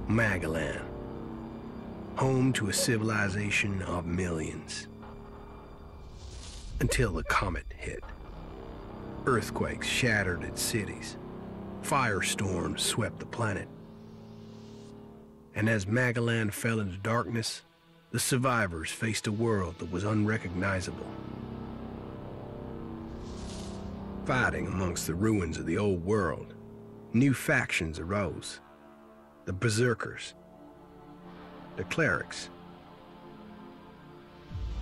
Maglan, home to a civilization of millions. Until the comet hit. Earthquakes shattered its cities. Firestorms swept the planet. And as Maglan fell into darkness, the survivors faced a world that was unrecognizable. Fighting amongst the ruins of the old world, new factions arose. The Berserkers, the Clerics,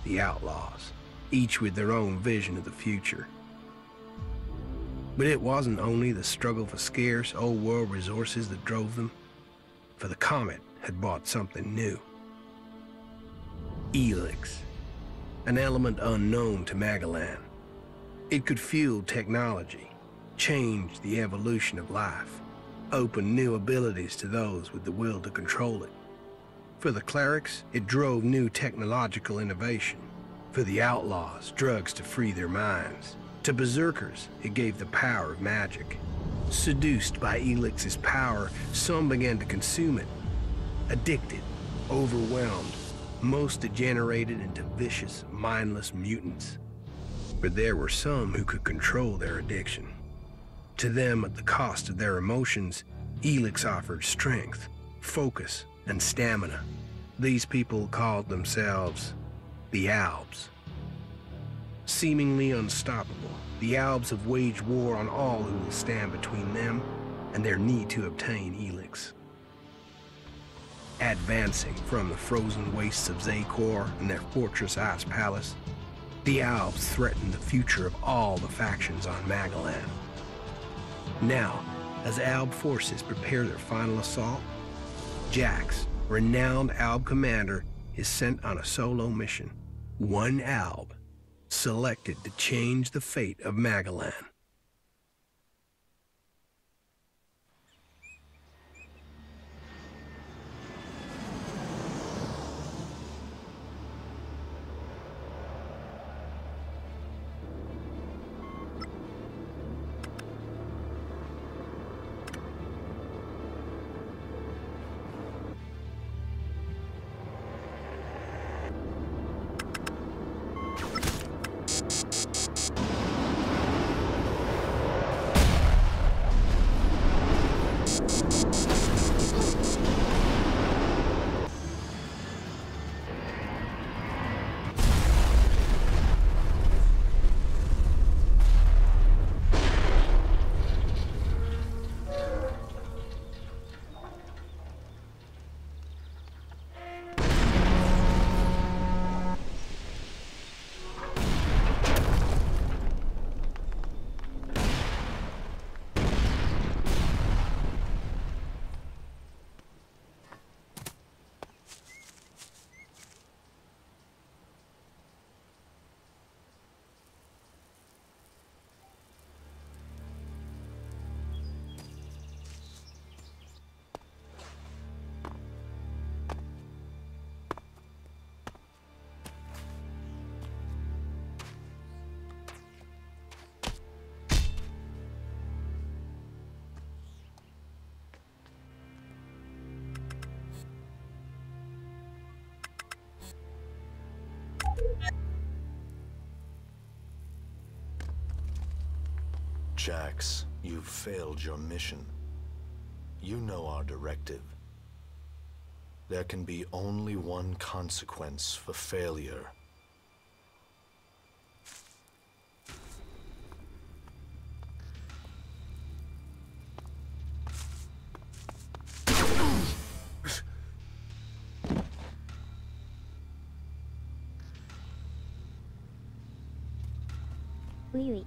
the Outlaws, each with their own vision of the future. But it wasn't only the struggle for scarce old world resources that drove them, for the comet had brought something new. Elix, an element unknown to Maglan. It could fuel technology, change the evolution of life, open new abilities to those with the will to control it. For the clerics, it drove new technological innovation. For the outlaws, drugs to free their minds. To berserkers, it gave the power of magic. Seduced by Elix's power, some began to consume it. Addicted, overwhelmed, most degenerated into vicious, mindless mutants. But there were some who could control their addiction. To them, at the cost of their emotions, Elix offered strength, focus, and stamina. These people called themselves the Albs. Seemingly unstoppable, the Albs have waged war on all who will stand between them and their need to obtain Elix. Advancing from the frozen wastes of Zakor and their fortress Ice Palace, the Albs threaten the future of all the factions on Maglan. Now, as Alb forces prepare their final assault, Jax, renowned Alb commander, is sent on a solo mission. One Alb, selected to change the fate of Maglan. Jax, you've failed your mission. You know our directive. There can be only one consequence for failure.ういうい。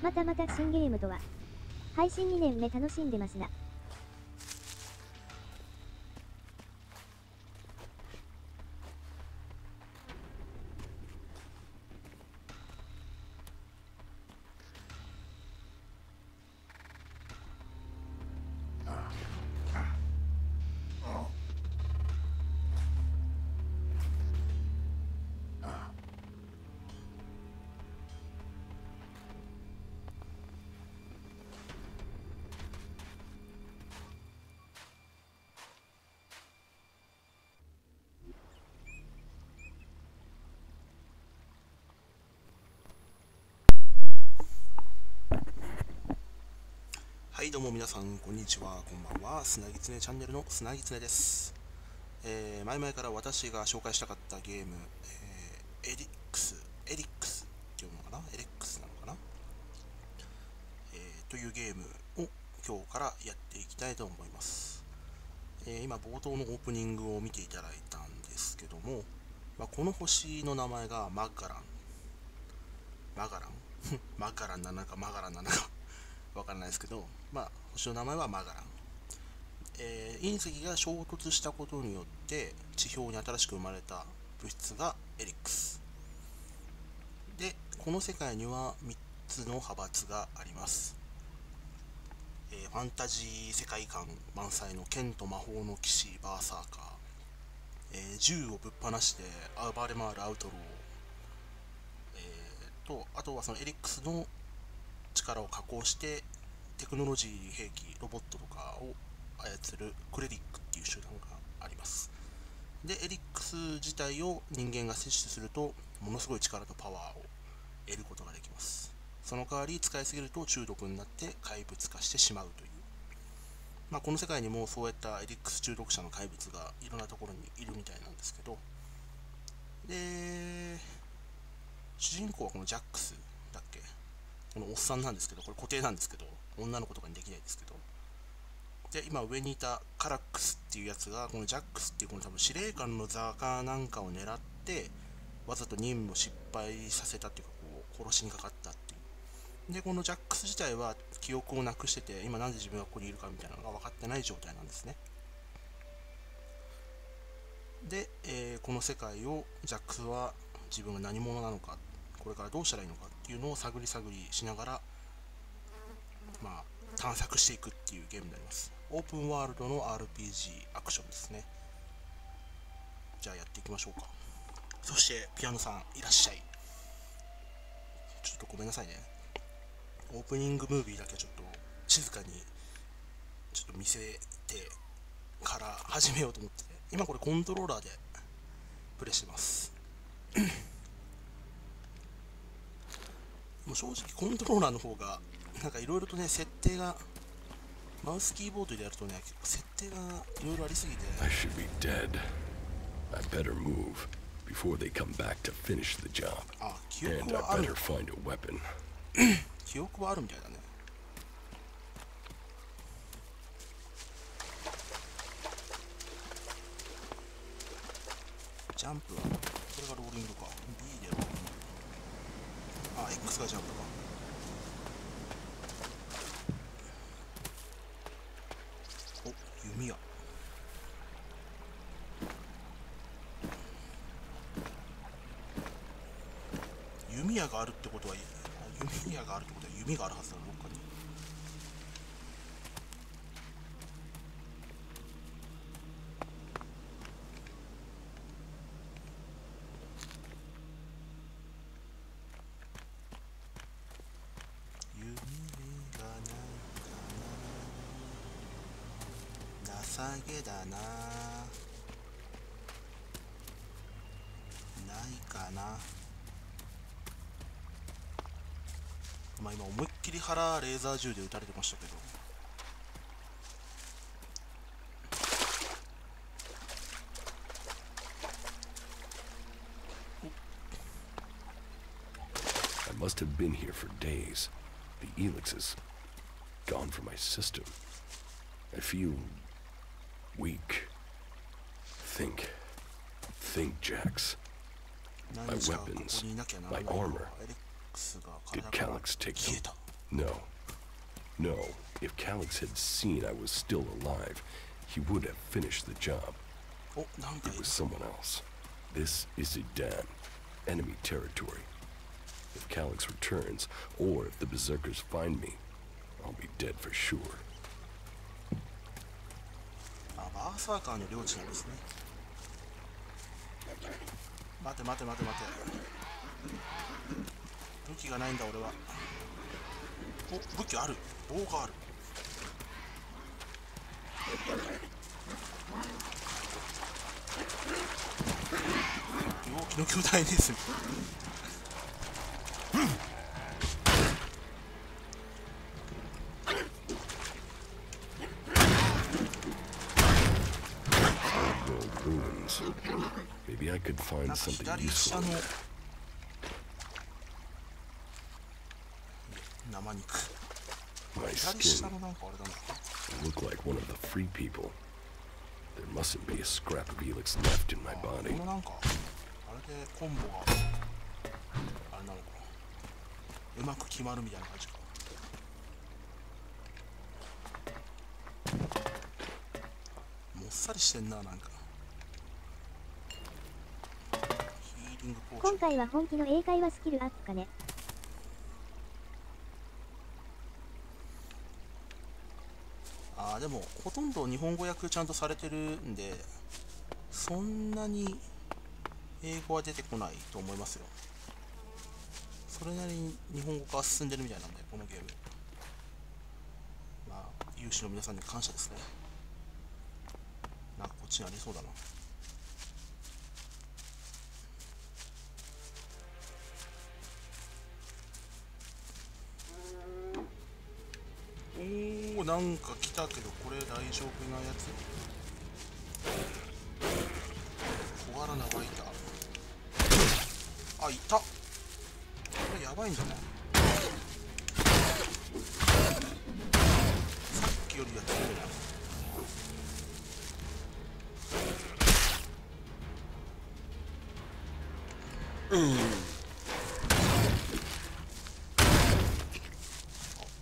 またまた新ゲームとは。配信2年目楽しんでますな。はい、どうも皆さん、こんにちは、こんばんは。砂ぎつねチャンネルの砂ぎつねです。前々から私が紹介したかったゲーム、エリックスっていうのかな、エレックスなのかな、というゲームを今日からやっていきたいと思います。今、冒頭のオープニングを見ていただいたんですけども、この星の名前がマガランマガランなのかマガランなのかわからないですけど、星の名前はマガラン。隕石が衝突したことによって地表に新しく生まれた物質がエリックスで、この世界には3つの派閥があります。ファンタジー世界観満載の剣と魔法の騎士バーサーカー、銃をぶっ放して暴れ回るアウトロー、あとはそのエリックスの力を加工してテクノロジー、兵器、ロボットとかを操るクレディックっていう集団があります。で、エリックス自体を人間が摂取するとものすごい力とパワーを得ることができます。その代わり使いすぎると中毒になって怪物化してしまうという、この世界にもそういったエリックス中毒者の怪物がいろんなところにいるみたいなんですけど、で、主人公はこのジャックスだっけ、このおっさんなんですけど、これ固定なんですけど、女の子とかにできないですけど、で、今上にいたカラックスっていうやつが、このジャックスっていうこの多分司令官の座かなんかを狙ってわざと任務を失敗させたっていうか、殺しにかかったっていう。で、このジャックス自体は記憶をなくしてて、今なんで自分がここにいるかみたいなのが分かってない状態なんですね。で、この世界をジャックスは自分が何者なのか、これからどうしたらいいのかっていうのを探りしながら、探索していくっていうゲームになります。オープンワールドの RPG アクションですね。じゃあやっていきましょうか。そしてピアノさんいらっしゃい。ちょっとごめんなさいね。オープニングムービーだけちょっと静かにちょっと見せてから始めようと思ってて、今これコントローラーでプレイしてます。もう正直コントローラーの方がなんかいろいろとね、設定がマウスキーボードでやるとね、結構設定がいろいろありすぎて。I should be dead. I better move before they come back to finish the job. And I better find a weapon. 記憶はあるみたいだね。ジャンプはこれがローリングか。B でローリング。X がジャンプか。弓矢。弓矢があるってことは弓があるはずだ、どっかに。弓がないかな、情けだな、ないかな。今思いっきり腹レーザー銃で撃たれてましたけど、I must have been here for days. The Elex is gone from my system. I feel weak. Think, Jax. My weapons, my armor. Did Calyx take them? No. If Calyx had seen I was still alive, he would have finished the job. It was someone else. This is Idan, enemy territory. If Calyx returns, or if the berserkers find me, I'll be dead for sure. バーサーカーの領地なんですね。待て。武器がないんだ俺は。武器ある。棒がある。陽気の巨大ネズミ。could なん find か something 左下 useful の in it. 生肉。 My 左下 skin のなんかあれだな。 looked like one of the free people. There mustn't be a scrap of helix left in my こ body. のなんかあれでコンボがあれなのかな。うまく決まるみたいな感じか。もっさりしてんな、なんか。ヒーリングポーション。今回は本気の英会話スキルアップかね。ああ、でもほとんど日本語訳ちゃんとされてるんで、そんなに英語は出てこないと思いますよ。それなりに日本語化進んでるみたいなんで、このゲーム。まあ、有志の皆さんに感謝ですね。なんかこっちにありそうだな。おお、なんか来たけど、これ大丈夫なやつ。小柄なバイター。あ、いた。これやばいんじゃない？さっきよりは強いな。あ、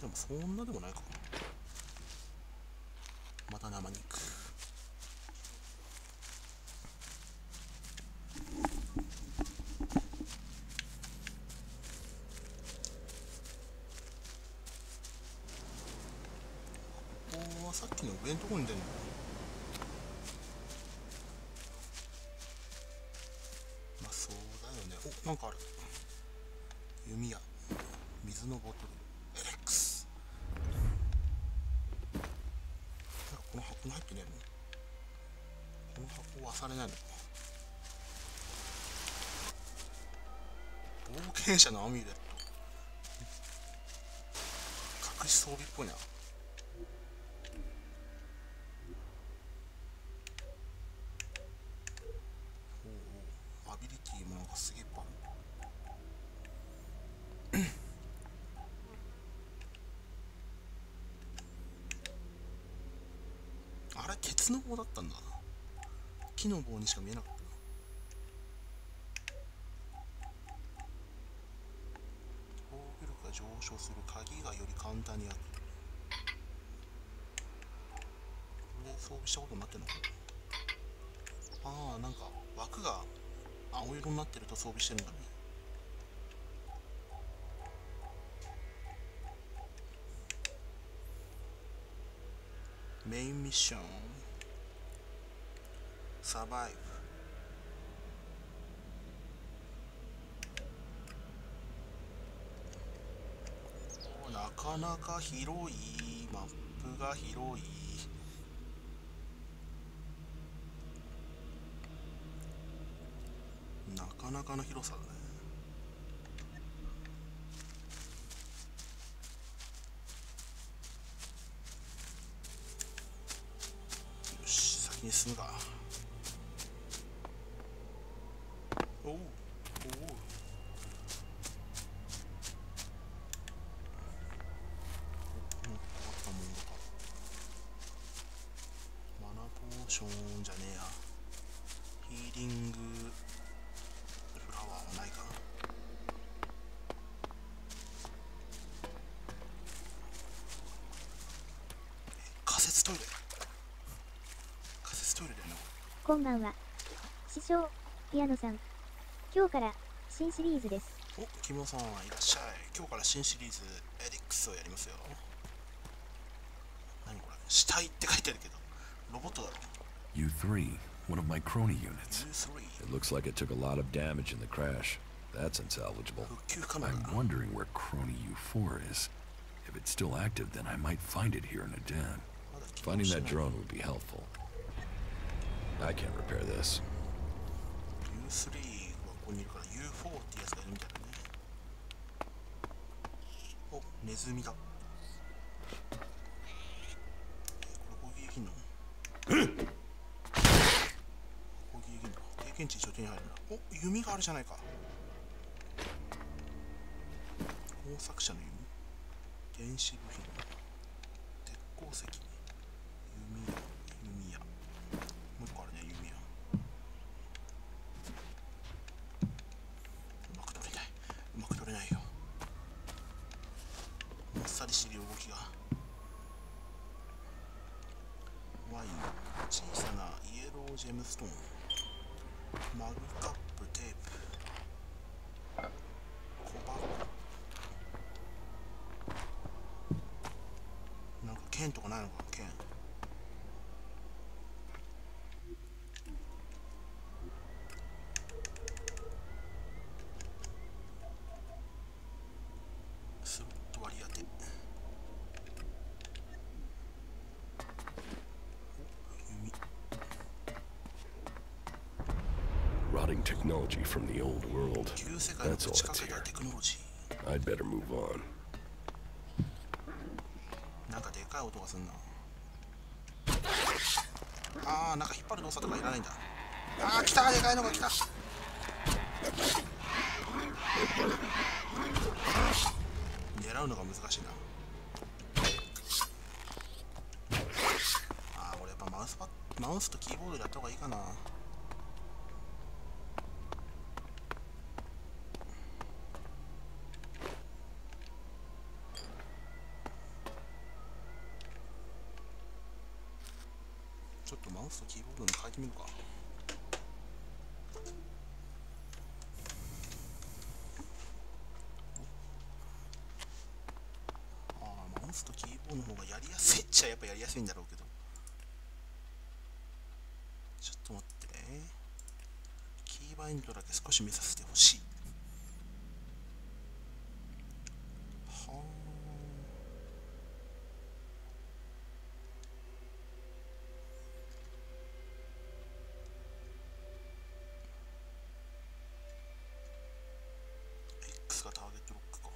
でもそんなでもないか。また生肉。ここはさっきの上のところに出るのかな。まあそうだよね。お、なんかある。弓矢、水のボトル、エレックス。この箱に入ってねえの？この箱はされないのかな。冒険者のアミュレット。隠し装備っぽいな。おお、アビリティもなんかすげえいっぱいある。あれ、鉄の棒だったんだ。木の棒にしか見えなかったな。防御力が上昇する。鍵がより簡単に開く。これで装備したことになってんのかな。ああ、なんか枠が青色になってると装備してるんだね。メインミッションサバイブ。なかなか広い。マップが広い。なかなかの広さだね。よし、先に進むか。おうおう、マナポーションじゃねえや。ヒーリングフラワーはないかな。仮設トイレ。仮設トイレだよな。こんばんは。師匠、ピアノさん。今日から新シリーズです。お、木村さんいらっしゃい。今日から新シリーズエリックスをやりますよ。何これ、死体って書いてあるけどロボットだろ。 U3, one of my crony units. U3 It looks like it took a lot of damage in the crash. That's unsalvageable. 復旧可能だ I'm な。 wondering where crony U4 is. If it's still active, then I might find it here in a den. まだ起動 Finding して that ない。 drone would be helpful. I can't repair this. U3 はここにいるから U4 ってやつがいるみたいだね。お、ネズミだ。これ攻撃できんの？攻撃できんの？験値一応手に入るんだ。お、弓があるじゃないか。工作者の弓、電子部品、鉄鉱石、弓矢、もう一個あるね、弓矢。うまく取れない、うまく取れないよ。もっさりしてるよ、動きが。ワイン、小さなイエロージェムストーン、マグカップ、テープ、小箱、なんか剣とかないのか。剣、スロット割り当て、弓、Rotting technology from the old world. 旧世界の That's ぶ all ちか that's けた here. テクノロジ I'd better move on. ー。なんかでかい音がすんな。あー、なんか引っ張る動作とかいらないんだ。あー、来た、でかいのが来た。狙うのが難しいな。あー、俺やっぱマウスとキーボードでやった方がいいかな。ちょっとマウスとキーボードに変えてみるか。マウスとキーボードの方がやりやすいっちゃやっぱやりやすいんだろうけど、ちょっと待ってね。キーバインドだけ少し見させてほしい。はあ、X がターゲットロックか。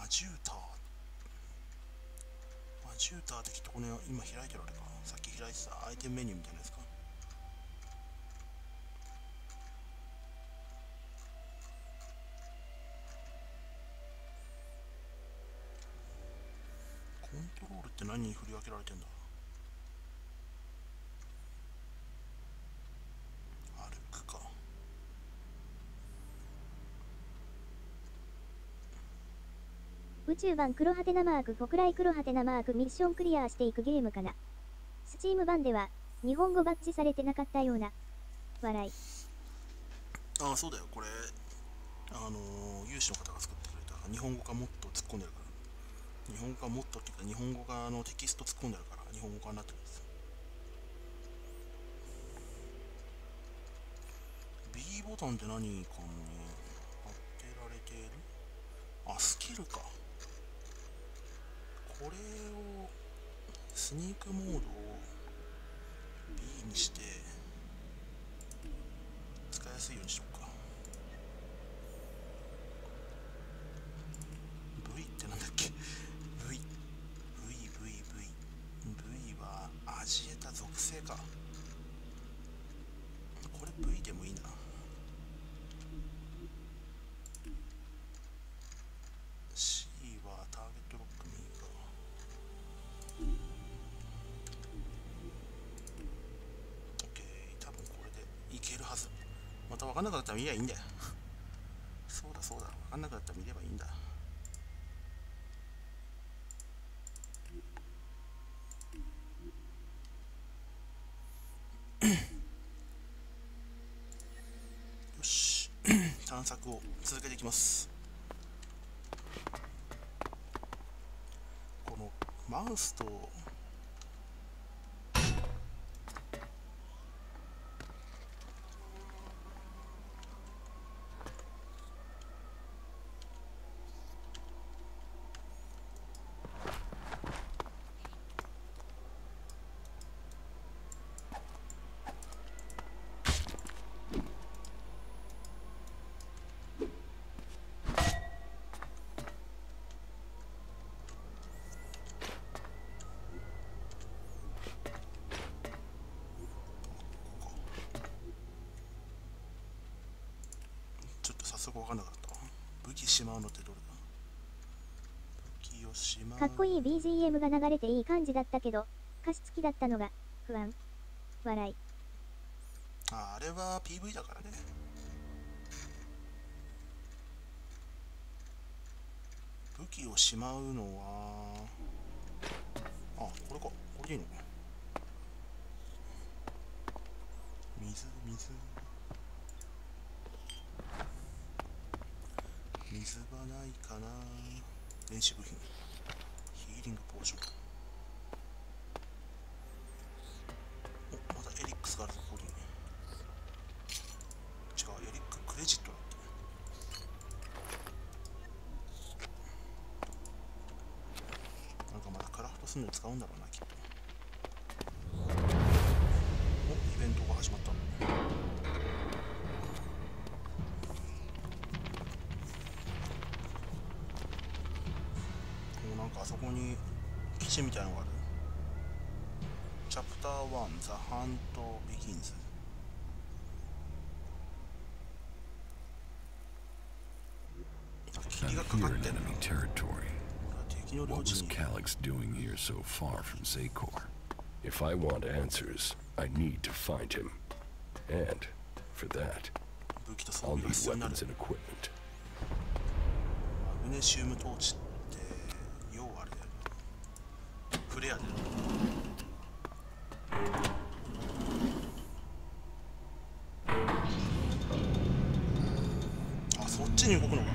アジューター的とこね、今開いてるあれか。さっき開いてたアイテムメニューみたいなやつか。コントロールって何に振り分けられてんだ。歩くか。宇宙版黒ハテナマーク国来黒ハテナマークミッションクリアしていくゲームかな。スチーム版では日本語バッチされてなかったような。笑い。ああ、そうだよ。これ有志の方が作ってくれた日本語がもっと突っ込んでるから。日本語がもっとっていうか、日本語がテキスト突っ込んでるから日本語化になってるんです。 B ボタンって何かに当てられている。あ、スキルか。これをスニークモードを B にして使いやすいようにしようか。 V ってなんだっけ。 V はアジエタ属性か。これ V でもいいな。C はターゲットロック右か。OK、多分これでいけるはず。また分かんなかったら見ればいいんだよ。そうだ分かんなかったら見ればいいんだ。よし探索を続けていきます。このマウスとそこ分かんなかった。武器しまうのってどれだ？武器をしまう。かっこいい BGM が流れていい感じだったけど、歌詞付きだったのが不安。笑い。あれは PV だからね。武器をしまうのは、あ、これか。これでいいのかな。水はないかな。電子部品、ヒーリングポーション。お、まだエリックスがあるぞ。ここに違う、エリッククレジットだって。なんかまだクラフトするのに使うんだろうな、きっと。お、イベントが始まった。なんかあそこに基地みたいなのがある。チャプター1 The Hunt Begins。霧がかかってるな。敵の領 What 地 was に。 Calyx doing here so far from Zakor? If I want answers, I need to find him. And, for that, 武器と I'll 装備が need 必要になる。 weapons and equipment. マグネシウムトーチって要はあれだよな。フレアだよ。あ、そっちに動くのか。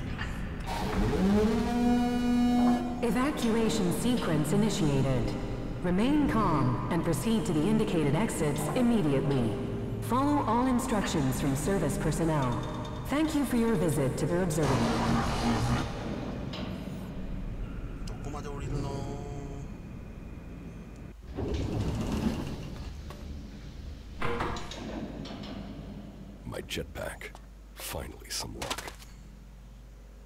Evacuation sequence initiated. Remain calm and proceed to the indicated exits immediately. Follow all instructions from service personnel. Thank you for your visit to the observatory. どこまで降りるの？ My jetpack. Finally some luck.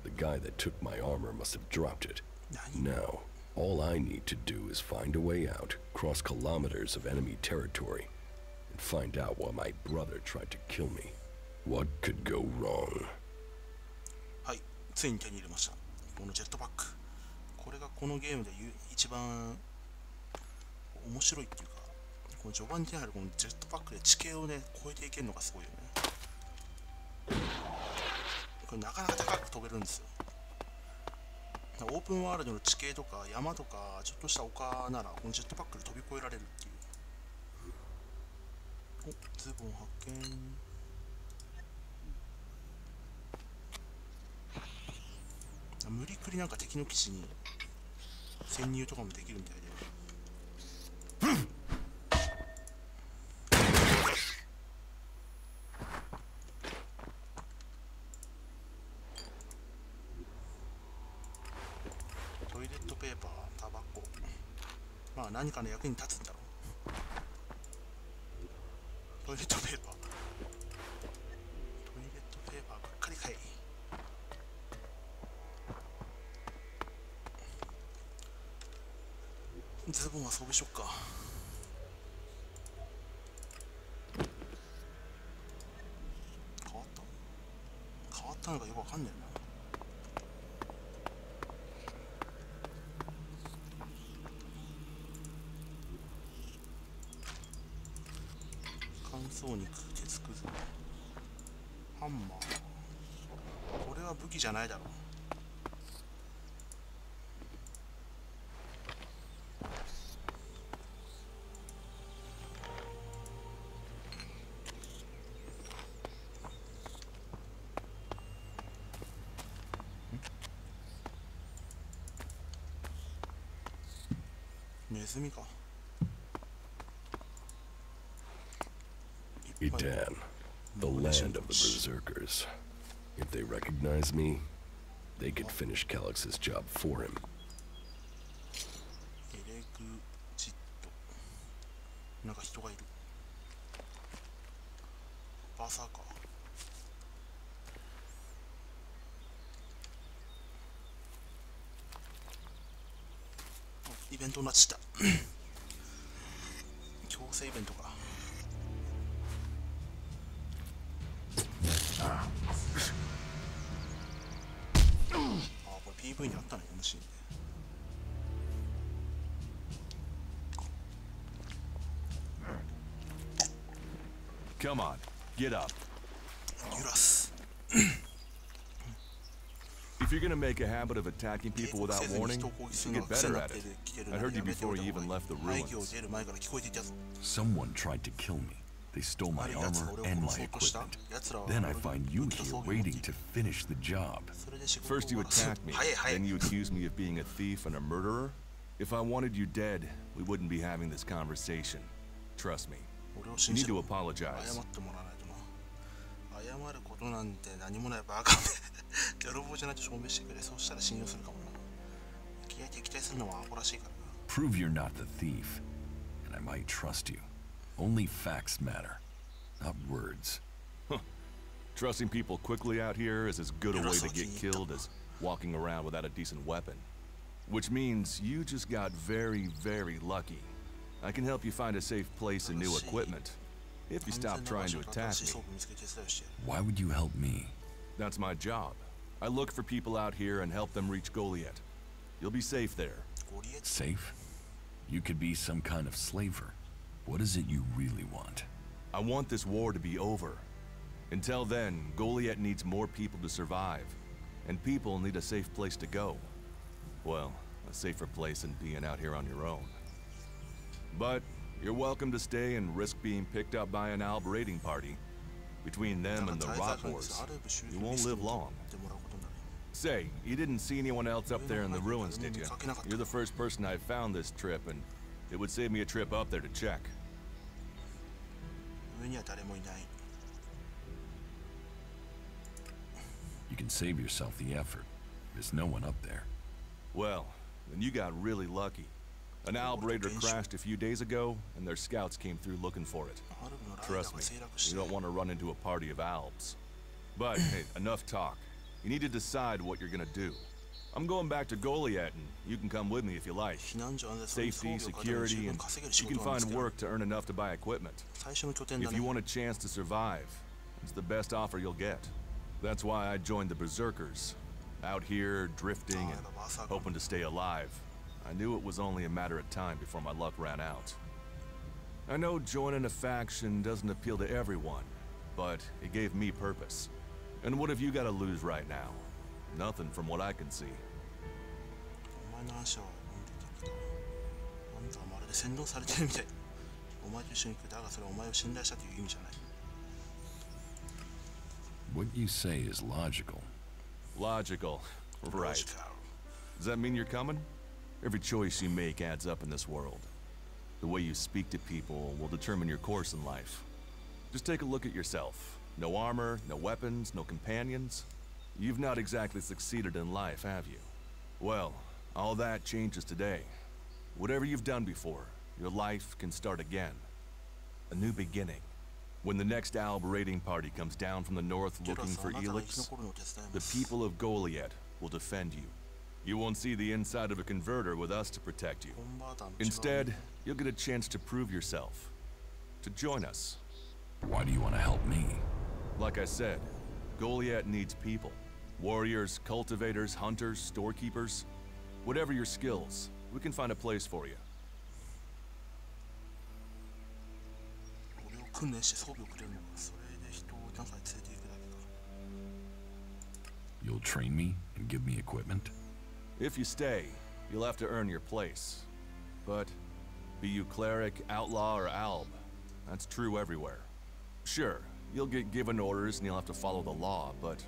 The guy that took my armor must have dropped it. Now, all I need to do is find a way out, cross kilometers of enemy territory, and find out why my brother tried to kill me. What could go wrong? はい、ついに手に入れました。このジェットパック。これがこのゲームで一番面白いっていうか、この序盤に手に入るこのジェットパックで地形をね、越えていけるのがすごいよね。これなかなか高く飛べるんですよ。オープンワールドの地形とか山とかちょっとした丘ならこのジェットパックで飛び越えられるっていう。お、ズボン発見。無理くりなんか敵の基地に潜入とかもできるみたいで。トイレットペーパー、タバコ。まあ何かの役に立つんだろう。トイレットペーパー。トイレットペーパーばっかりかい。ズボンは装備しよっか。変わったのかよくわかんないな。乾燥肉、鉄くず、ハンマー。これは武器じゃないだろう。ネズミか。 Idan, the land of the berserkers. If they recognize me, they could finish Calyx's job for him. エレグジット。なんか人がいる。バーサーカー。イベントになっちゃった。強制イベントか。PV にあったね、このシーンで。Come on, get up. 揺らす。 If you're gonna make a habit of attacking people without warning, you should get better at it. I heard you before you even left the ruins. Someone tried to kill me. They stole my armor and my equipment. Then I find you here waiting to finish the job. First you attacked me, then you accused me of being a thief and a murderer. If I wanted you dead, we wouldn't be having this conversation. Trust me. You need to apologize. 謝ることなんて何もないバカめ。泥棒じゃないと証明してくれ。そうしたら信用するかもな。気合い敵対するのはアホらしいからな。Prove you're not the thief, and I might trust you. Only facts matter, not words. Trusting people quickly out here is as good a way to get killed as walking around without a decent weapon. Which means you just got very, very lucky. I can help you find a safe place and new equipment. If you stop trying to attack me. Why would you help me? That's my job. I look for people out here and help them reach Goliath. You'll be safe there. Safe? You could be some kind of slaver. What is it you really want? I want this war to be over. Until then, Goliath needs more people to survive. And people need a safe place to go. Well, a safer place than being out here on your own. But you're welcome to stay and risk being picked up by an Alb raiding party. Between them and the Rot Wars, you won't live long. Say, you didn't see anyone else up there in the ruins, did you? You're the first person I found this trip, and it would save me a trip up there to check. You can save yourself the effort. There's no one up there. Well, then you got really lucky. An Alb raider crashed a few days ago, and their scouts came through looking for it. Trust me, you don't want to run into a party of Albs. But, hey, enough talk. You need to decide what you're gonna do. I'm going back to Goliath, and you can come with me if you like. Safety, security, and you can find work to earn enough to buy equipment. If you want a chance to survive, it's the best offer you'll get. That's why I joined the Berserkers. Out here, drifting, and hoping to stay alive. I knew it was only a matter of time before my luck ran out. I know joining a faction doesn't appeal to everyone, but it gave me purpose. And what have you got to lose right now? Nothing from what I can see. What you say is logical. Logical, right. Does that mean you're coming? Every choice you make adds up in this world. The way you speak to people will determine your course in life. Just take a look at yourself. No armor, no weapons, no companions. You've not exactly succeeded in life, have you? Well, all that changes today. Whatever you've done before, your life can start again. A new beginning. When the next Alb raiding party comes down from the north looking for Elix, the people of Goliath will defend you. You won't see the inside of a converter with us to protect you. Instead, you'll get a chance to prove yourself. To join us. Why do you want to help me? Like I said, Goliath needs people. Warriors, cultivators, hunters, storekeepers. Whatever your skills, we can find a place for you. You'll train me and give me equipment? If you stay, you'll have to earn your place. But be you cleric, outlaw, or alb, that's true everywhere. Sure, you'll get given orders and you'll have to follow the law, but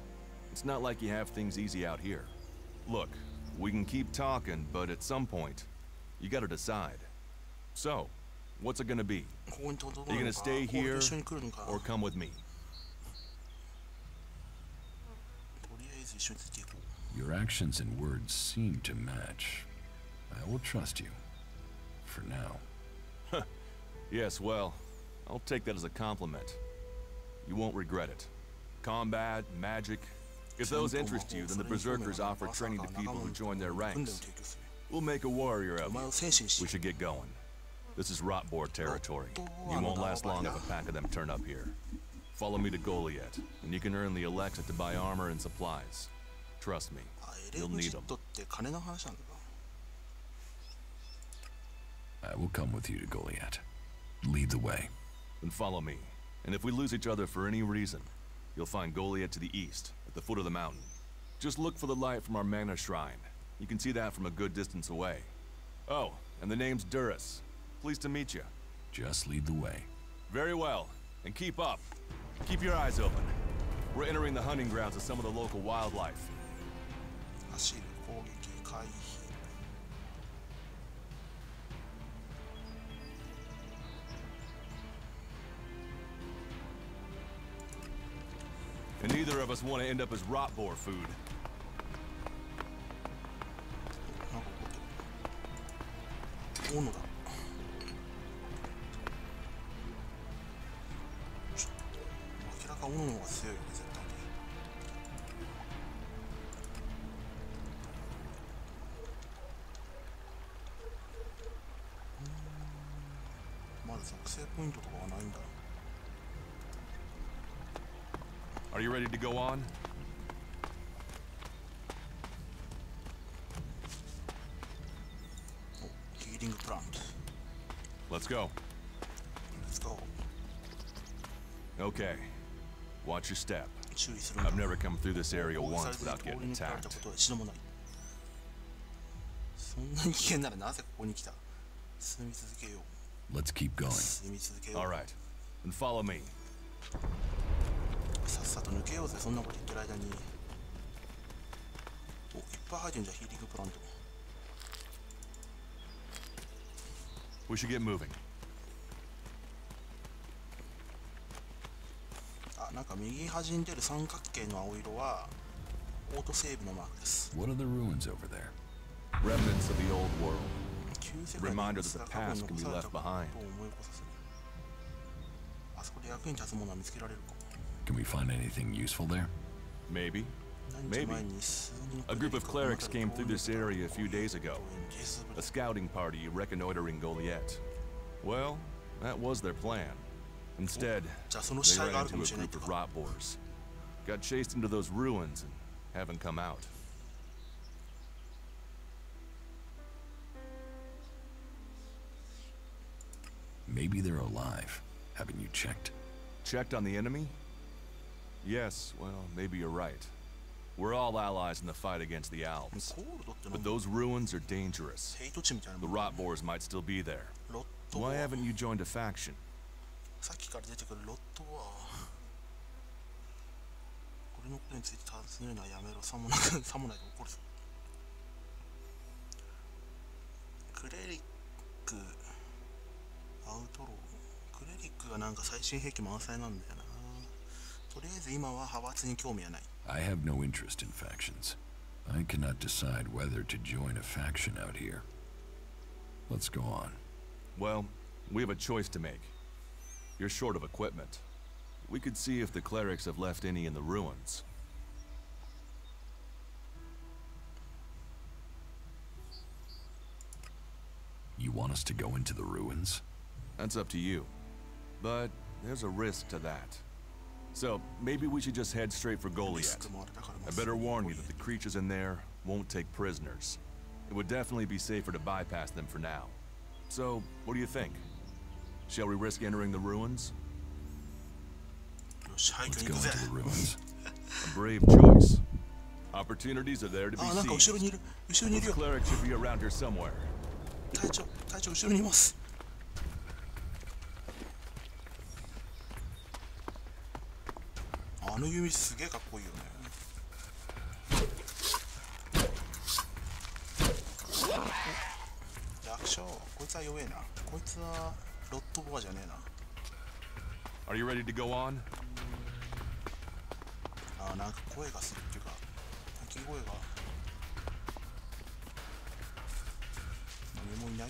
it's not like you have things easy out here. Look, we can keep talking, but at some point, you gotta decide. So, what's it gonna be? Are you gonna stay here, or come with me? Your actions and words seem to match. I will trust you. For now. Yes, well, I'll take that as a compliment. You won't regret it. Combat, magic. If those interest you, then the Berserkers offer training to people who join their ranks. We'll make a warrior of you. We should get going. This is Rotboar territory. You won't last long if a pack of them turn up here. Follow me to Goliath, and you can earn the Alexa to buy armor and supplies. Trust me, エレ you'll ブ need ジ them. ットって金の話なんだな。 I will come with you to Goliath. Lead the way. Then follow me. And if we lose each other for any reason, you'll find Goliath to the east, at the foot of the mountain. Just look for the light from our mana shrine. You can see that from a good distance away. Oh, and the name's Duras. Pleased to meet you. Just lead the way. Very well. And keep up. Keep your eyes open. We're entering the hunting grounds of some of the local wildlife. 走る、攻撃、回避。And neither of us want to end up as rot boar food. なんか怒ってる。斧だ。明らか斧の方が強いよね、絶対に。まだ属性ポイントとかはないんだ。 Are you ready to go on? お、ヒーリングプラント。 Let's go. Let's go. Okay. Watch your step. 注意するんだ。 I've never come through this area 攻撃され once ず without に通り getting 抜かれた attacked. ことは一度もない。そんなに危険ならなぜここに来た。進み続けよう。 Let's keep going. 進み続けよう。 All right. Then follow me. さっさと抜けようぜ、そんなこと言ってる間に。お、いっぱい入ってんじゃん、ヒーリングプラント。 We should get moving. あ、なんか右端に出る三角形の青色はオートセーブのマークです。 What are the ruins over there? Remnants of the old world. 旧世界の Reminder 遺物 that が the 過去 past に can 残 be され left たことを behind. 思い起こさせる。あそこで役に立つものは見つけられるか。 Can we find anything useful there? Maybe. 何日 Maybe. 前に数人の A group of クレリック clerics が came through this area a few days ago. ジェスブ A scouting party reconnoitering Goliath. Well, that was their plan. Instead, じゃあその they 死体があ ran るか into も a しれないっ group て of か。 rot boars. Got chased into those ruins and haven't come out. Maybe they're alive. Haven't you checked? Checked on the enemy? Yes, well, maybe you're right. We're all allies in the fight against the Alps. コールドってな But んだ。 those ruins are dangerous. ヘイト地みたいな The もん。 rot boars might still be there. ロット Why は haven't you joined a faction? さっきから出てくるロットは俺のことについて尋ねるのはやめろ。さもないと怒るぞ。クレリックアウトロー。クレリックがなんか最新兵器満載なんだよな。とりあえず今は派閥に興味はない。 I have no interest in factions. I cannot decide whether to join a faction out here. Let's go on. Well, we have a choice to make. You're short of equipment. We could see if the clerics have left any in the ruins. You want us to go into the ruins? That's up to you. But there's a risk to that. So maybe we should just head straight for リス Goliath. クもあるだから I better warn you that the creatures in there won't take prisoners. It would definitely be safer to bypass them for now. So, what do you think? Shall we risk entering the ruins? よし、廃 Let's 墟に go 行くぜ。 into the ruins. A brave choice. Opportunities are there to be あ、なんか後ろ seized. にいる。後ろにいる Those よ。 clerics should be around here somewhere. 隊長後ろにいます。あの弓すげえかっこいいよね。楽勝。こいつは弱えな。こいつはロットボアじゃねえな。 Are you ready to go on? あ、なんか声がするっていうか鳴き声が。何もいない。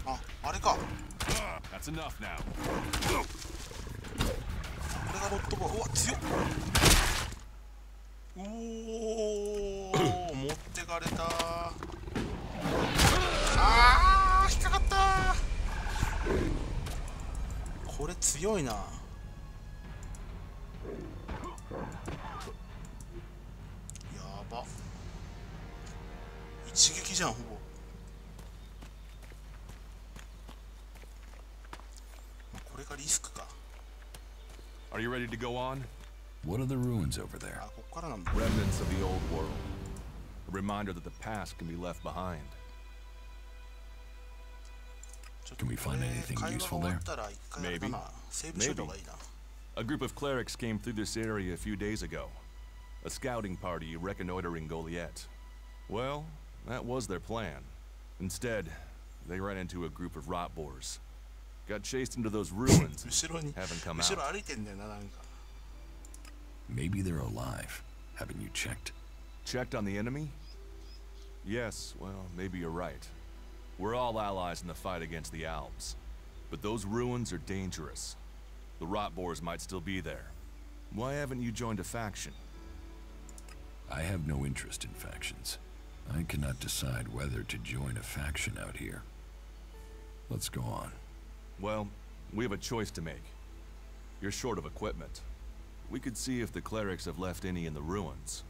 あ、あれか。 That's enough now. これがロットボア。うわ、強っ。おお、持ってかれた。あー、引っかかった。これ強いな。やば。一撃じゃんほぼ。これがリスクか。 Are you ready to go on? What are the ruins over there? あ、ここからなんだ。 Remnants of the old world. A reminder that the past can be left behind. Can we find anything useful there? Maybe. Maybe. A group of clerics came through this area a few days ago. A scouting party reconnoitering Goliath. Well, that was their plan. Instead, they ran into a group of rot boars. Got chased into those ruins. Haven't come out. Maybe they're alive. Haven't you checked? Checked on the enemy? Yes, well, maybe you're right. We're all allies in the fight against the Alps. But those ruins are dangerous. The rot boars might still be there. Why haven't you joined a faction? I have no interest in factions. I cannot decide whether to join a faction out here. Let's go on. Well, we have a choice to make. You're short of equipment. We could see if the clerics have left any in the ruins.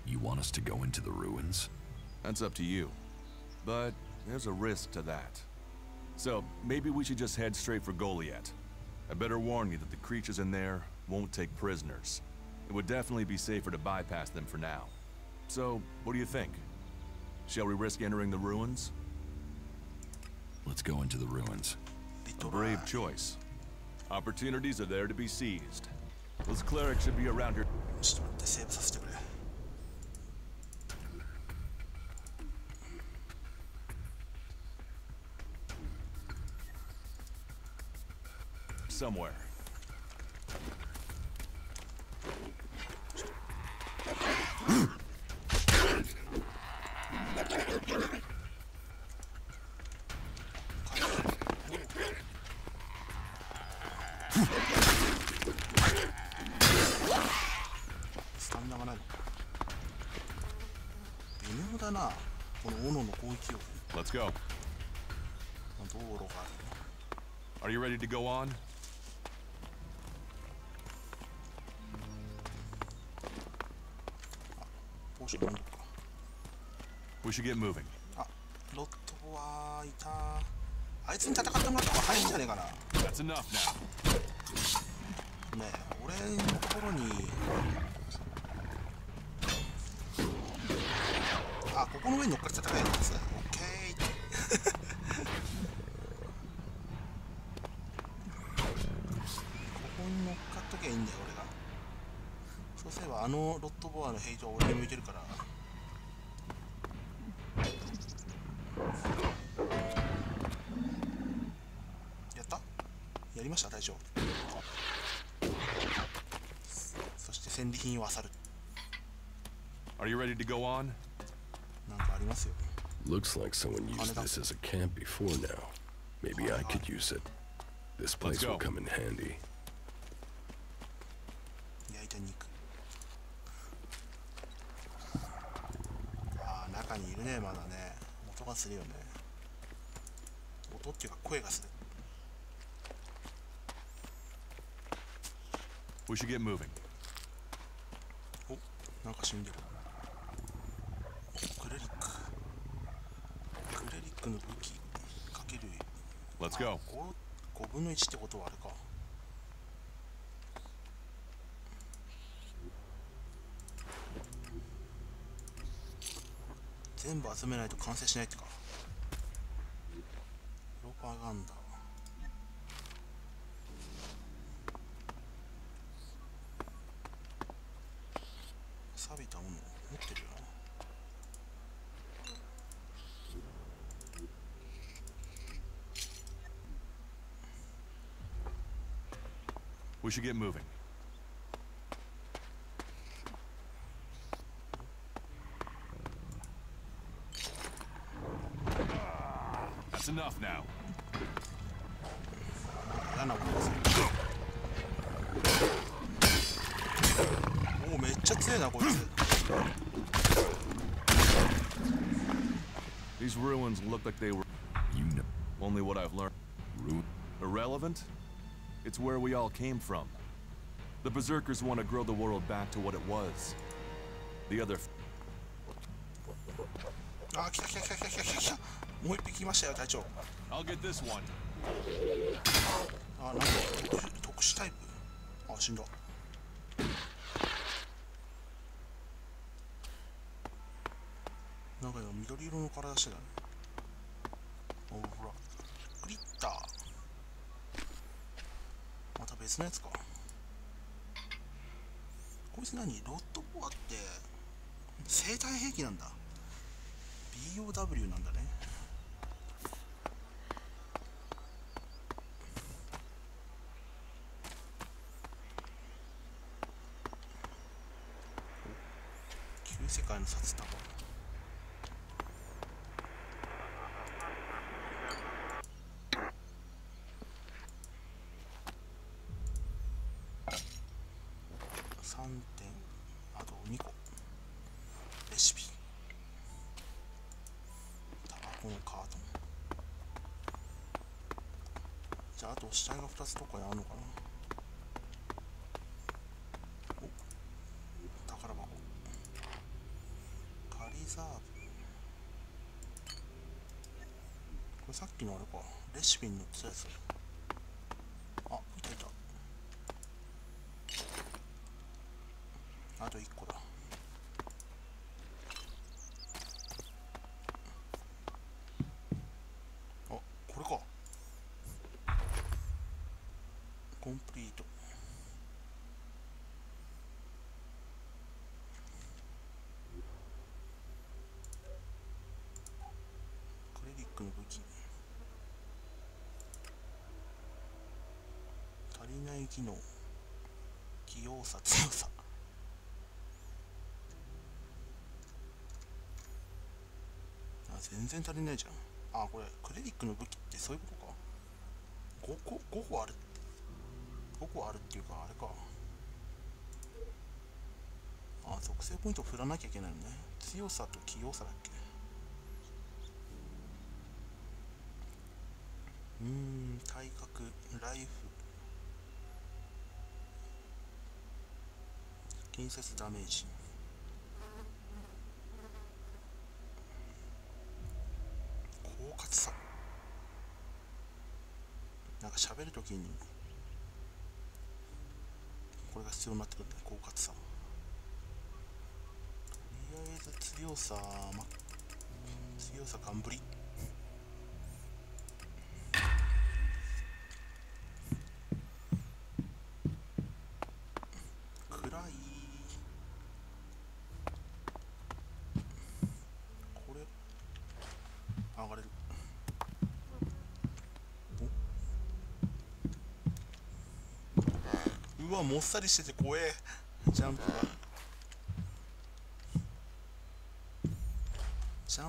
You want us to go into the ruins? That's up to you. But there's a risk to that. So maybe we should just head straight for Goliath. I better warn you that the creatures in there won't take prisoners. It would definitely be safer to bypass them for now. So, what do you think? Shall we risk entering the ruins? Let's go into the ruins. A brave choice. Opportunities are there to be seized. Those clerics should be around here. Somewhere. Let's go. Are you ready to go on? We should get moving. あ、ロットボアいた。あいつに戦ってもらった方が早いんじゃねえかな。 That's enough now. ねえ、俺のところに。あ、ここの上に乗っかって戦えるんです。オッケー。ここに乗っかっときゃいいんだよ、俺が。そうすれば、あのロットボアの平常は俺に向いてるから。やった？やりました、隊長。そして戦利品を漁る。Are you ready to go on? なんかありますよ。Looks like someone used this as a camp before now. Maybe I could use it. This place will come in handy. 焼いた肉。ああ、中にいるね、まだね。音がするよね。音っていうか声がする。We should get moving. お、なんか死んでる。クレリック。クレリックの武器かける。Let's go. 5分の1ってことはあれか。全部集めないと完成しないってか。プロパガンダ。錆びたもの持ってるよな。We should get moving. That's enough now. 嫌なことですよ。おお、めっちゃ強いなこいつ。These ruins look like they were. You know. Only what I've learned. Irrelevant? It's where we all came from. The Berserkers want to grow the world back to what it was. The other あ、来た。もう一匹来ましたよ、隊長。I'll get this one. あ、なんか特殊タイプ。あ、死んだ。なんか今緑色の体してたね。お、ほら。グリッター。また別のやつか。こいつ何？ロッドポアって生体兵器なんだ。BOW なんだね。旧世界の札束。3点、あと2個。レシピ。タバコのカートン。じゃあ、あと死体が2つどこにあるのかな。お、宝箱。カリザーブ。これさっきのあれか。レシピに載ってたやつ。あ、いた。あと1個だ。あ、これか。コンプリート。クレリックの武器。足りない機能。器用さ、強さ。全然足りないじゃん。あ、これクレリックの武器ってそういうことか。5個ある。5個あるっていうか、あれか。あ、属性ポイントを振らなきゃいけないのね。強さと器用さだっけ。体格、ライフ、近接ダメージ。狡猾さ。なんか喋るときにこれが必要になってくるんだね。狡猾さ。とりあえず強さ、強さガンブリ。暗い。これ上がれる。うわ、もっさりしてて怖え。ジャン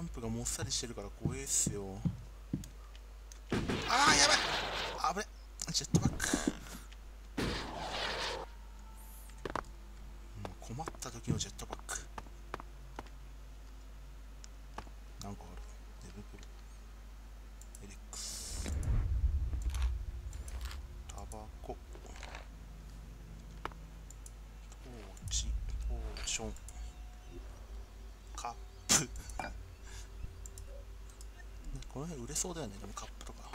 プがもっさりしてるから怖えっすよ。あー、やばい、危ね。ジェットバック。困った時のジェットバック。なんかある。デブプルエレックス、タバコ、トーチ、ポーション、カップ。この辺売れそうだよね。でもカップとか。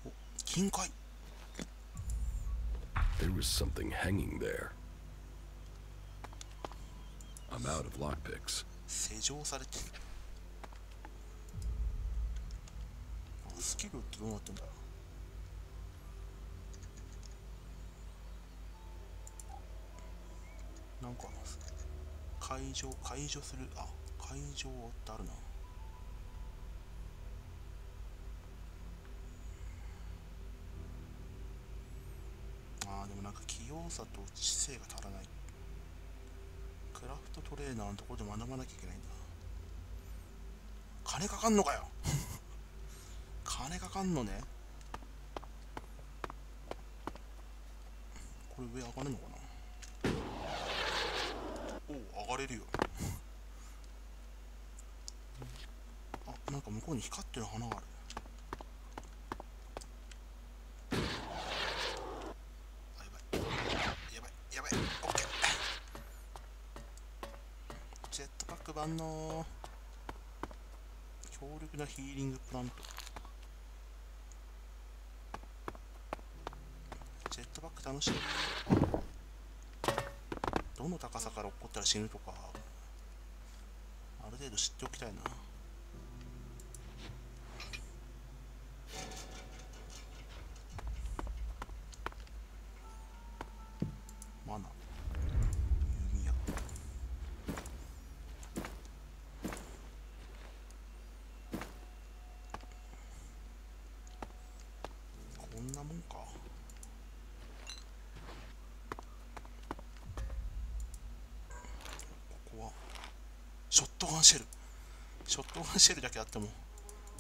お、金塊。 There was something hanging there. I'm out of lockpicks. 施錠されてる。スキルってどうなってんだろう。なんか解除する。あ、解除ってあるな。でもなんか器用さと知性が足らない。クラフトトレーナーのところで学ばなきゃいけないんだ。金かかんのかよ。金かかんのね。これ上上がれるのかな。おお、上がれるよ。あ、なんか向こうに光ってる花がある。ジェットパック万能。強力なヒーリングプラント。ジェットバック楽しい。どの高さから落っこったら死ぬとかある程度知っておきたいな。マナ弓矢。こんなもんか。ショットガンシェル。ショットガンシェルだけあっても、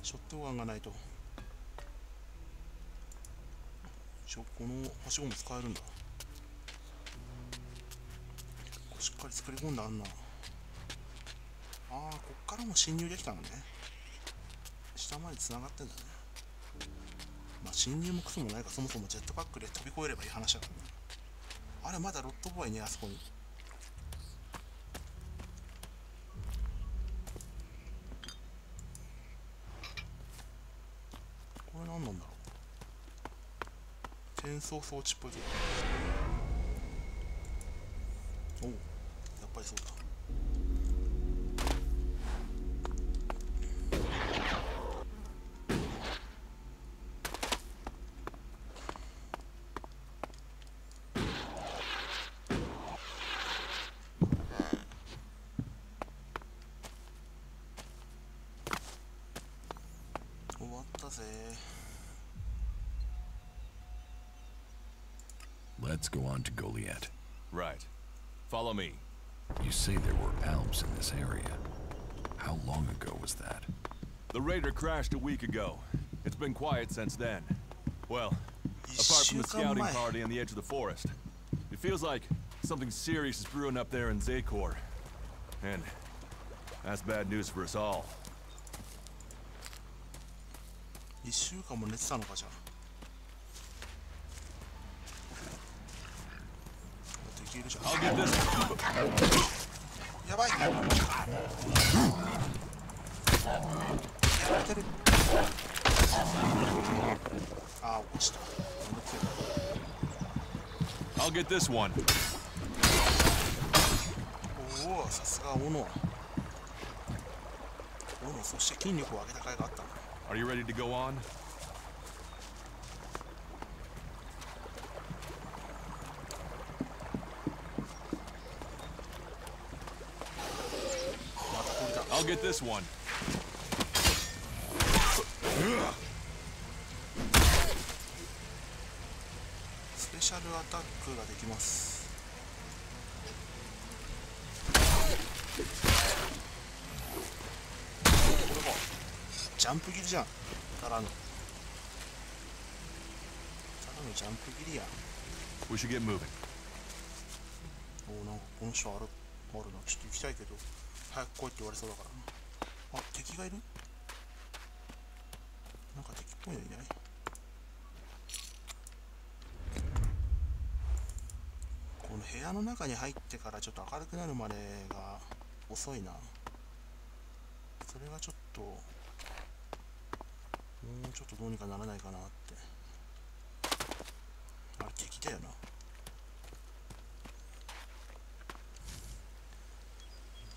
ショットガンがないと。このはしごも使えるんだ。しっかり作り込んであんな。ああ、こっからも侵入できたのね。下まで繋がってんだね。まあ侵入もクソもないが、そもそもジェットパックで飛び越えればいい話だからね。あれまだロットボーイね、あそこに。これ何なんだろう。転送装置っぽいぞ。おお、やっぱりそうだ。終わったぜ。Let's go on to Goliath. Right. Follow me. You say there were Alps in this area. How long ago was that? The Raider crashed a week ago. It's been quiet since then. Well, apart from the scouting party on the edge of the forest. It feels like something serious is brewing up there in Zakor. And that's bad news for us all. 1週間も寝てたのかじゃあ。できるじゃん。やばい。やられてる。ああ、落ちた。I'll get this one. おお、さすが斧。斧、そして筋力を上げた甲斐があったな。Are you ready to go on? I'll get this one. スペシャルアタックができます。これもジャンプ切りじゃん。ただのジャンプ切りや。We should get moving. おお、なんかこの人あるな。ちょっと行きたいけど早く来いって言われそうだからな。あ、敵がいる。なんか敵っぽいのいない。この部屋の中に入ってからちょっと明るくなるまでが遅いな。それがちょっともうちょっとどうにかならないかなって。あれ敵だよな。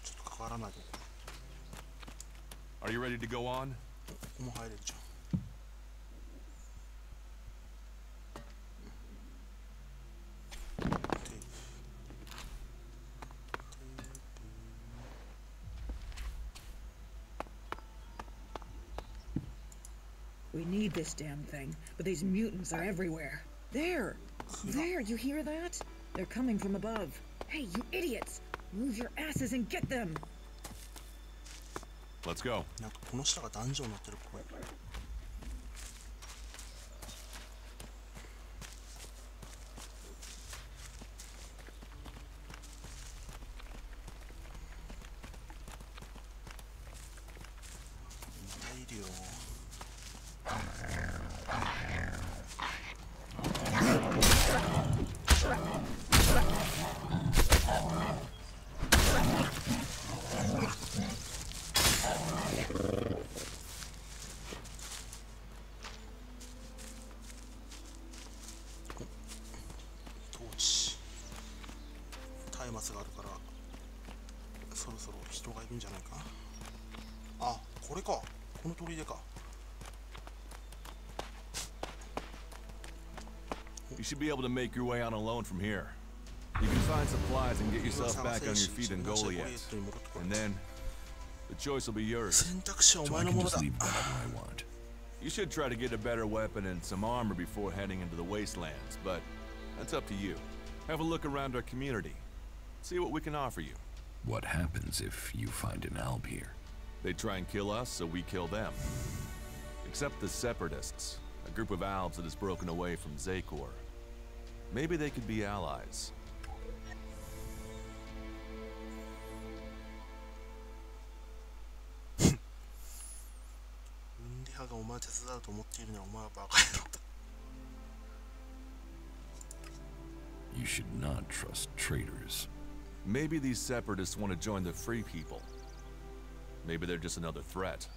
ちょっと関わらないと。Are you ready to go on? ここも入れるじゃん。We need this damn thing, but these mutants are everywhere. There! There, you hear that? They're coming from above. Hey, you idiots! Move your asses and get them! Let's go. なんかこの下がダンジョンになってるっぽい。いるよ。末があるから、そろそろ人がいるんじゃないか。あ、これか。この砦か。You should be able to make your way on alone from here. You can find supplies and get yourself back on your feet in Goliath. And then, the choice will be yours. So I can just leave whatever I want. You should try to get a better weapon and some armor before heading into the wastelands, but that's up to you. Have a look around our community. See what we can offer you. What happens if you find an alb here? They try and kill us, so we kill them. Except the Separatists, a group of Albs that has broken away from Zakor. Maybe they could be allies. がお前手伝うと思っているのはお前はバカ野郎だ。You should not trust traitors. Maybe these separatists want to join the free people. Maybe they're just another threat.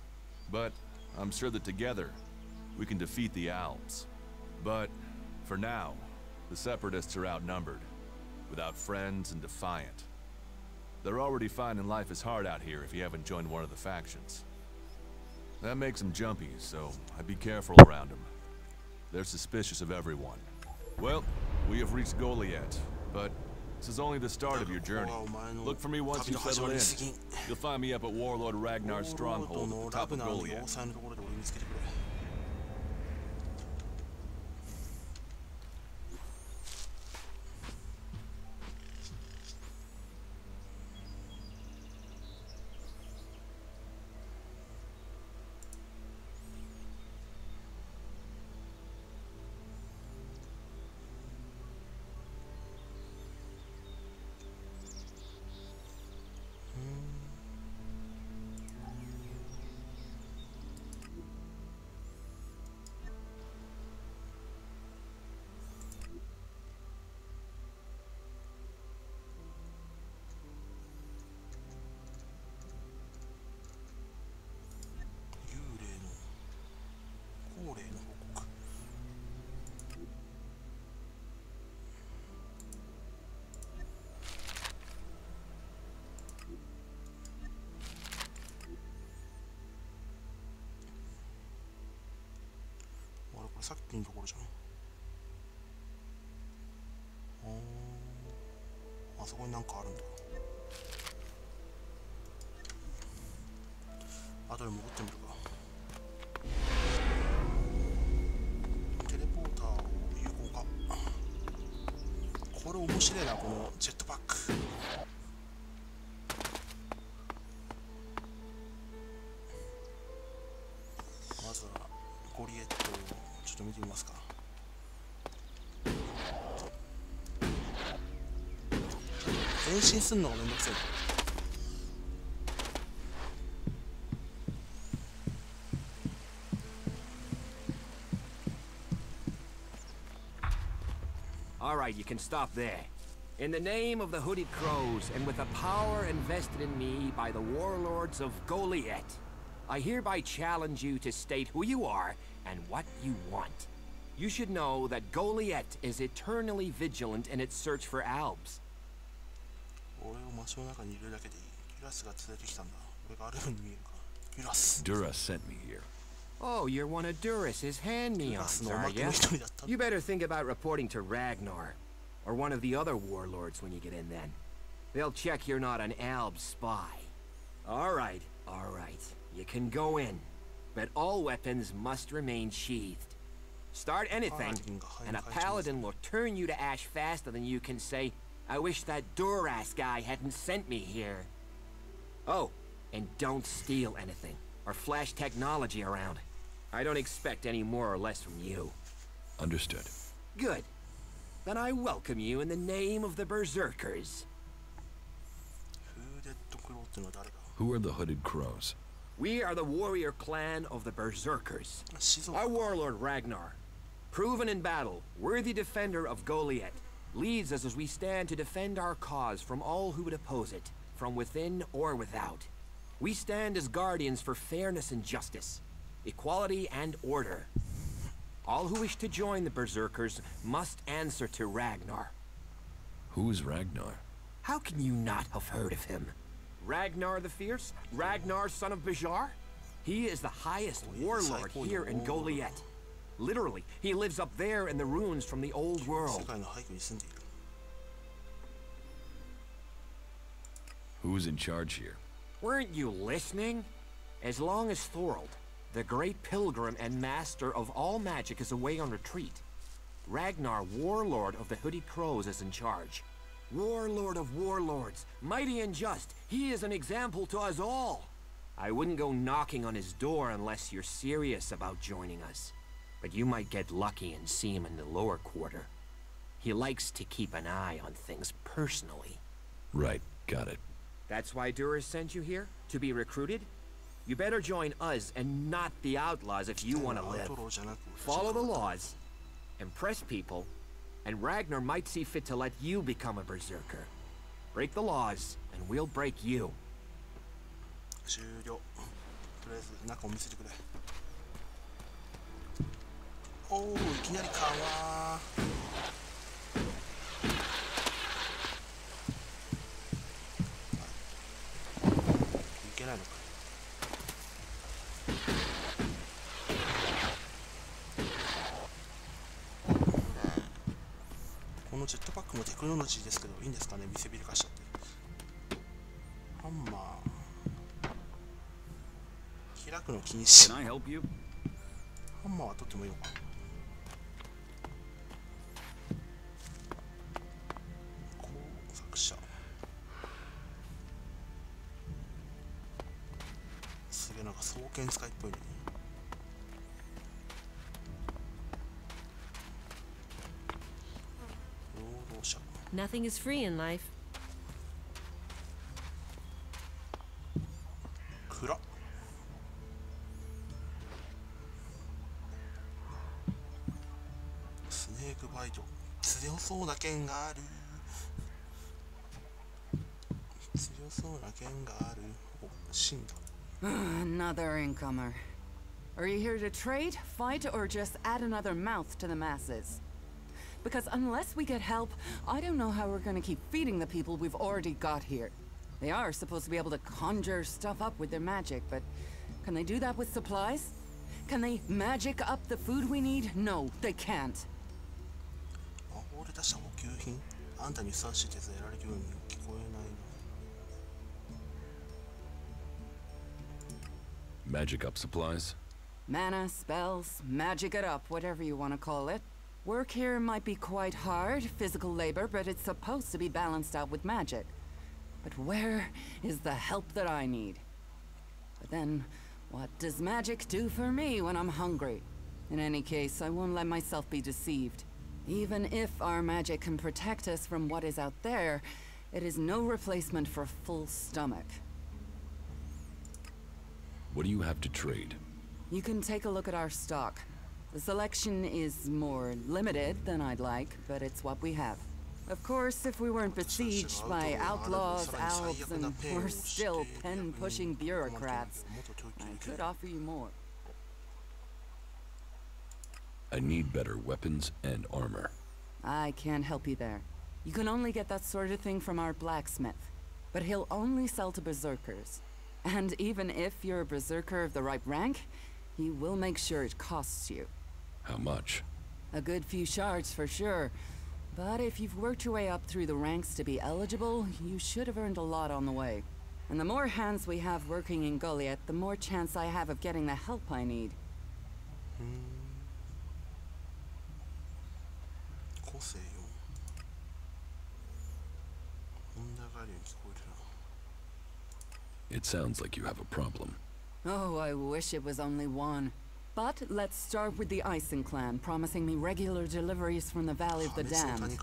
But I'm sure that together we can defeat the Alps. But for now, the separatists are outnumbered, without friends and defiant. They're already finding life is hard out here if you haven't joined one of the factions. That makes them jumpy, so I'd be careful around them. They're suspicious of everyone. Well, we have reached Goliath, but this is only the start of your journey. Look for me once you settle in. You'll find me up at Warlord Ragnar's stronghold at the top of Goliath. さっきのところじゃん。あそこになんかあるんだ。後で戻ってみるか。テレポーターを有効化。これ面白いな、このジェットパック。まずはゴリエットをちょっと見てみますか。変身するのがめんどくせえな。All right, you can stop there. In the name of the Hooded Crows, and with the power invested in me by the warlords of Goliath, I hereby challenge you to state who you are and what you want. You should know that Goliath is eternally vigilant in its search for Albs. 俺を街の中にいるだけでいい。キュラスが連れてきたんだ。俺があるように見えるか。キュラス。Dura sent me here. Oh, you're one of Duras's hand-me-ons, are you? You better think about reporting to Ragnar, or one of the other warlords when you get in then. They'll check you're not an Alb spy. All right. You can go in, but all weapons must remain sheathed. Start anything, and a paladin will turn you to ash faster than you can say, I wish that Duras guy hadn't sent me here. Oh, and don't steal anything, or flash technology around. I don't expect any more or less from you. Understood. Good. Then I welcome you in the name of the Berserkers. Who are the Hooded Crows? We are the warrior clan of the Berserkers. Our warlord Ragnar, proven in battle, worthy defender of Goliath, leads us as we stand to defend our cause from all who would oppose it, from within or without. We stand as guardians for fairness and justice, equality and order. All who wish to join the Berserkers must answer to Ragnar. Who is Ragnar? How can you not have heard of him? Ragnar the Fierce? Ragnar, son of Bajar? He is the highest warlord here in Goliath. Literally, he lives up there in the ruins from the old world. Who's in charge here? Weren't you listening? As long as Thorold, the great pilgrim and master of all magic, is away on retreat, Ragnar, warlord of the Hooded Crows, is in charge. Warlord of warlords, mighty and just, he is an example to us all. I wouldn't go knocking on his door unless you're serious about joining us. But you might get lucky and see him in the lower quarter. He likes to keep an eye on things personally. Right, got it. That's why Duras sent you here? To be recruited? You better join us and not the outlaws if you want to live. Follow the laws, impress people, and Ragnar might see fit to let you become a berserker. Break the laws, and we'll break you. 終了。とりあえず中を見せてくれ。おお、いきなり川。いけないのか。このジェットパックもテクノロジーですけどいいんですかね、見せびらかしちゃって。ハンマー開くの禁止。ハンマーは取ってもいいのか。工作者。すげえ、なんか双剣使いっぽいね。労働者。Nothing is free in life. 暗っ。スネークバイト。強そうな剣がある。強そうな剣がある。お、死んだ。Another incomer. Are you here to trade, fight, or just add another mouth to the masses? Because unless we get help, I don't know how we're gonna keep feeding the people we've already got here. They are supposed to be able to conjure stuff up with their magic, but can they do that with supplies? Can they magic up the food we need? No, they can't. 魔法で出した補給品。あんたにふさわしい手伝いられるように聞こえないな。 Magic up supplies? Mana, spells, magic it up, whatever you want to call it. Work here might be quite hard, physical labor, but it's supposed to be balanced out with magic. But where is the help that I need? But then, what does magic do for me when I'm hungry? In any case, I won't let myself be deceived. Even if our magic can protect us from what is out there, it is no replacement for a full stomach. What do you have to trade? You can take a look at our stock. The selection is more limited than I'd like, but it's what we have. Of course, if we weren't besieged by outlaws, elves, and we're still pen-pushing bureaucrats, I could offer you more. I need better weapons and armor. I can't help you there. You can only get that sort of thing from our blacksmith, but he'll only sell to berserkers. And even if you're a berserker of the right rank, he will make sure it costs you. How much? A good few shards for sure. But if you've worked your way up through the ranks to be eligible, you should have earned a lot on the way. And the more hands we have working in Goliath, the more chance I have of getting the help I need. It sounds like you have a problem. Oh, I wish it was only one. But let's start with the Ison clan, promising me regular deliveries from the Valley of the Damned,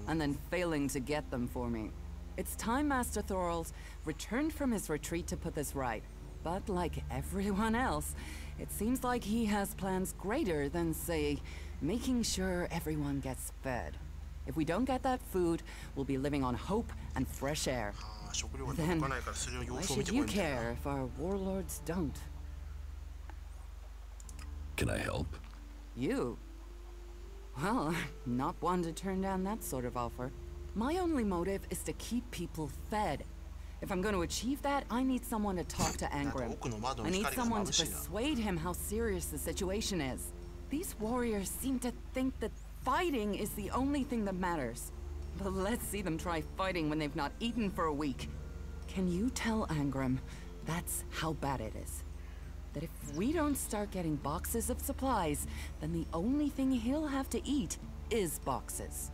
and then failing to get them for me. It's time Master Thorold returned from his retreat to put this right. But like everyone else, it seems like he has plans greater than, say, making sure everyone gets fed. If we don't get that food, we'll be living on hope and fresh air. Then, why should you care if our warlords don't? Can I help? You? Well, I'm not one to turn down that sort of offer. My only motive is to keep people fed. If I'm going to achieve that, I need someone to talk to Angrim. I need someone to persuade him how serious the situation is. These warriors seem to think that fighting is the only thing that matters. But let's see them try fighting when they've not eaten for a week. Can you tell Angrim that's how bad it is? That if we don't start getting boxes of supplies, then the only thing he'll have to eat is boxes.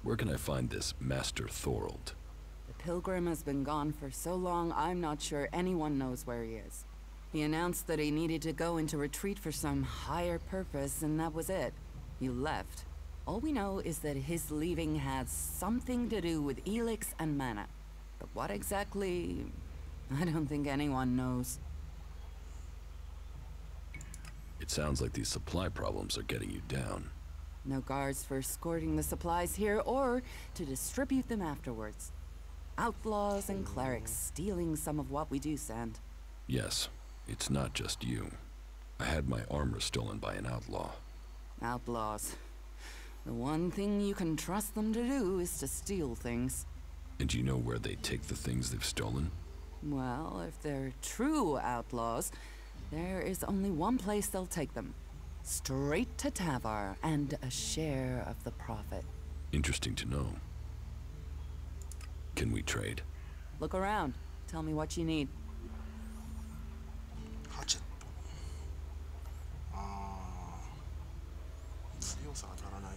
Where can I find this Master Thorold? The Pilgrim has been gone for so long, I'm not sure anyone knows where he is. He announced that he needed to go into retreat for some higher purpose, and that was it. He left. All we know is that his leaving has something to do with Elix and mana. But what exactly? I don't think anyone knows. It sounds like these supply problems are getting you down. No guards for escorting the supplies here or to distribute them afterwards. Outlaws and clerics stealing some of what we do send. Yes, it's not just you. I had my armor stolen by an outlaw. Outlaws. The one thing you can trust them to do is to steal things. And you know where they take the things they've stolen? Well, if they're true outlaws, there is only one place they'll take them. Straight to Tavar and a share of the profit. Interesting to know. Can we trade? Look around. Tell me what you need. Hatchet. 強さが足らない。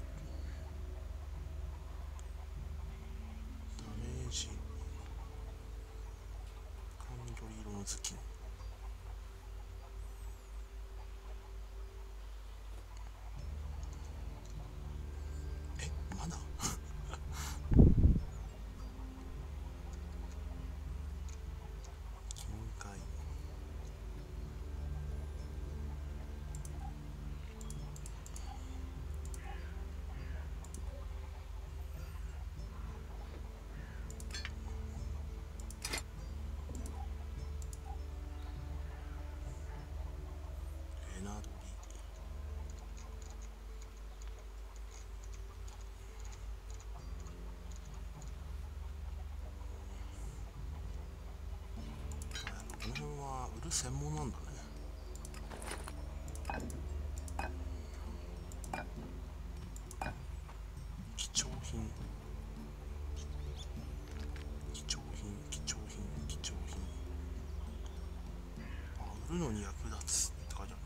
ダメージ。緑色の頭巾。まだ金塊エナドリこの辺は売る専門なんだね。貴重品貴重品貴重品貴重品。あ、売るのに役立つって書いてある。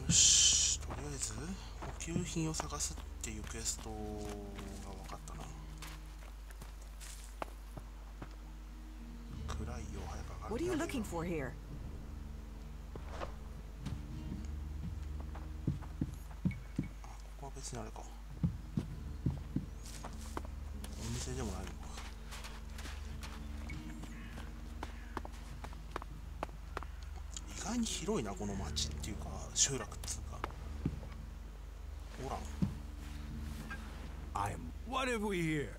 よし、とりあえず補給品を探すっていうクエストが分かったな。暗いよ、早く上がる。What are you looking for here? あ、ここは別にあれか。お店でもないのか。意外に広いな、この町っていうか集落っつうか。ほら。What have we here?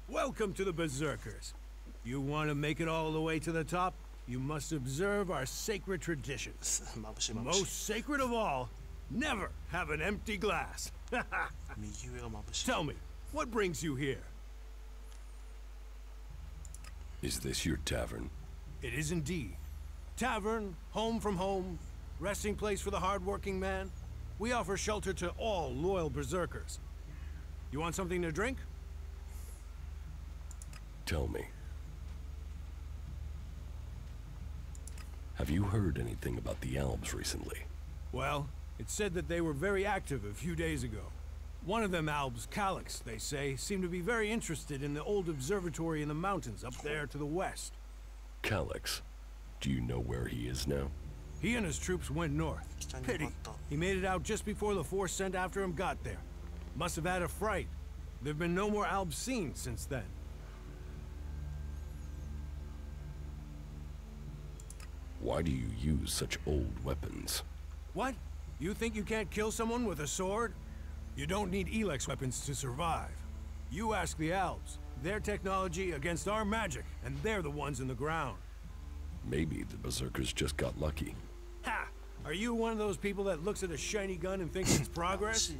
Welcome to the Berserkers. You want to make it all the way to the top? You must observe our sacred traditions. Most sacred of all, never have an empty glass. Tell me, what brings you here? Is this your tavern? It is indeed. Tavern, home from home, resting place for the hard-working man. We offer shelter to all loyal berserkers. You want something to drink? Tell me. Have you heard anything about the Alps recently? Well, it's said that they were very active a few days ago. One of them Albs, Calyx, they say, seemed to be very interested in the old observatory in the mountains up there to the west. Calyx? Do you know where he is now? He and his troops went north. Pity. He made it out just before the force sent after him got there. Must have had a fright. There've been no more Albs seen since then. Why do you use such old weapons? What? You think you can't kill someone with a sword? You don't need Elex weapons to survive. You ask the Alps. Their technology against our magic, and they're the ones in the ground. Maybe the Berserkers just got lucky. Ha! Are you one of those people that looks at a shiny gun and thinks it's progress?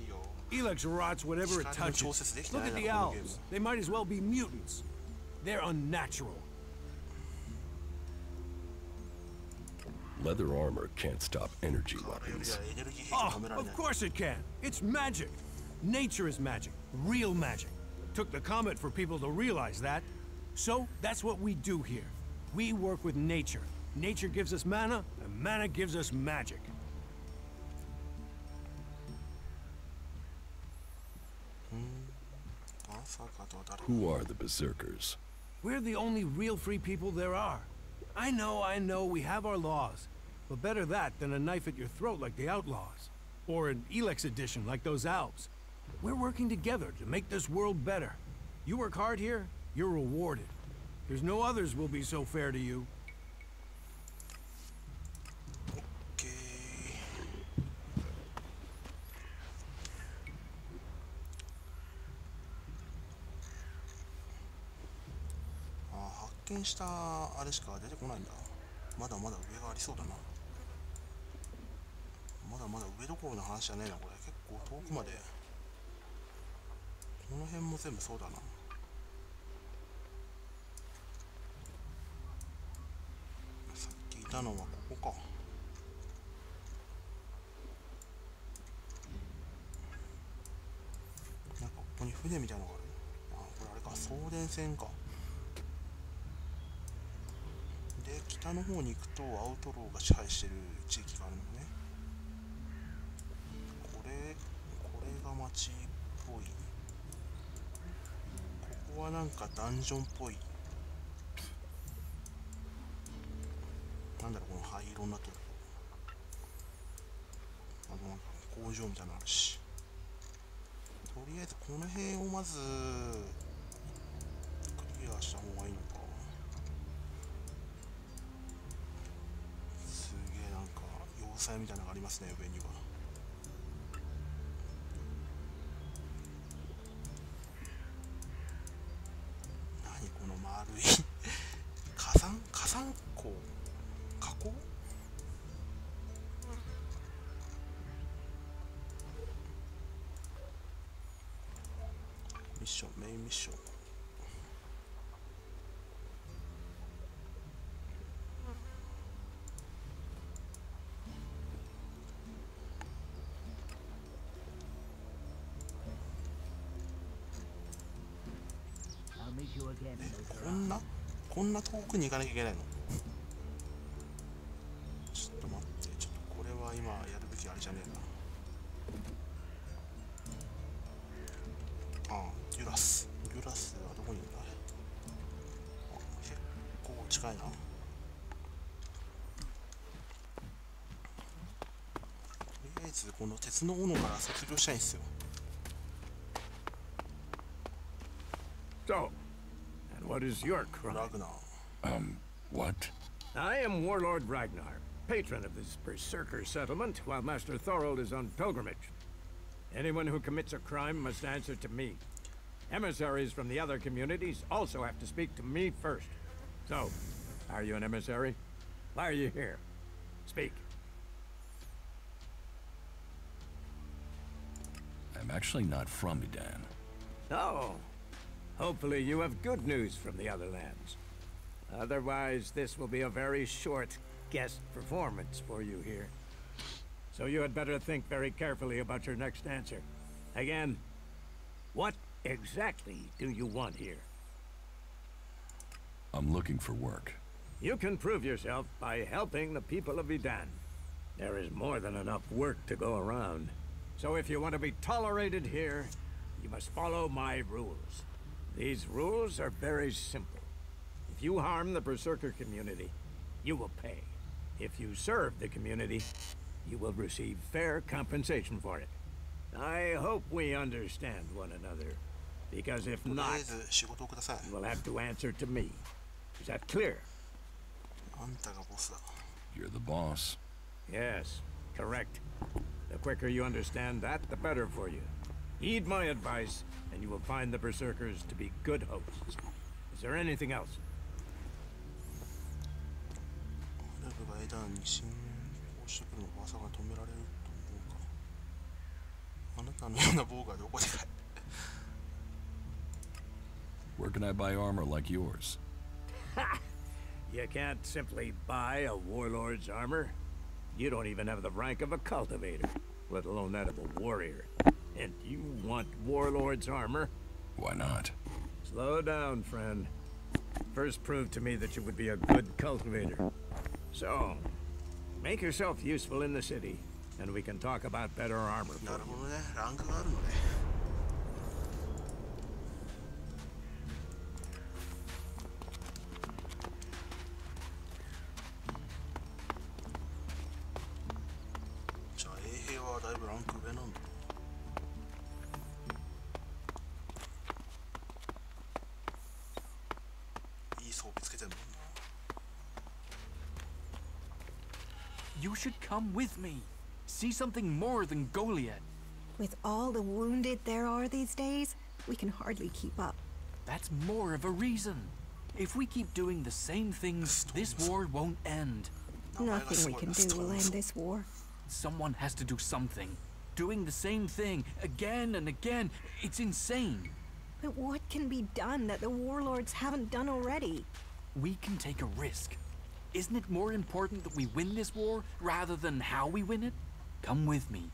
Elex rots whatever it touches. Look at the Alps. They might as well be mutants. They're unnatural. Leather armor can't stop energy weapons. Oh, of course it can. It's magic. Nature is magic. Real magic. Took the comet for people to realize that. So, that's what we do here. We work with nature. Nature gives us mana, and mana gives us magic. Who are the Berserkers? We're the only real free people there are. I know, we have our laws. But better that than a knife at your throat like the outlaws. Or an Elex edition like those Alps. We're working together to make this world better. You work hard here, you're rewarded. There's no others will be so fair to you. Okay. 発見したあれしか出てこないんだ。まだまだ上がありそうだな。まだまだ上どころの話じゃねえな、これ。結構遠くまで。この辺も全部そうだな。さっきいたのはここか。なんかここに船みたいなのがある。あ、これあれか、送電線か。で、北の方に行くとアウトローが支配してる地域があるのね。これが町っぽい。ここはなんかダンジョンっぽい。なんだろう、この灰色になってる。あとなんか工場みたいなのあるし。とりあえずこの辺をまずクリアした方がいいのか。すげえなんか要塞みたいなのがありますね、上には。何この丸い火山港火口。ミッション、メインミッション。こんな遠くに行かなきゃいけないの？ちょっと待って、ちょっとこれは今やるべきあれじゃねえな。ああ、デュラスはどこにいるんだ？あ、結構近いな。とりあえずこの鉄の斧から卒業したいんですよ。So, and what is your crime? Ragnar. What? I am Warlord Ragnar, patron of this Berserker settlement, while Master Thorold is on pilgrimage. Anyone who commits a crime must answer to me. Emissaries from the other communities also have to speak to me first. So, are you an emissary? Why are you here? Speak. I'm actually not from Medan. Oh. Hopefully you have good news from the other lands. Otherwise, this will be a very short guest performance for you here. So you had better think very carefully about your next answer. Again, what exactly do you want here? I'm looking for work. You can prove yourself by helping the people of Medan. There is more than enough work to go around. So if you want to be tolerated here, you must follow my rules. These rules are very simple. If you harm the Berserker community, you will pay. If you serve the community, you will receive fair compensation for it. I hope we understand one another, because if not, you will have to answer to me. Is that clear? You're the boss. Yes, correct. The quicker you understand that, the better for you. Heed my advice, and you will find the Berserkers to be good hosts. Is there anything else? レブがエダンに侵攻してくるのを噂が止められると思うか。あなたのような防具はどこで買え Where can I buy armor like yours? Ha! You can't simply buy a warlord's armor. You don't even have the rank of a cultivator, let alone that of a warrior. And you want warlord's armor? Why not? Slow down, friend. First prove to me that you would be a good cultivator. So, make yourself useful in the city, and we can talk about better armor. なるほどね、ランクがあるのね。じゃあ衛兵はだいぶランク上なんだ。いい装備つけてんもんな。You should come with me. See something more than Goliath. With all the wounded there are these days, we can hardly keep up. That's more of a reason. If we keep doing the same things, this war won't end. Nothing we can do will end this war. Someone has to do something. Doing the same thing again and again, it's insane. But what can be done that the warlords haven't done already? We can take a risk. Isn't it more important that we win this war rather than how we win it? Come with me.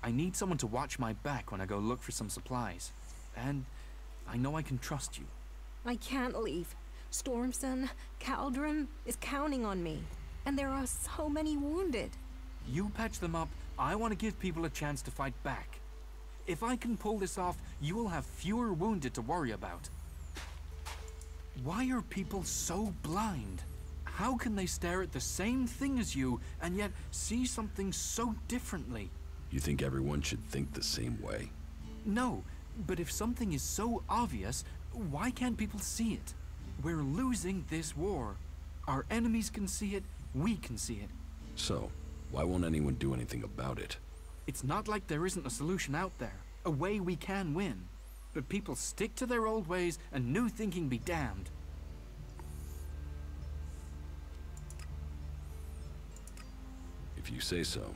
I need someone to watch my back when I go look for some supplies. And I know I can trust you. I can't leave. Stormson, Caldron is counting on me. And there are so many wounded. You patch them up. I want to give people a chance to fight back. If I can pull this off, you will have fewer wounded to worry about. Why are people so blind? How can they stare at the same thing as you and yet see something so differently? You think everyone should think the same way? No, but if something is so obvious, why can't people see it? We're losing this war. Our enemies can see it, we can see it. So, why won't anyone do anything about it? It's not like there isn't a solution out there, a way we can win. But people stick to their old ways and new thinking be damned. If you say so.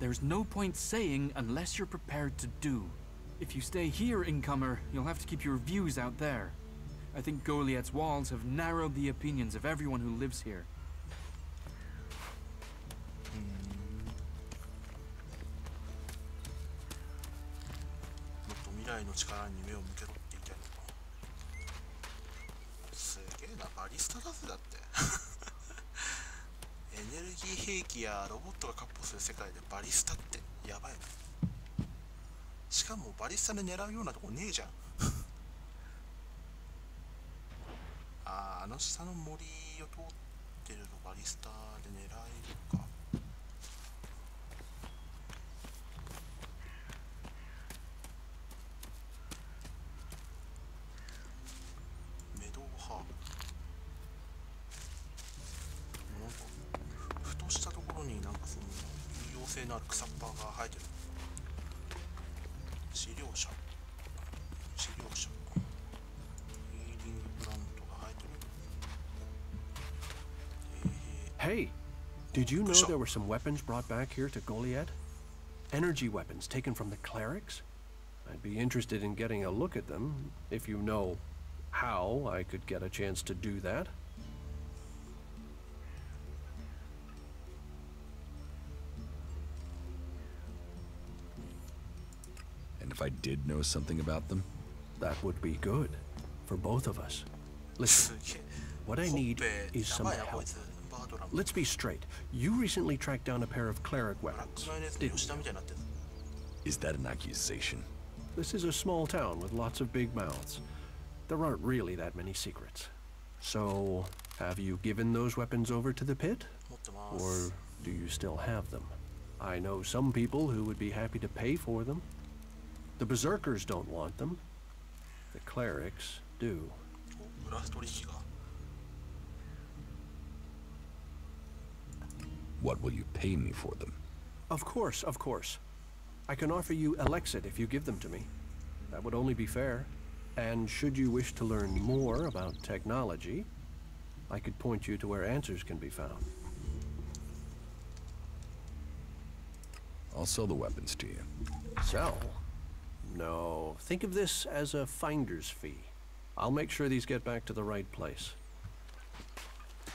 There's no point saying unless you're prepared to do. If you stay here, incomer, you'll have to keep your views out there. I think Goliath's walls have narrowed the opinions of everyone who lives here.エネルギー兵器やロボットが闊歩する世界でバリスタってやばいな。しかもバリスタで狙うようなとこねえじゃん。あの下の森を通ってるとバリスタで狙えるか。メドウハーブ。ふとしたところになんかその有用性のある草っぱが生えてる。資料者ヒーリングプラントが生えてる。Hey, did you know there were some weapons brought back here to Goliath? Energy weapons taken from the clerics? I'd be interested in getting a look at them. If you know how I could get a chance to do that. And if I did know something about them? That would be good. For both of us. Listen, what I need is some help. Let's be straight. You recently tracked down a pair of cleric weapons, didn't you? Is that an accusation? This is a small town with lots of big mouths. There aren't really that many secrets. So, have you given those weapons over to the pit? Or do you still have them? I know some people who would be happy to pay for them. The Berserkers don't want them. The clerics do. What will you pay me for them? Of course, of course. I can offer you Elexit if you give them to me. That would only be fair. And should you wish to learn more about technology, I could point you to where answers can be found. I'll sell the weapons to you. Sell? No, think of this as a finder's fee. I'll make sure these get back to the right place.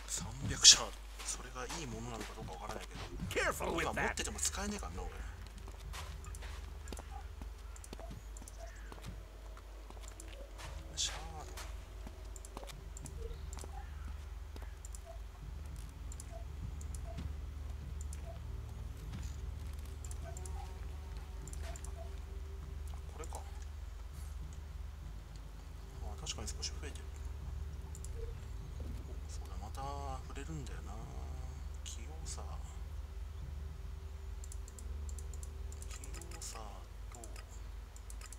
300社、それがいいものなのかどうかわからないけど。Careful with that. 持ってても使えねえからな俺。確かに少し増えてる。そうだ、また触れるんだよな。器用さと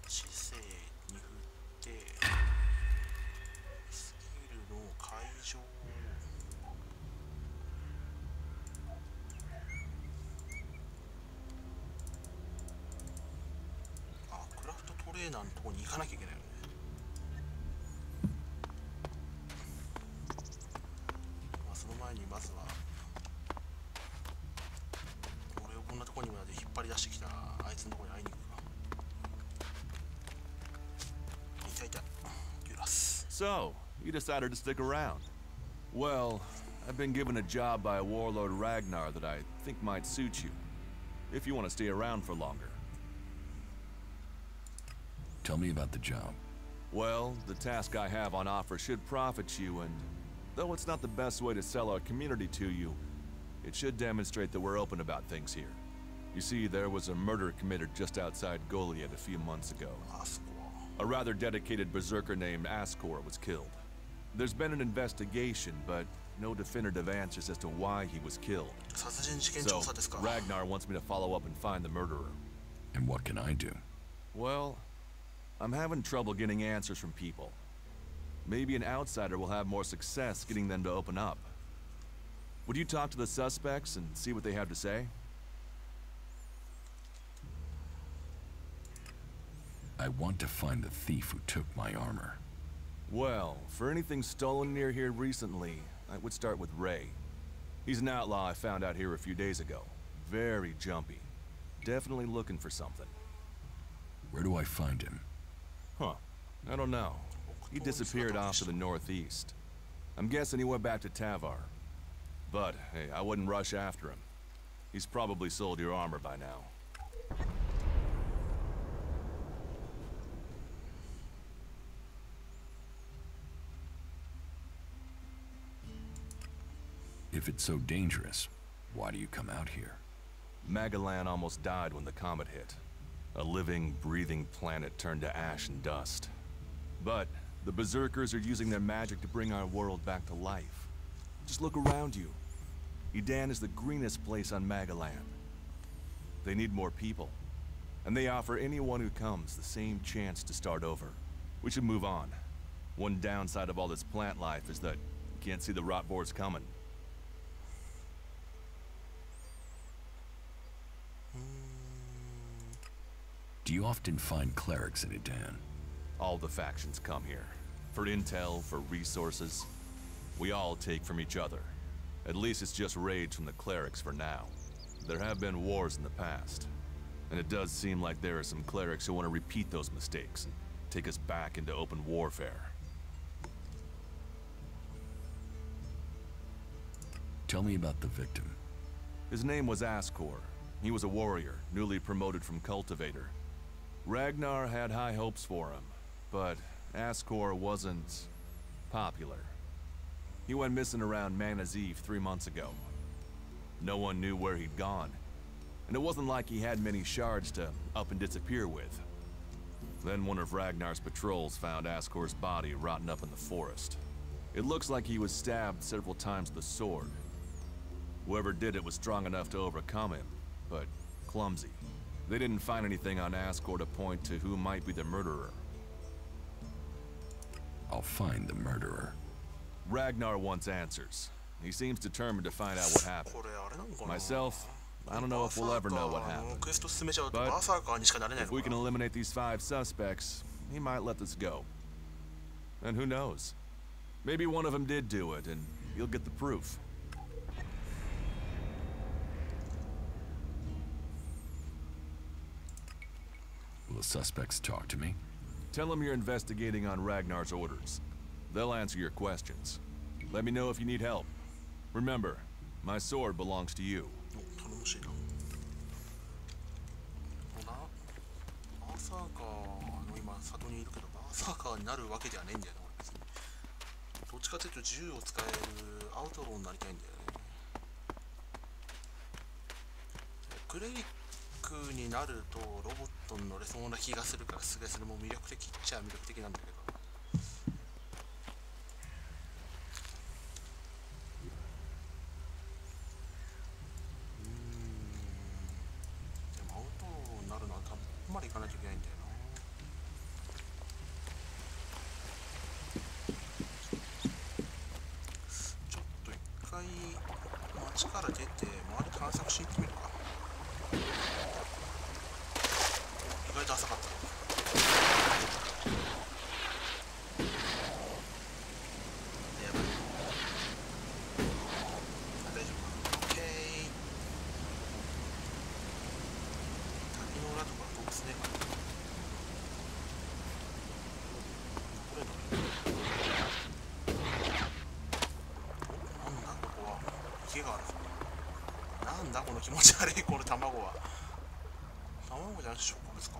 知性に振ってスキルの解消をクラフトトレーナーのところに行かなきゃいけないよね。まずは俺をこんなところにまで引っ張り出してきたあいつのところに会いに行くか。痛い痛い。ギュラス。So, you decided to stick around. Well, I've been given a job by a warlord Ragnar that I think might suit you, if you want to stay around for longer. Tell me about the job. Well, the task I have on offer should profit you, and though it's not the best way to sell our community to you, it should demonstrate that we're open about things here. You see, there was a murder committed just outside Goliath a few months ago. A rather dedicated berserker named Askor was killed. There's been an investigation, but no definitive answers as to why he was killed. So, Ragnar wants me to follow up and find the murderer. And what can I do? Well, I'm having trouble getting answers from people. Maybe an outsider will have more success getting them to open up. Would you talk to the suspects and see what they have to say? I want to find the thief who took my armor. Well, for anything stolen near here recently, I would start with Ray. He's an outlaw I found out here a few days ago. Very jumpy. Definitely looking for something. Where do I find him? Huh. I don't know. He disappeared off to the northeast. I'm guessing he went back to Tavar. But, hey, I wouldn't rush after him. He's probably sold your armor by now. If it's so dangerous, why do you come out here? Maglan almost died when the comet hit. A living, breathing planet turned to ash and dust. But the Berserkers are using their magic to bring our world back to life. Just look around you. Edan is the greenest place on Maglan. They need more people. And they offer anyone who comes the same chance to start over. We should move on. One downside of all this plant life is that you can't see the rot boards coming. Do you often find clerics in Edan? All the factions come here. For intel, for resources. We all take from each other. At least it's just raids from the clerics for now. There have been wars in the past. And it does seem like there are some clerics who want to repeat those mistakes and take us back into open warfare. Tell me about the victim. His name was Askor. He was a warrior, newly promoted from cultivator. Ragnar had high hopes for him, but Askor wasn't popular. He went missing around Mana's Eve 3 months ago. No one knew where he'd gone, and it wasn't like he had many shards to up and disappear with. Then one of Ragnar's patrols found Askor's body rotting up in the forest. It looks like he was stabbed several times with a sword. Whoever did it was strong enough to overcome him, but clumsy. They didn't find anything on Askor to point to who might be the murderer. I'll find the murderer. Ragnar wants answers. He seems determined to find out what happened. Myself, I don't know if we'll ever know what happened. But if we can eliminate these 5 suspects, he might let this go. And who knows? Maybe one of them did do it, and you'll get the proof. Will the suspects talk to me? Tell them you're investigating on Ragnar's orders. They'll answer your questions. Let me know if you need help. Remember, my sword belongs to you. バーサーカーの今里にいるけど、バーサーカーになるわけではねえんだよね、俺別に。どっちかというと銃を使えるアウトローになりたいんだよね。クレリックになるとロボットに乗れそうな気がするから、すげえそれも魅力的っちゃ魅力的なんだけど。ここまで行かないといけないんだよな。ちょっと一回街から出て周り探索しに行ってみるか。意外と浅かった。やばい。大丈夫か。オッケー。滝の裏とか洞窟ねえかな。これなんだここは。池があるぞ。なんだこの気持ち悪いこの卵は。卵じゃなくて植物か。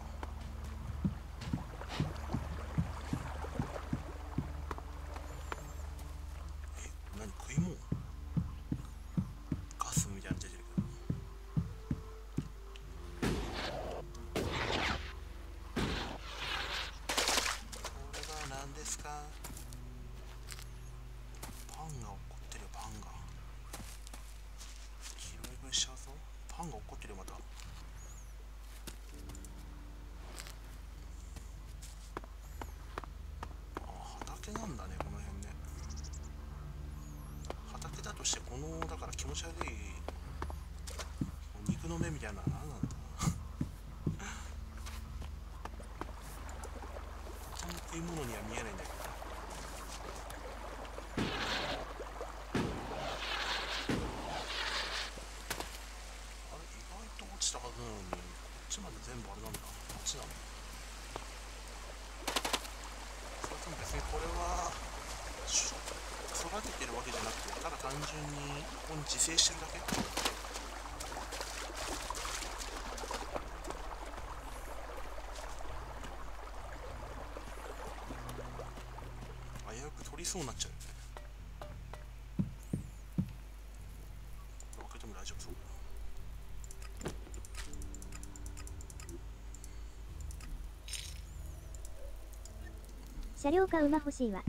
何食い物？ガスみたいなの出てるけど。これは何ですか？パンが怒ってるよ、パンが。黄色い分しちゃうぞ。パンが怒ってるよ、また。畑なんだね、この辺ね。畑だとして、このだから気持ち悪い肉の目みたいなのは何なんだ。他の食い物には見えないんだけど。あれ、意外と落ちたはずなのに、こっちまで全部あれなんだ。こっちなの。別にこれは育ててるわけじゃなくて、ただ単純にここに自生してるだけ。危うく取りそうになっちゃうよね。これ開けても大丈夫そう。車両か馬欲しいわ。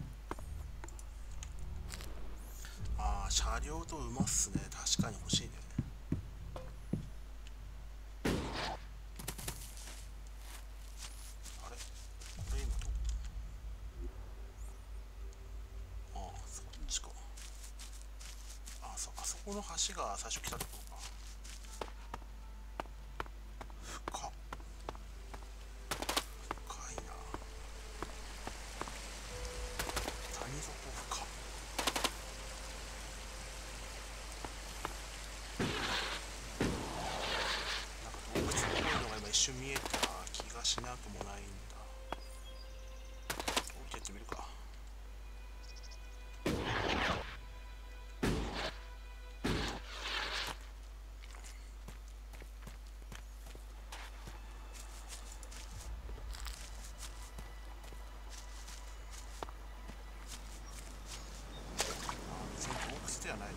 ああ、車両と馬っすね。確かに欲しいね。あれ、これ今どこ？ああ、そっちか。あそこの橋が最初来たところか。深っ。深いな。谷底深っ。なんか動物っぽいのが今一瞬見えた気がしなくもないんだ。降りてってみるか。別に洞窟ではないな。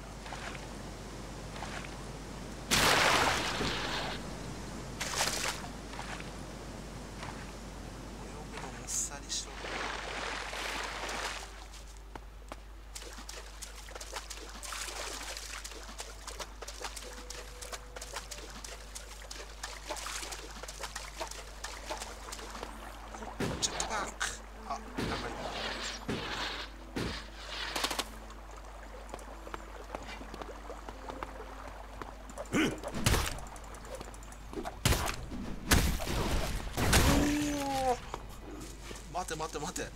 待て待て待て。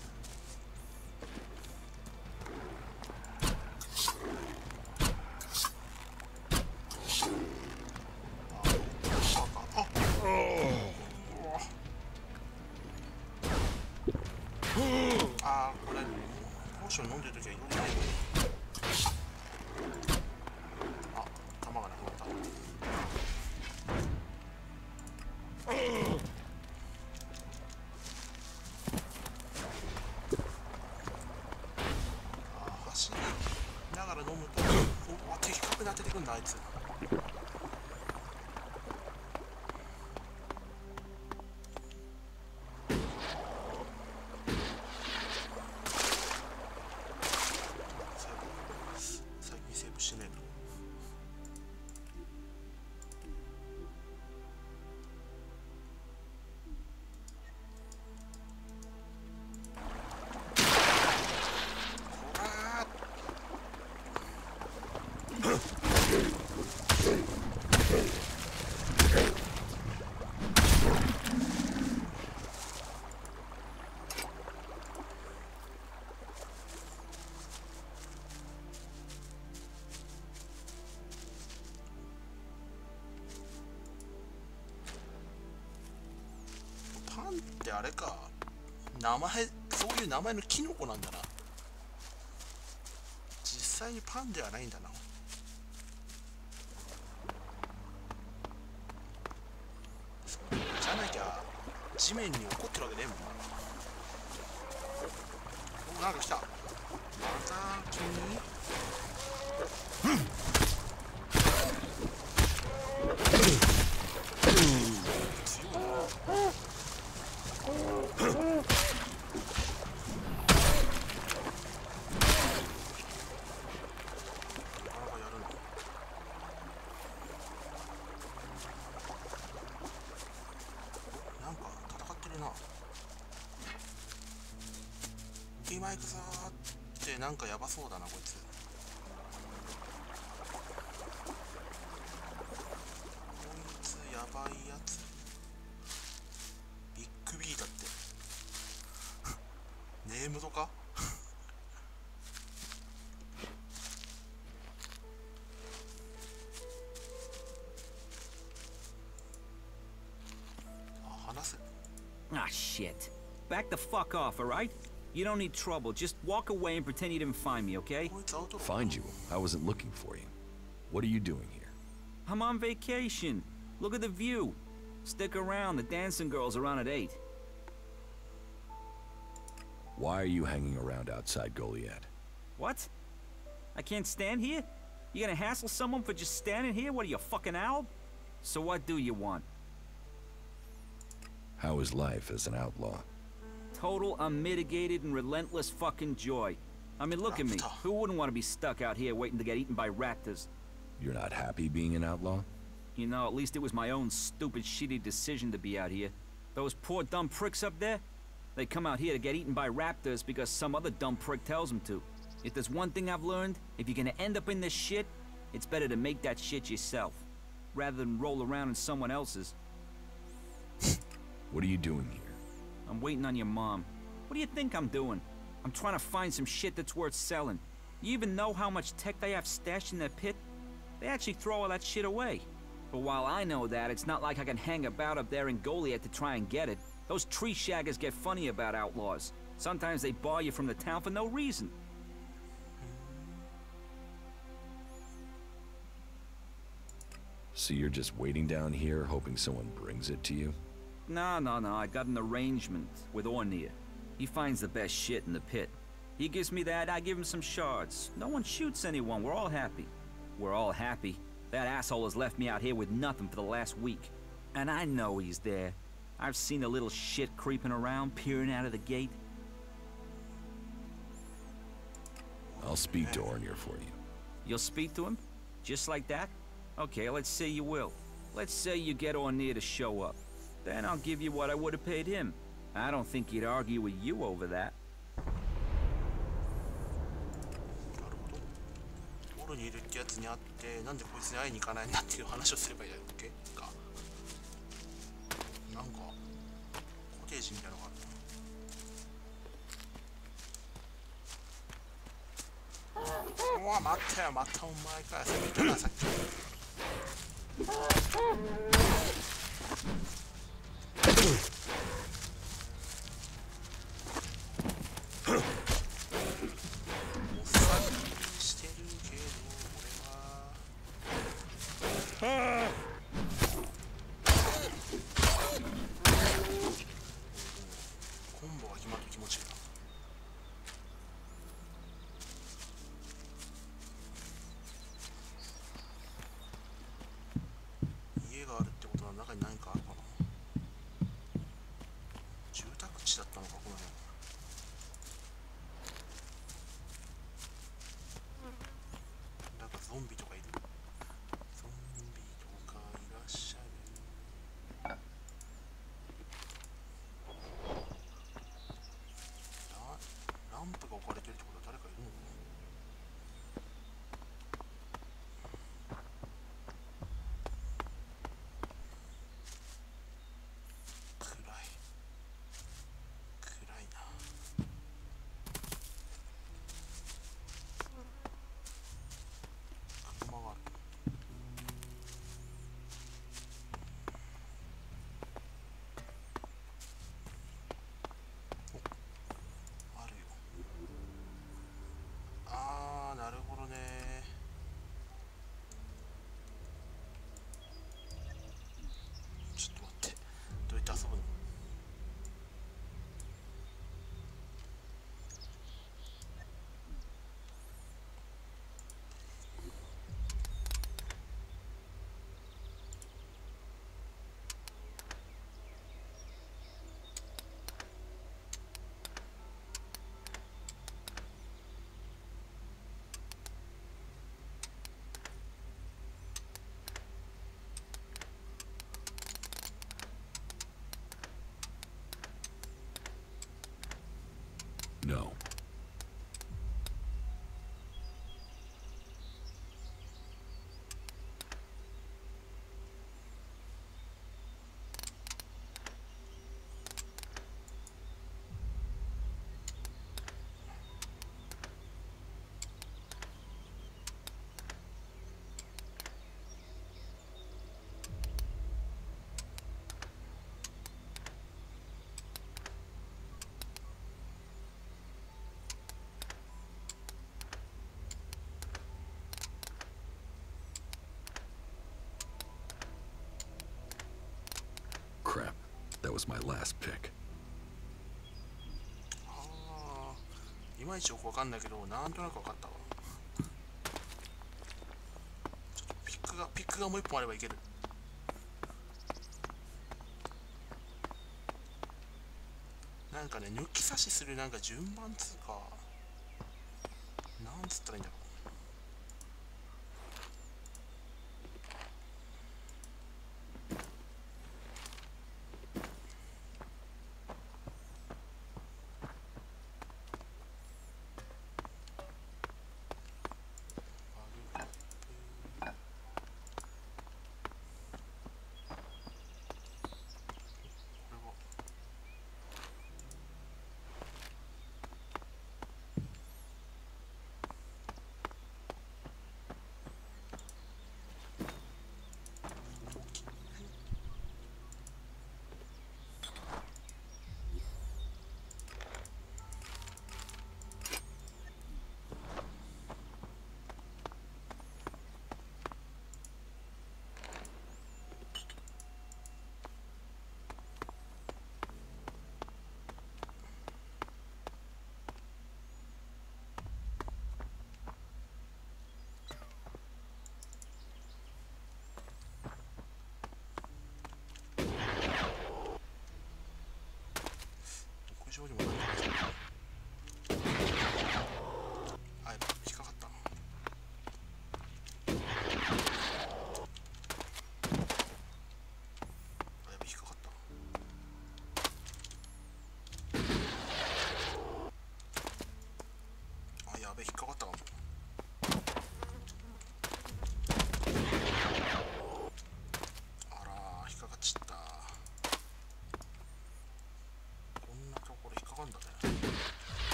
ああ、これポーション飲んでるときは色々ないの。あ、弾がなくなった。走りながら飲むと、うわ、的確に当ててくんだ、あいつ。最近セーブしてねえと。パンってあれか、名前、そういう名前のキノコなんだな。実際にパンではないんだな。じゃなきゃ地面に怒ってるわけねえもんな。お、なんか来た。また君。今行くぞーってなんかやばそうだなこいつ。こいつやばいやつ。ビッグ B だってネームとかあ、話せ。Ah, shit. Back the fuck off, alright? You don't need trouble. Just walk away and pretend you didn't find me, okay? Find you? I wasn't looking for you. What are you doing here? I'm on vacation. Look at the view. Stick around. The dancing girls are on at 8. Why are you hanging around outside Goliath? What? I can't stand here? You gonna hassle someone for just standing here? What are you, a fucking owl? So what do you want? How is life as an outlaw? Total, unmitigated, and relentless fucking joy. I mean, look at me. Who wouldn't want to be stuck out here waiting to get eaten by raptors? You're not happy being an outlaw? You know, at least it was my own stupid, shitty decision to be out here. Those poor dumb pricks up there, they come out here to get eaten by raptors because some other dumb prick tells them to. If there's one thing I've learned, if you're gonna end up in this shit, it's better to make that shit yourself, rather than roll around in someone else's. What are you doing here? I'm waiting on your mom. What do you think I'm doing? I'm trying to find some shit that's worth selling. You even know how much tech they have stashed in their pit? They actually throw all that shit away. But while I know that, it's not like I can hang about up there in Goliath to try and get it. Those tree shaggers get funny about outlaws. Sometimes they bar you from the town for no reason. So you're just waiting down here, hoping someone brings it to you? No, I got an arrangement with Ornir. He finds the best shit in the pit. He gives me that, I give him some shards. No one shoots anyone, we're all happy. We're all happy. That asshole has left me out here with nothing for the last week. And I know he's there. I've seen the little shit creeping around, peering out of the gate. I'll speak to Ornir for you. You'll speak to him? Just like that? Okay, let's say you will. Let's say you get Ornir to show up. Then I'll give you what I would have paid him. I don't think he'd argue with you over that. なるほど。オルにいるってやつに会って、なんでこいつに会いに行かないんだっていう話をすればいいだけか。なんかコテージみたいなのがあるな。あ待ったよ、またお前か。さっき言ったな、さっき。No. Crap. That was my last pick. いまいちよくわかんないけど、なんとなくわかったわ。ちょっとピックがもう一本あればいける。なんかね、抜き差しするなんか順番つうか、なんつったらいいんだろう。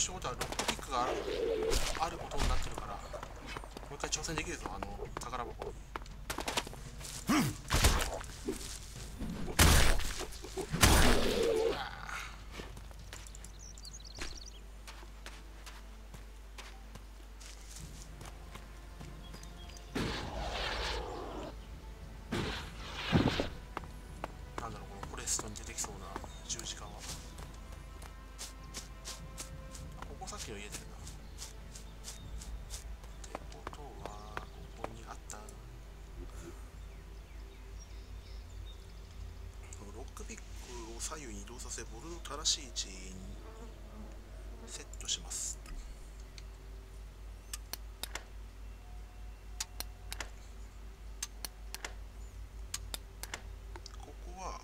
してことはロックピックがあることになってるから、もう一回挑戦できるぞ、宝箱に。なんだろう、このフォレストに出てきそうな十字架は。ここさっきの家だよな。ってことはここにあった。ロックピックを左右に移動させ、ボルの正しい位置にセットします。ここは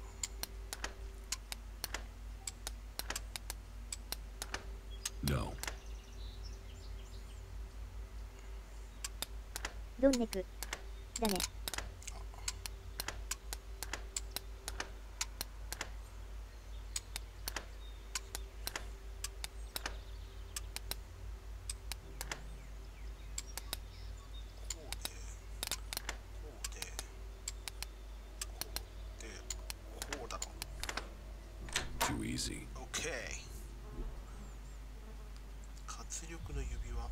No. ドンネクだね。Too easy. OK。活力の指輪。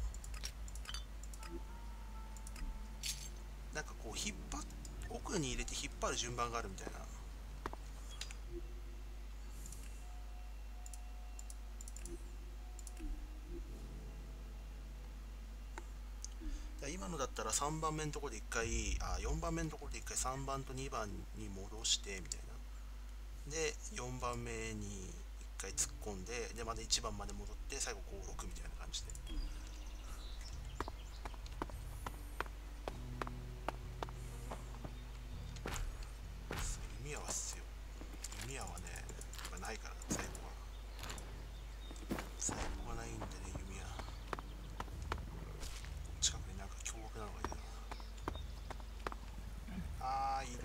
なんかこう引っ張っ奥に入れて引っ張る順番があるみたいな。今のだったら3番目のところで1回4番目のところで1回3番と2番に戻してみたいな。で4番目に1回突っ込んで、でまた1番まで戻って最後こう6みたいな感じで。弓矢は必要。弓矢はねないから、在庫がないんでね。弓矢近くになんか凶悪なのがいるな。いる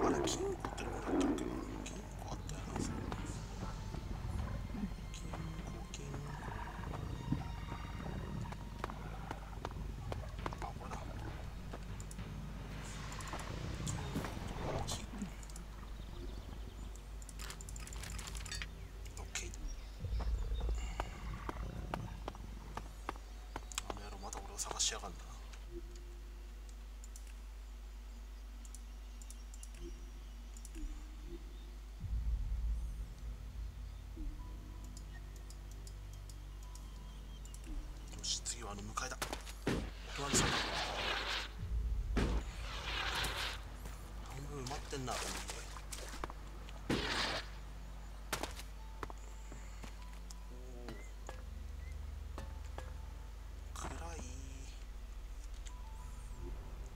あれ、金庫ってどこだったっけな。金庫あったよな。金庫。これだ。OK。野郎また俺を探しやがんだな。次は迎えだ。隣さんだ。半分埋まってんな、この家。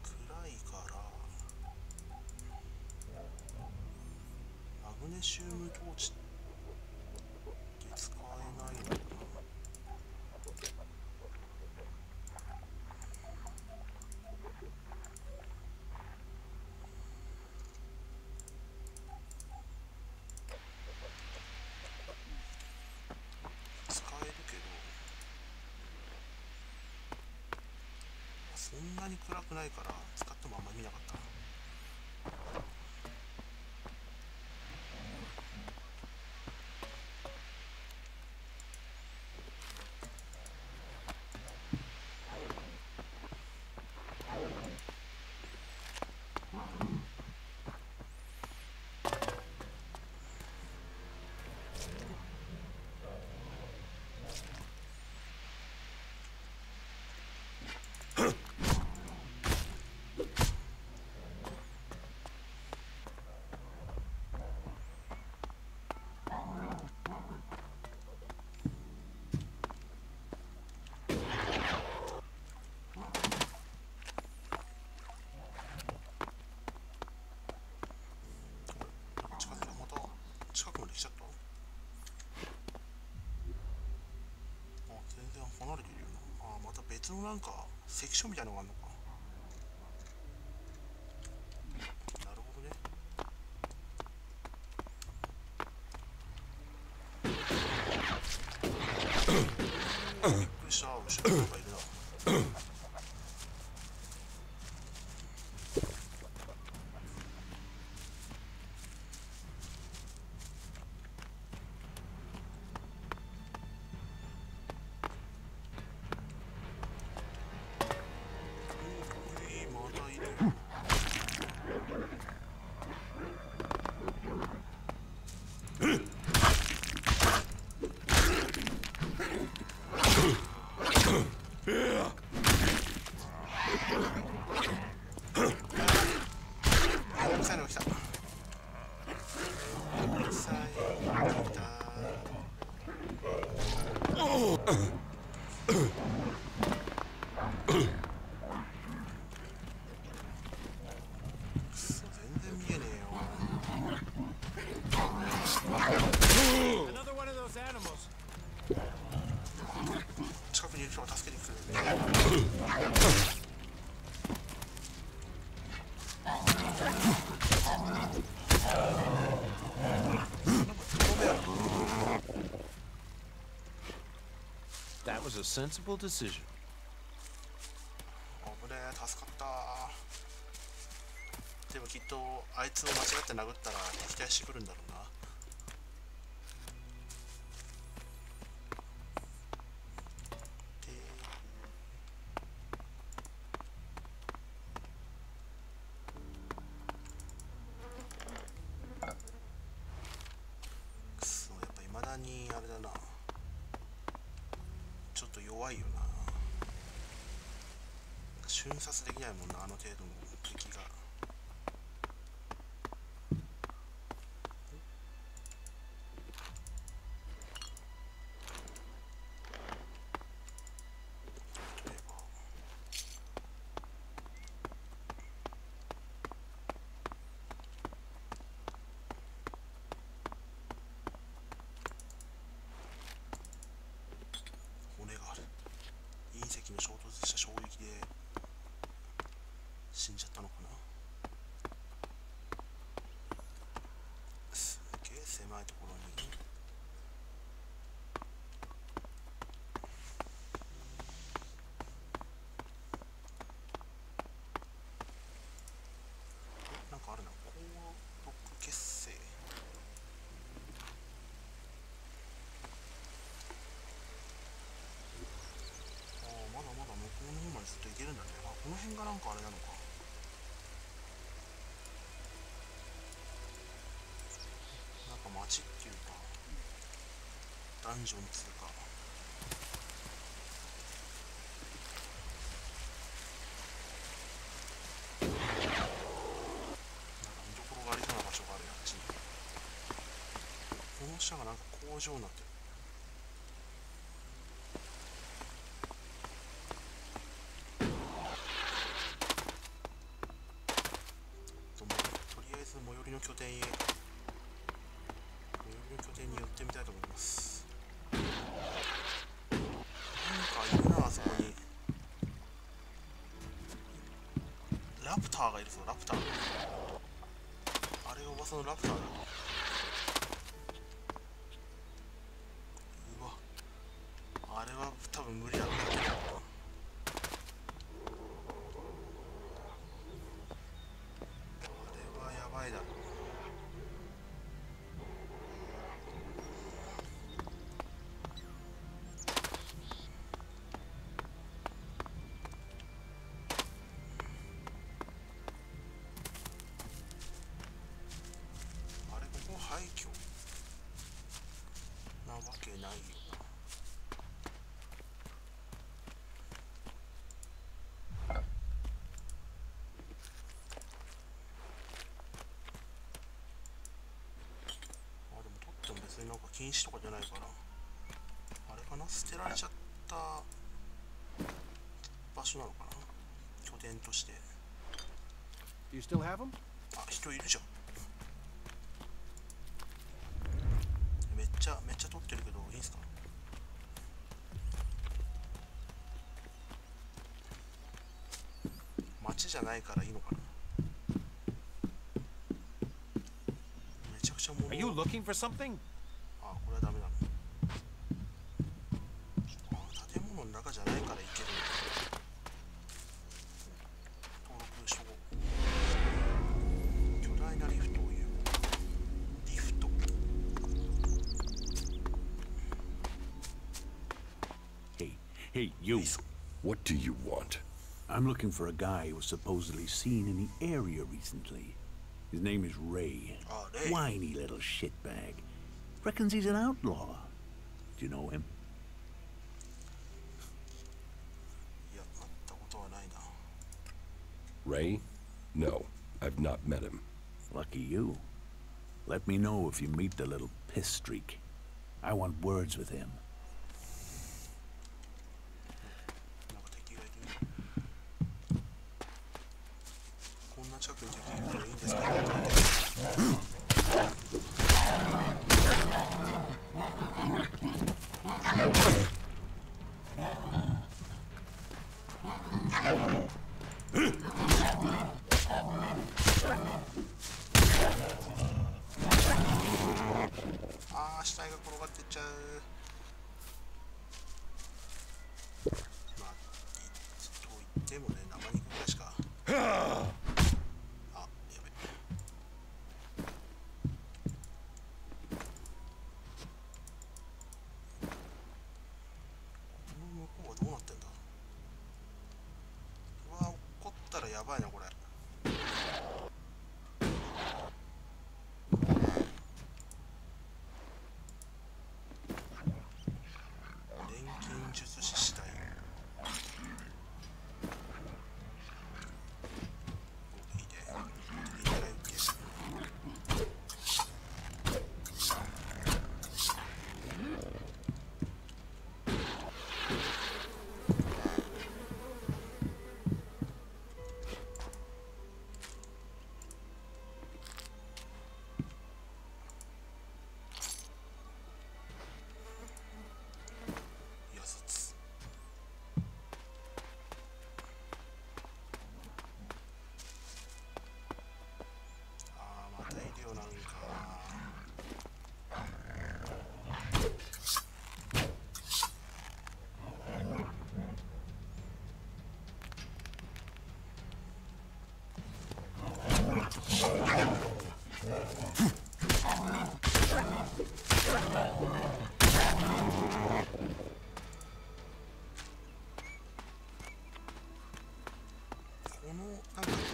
暗いからマグネシウムトーチって使えないのかな。そんなに暗くないから使ってもあんまり見なかった。なんかセクションみたいなのがあるのか。なるほどね。びっくりした。後ろになんかいるな。近くにいる人が助けてくれる。That was a sensible decision. 危ねえ、助かった。でもきっとあいつを間違って殴ったら敵対してくるんだろうな。くそ、やっぱ未だにあれだな。ちょっと弱いよな。瞬殺できないもんな、あの程度の敵が。骨がある。隕石の衝突した衝撃で死んじゃったのかな。すげえ狭いところに。なんかあるな。高速結成。まだまだ向こうの方までずっと行けるんだね。あ、この辺がなんかあれなのか。なんか街っていうかダンジョンつうか。なんか見どころがありそうな場所があるやんちに。この下がなんか工場になってる。最寄りの拠点へ、最寄りの拠点に寄ってみたいと思います。なんかいるな、あそこに。ラプターがいるぞ、ラプター。あれが噂のラプターだ。うわ、あれは多分無理だろうな。やばいだろ。あれ、ここ廃墟なわけないよな。別になんか禁止とかじゃないから、あれかな、捨てられちゃった場所なのかな、拠点として。あ、人いるじゃん。めっちゃ撮ってるけどいいんすか。町じゃないからいいのかな。めちゃくちゃ物。 Are you looking for something? あ、これはダメなの。建物の中じゃないから行けるの。登録しとこう。巨大なリフトを言う。リフト。Hey, you. What do you want? I'm looking for a guy who was supposedly seen in the area recently. His name is Ray. Oh, Ray. Whiny little shitbag. Reckons he's an outlaw. Do you know him? Ray? No, I've not met him. Lucky you. Let me know if you meet the little piss streak. I want words with him.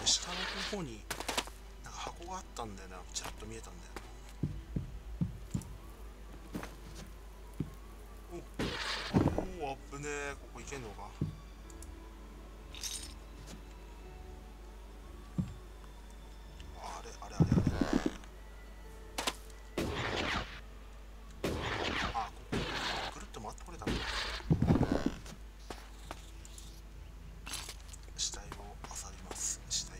下の方になんか箱があったんだよな。ちらっと見えたんだよ。おお、危ねえ。ここ行けんのか。あれあれあれあれ。あ、ここぐるっと回ってこれたんだ。死体を漁ります。死体を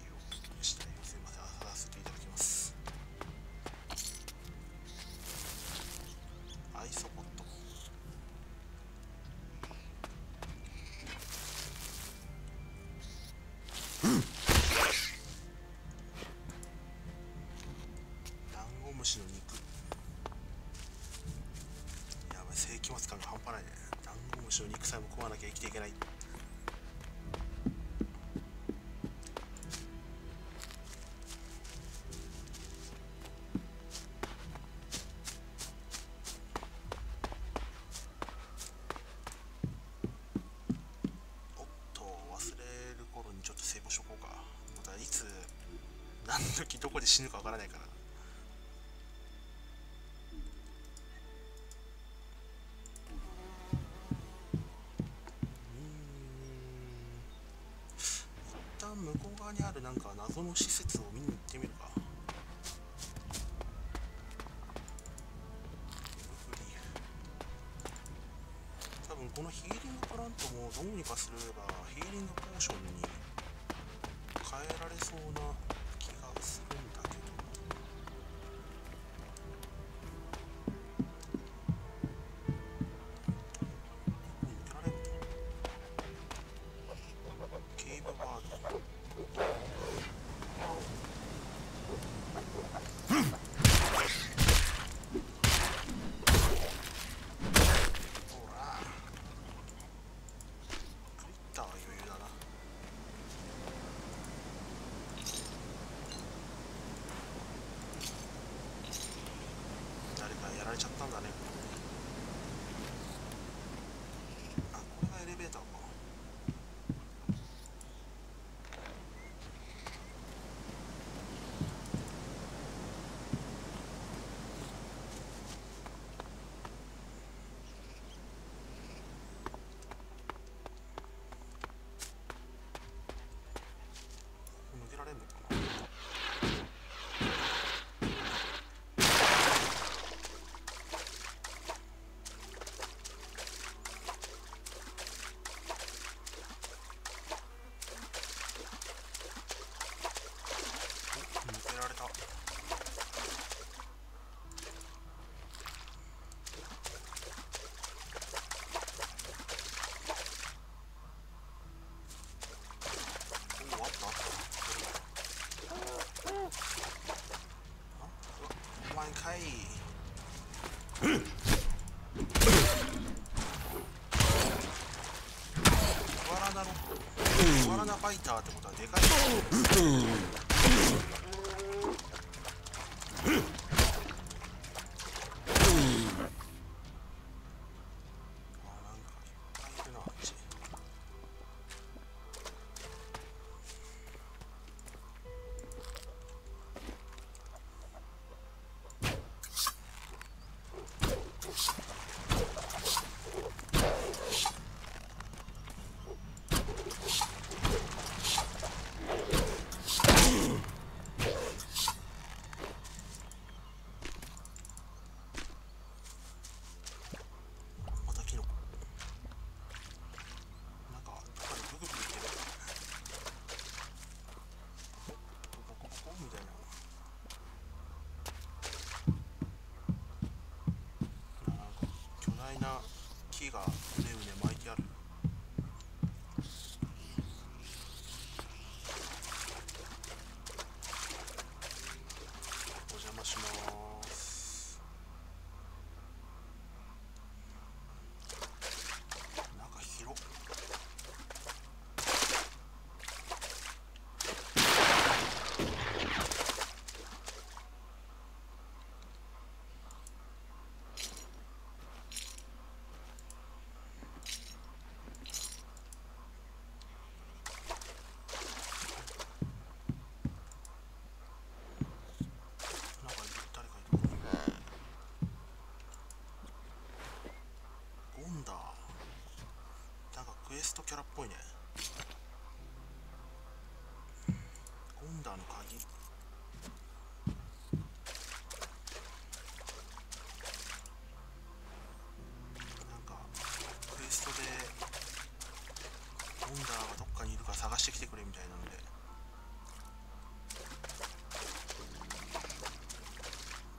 すいません、漁らせていただきます。アイソポット。ダンゴムシの肉。やばい、世紀末感が半端ないね。ダンゴムシの肉さえも食わなきゃ生きていけない。何時どこで死ぬかわからないから。一旦向こう側にあるなんか謎の施設を見に行ってみるか。多分このヒーリングプラントもどうにかすればヒーリングポーションに変えられそうな気がするんだけど。ケーブバード。コアラナファイターってことはでかい。木がうねうね巻いてある。お邪魔します。中広っ。クエストキャラっぽいね。ゴンダーの鍵。なんかクエストでゴンダーがどっかにいるから探してきてくれみたいなので、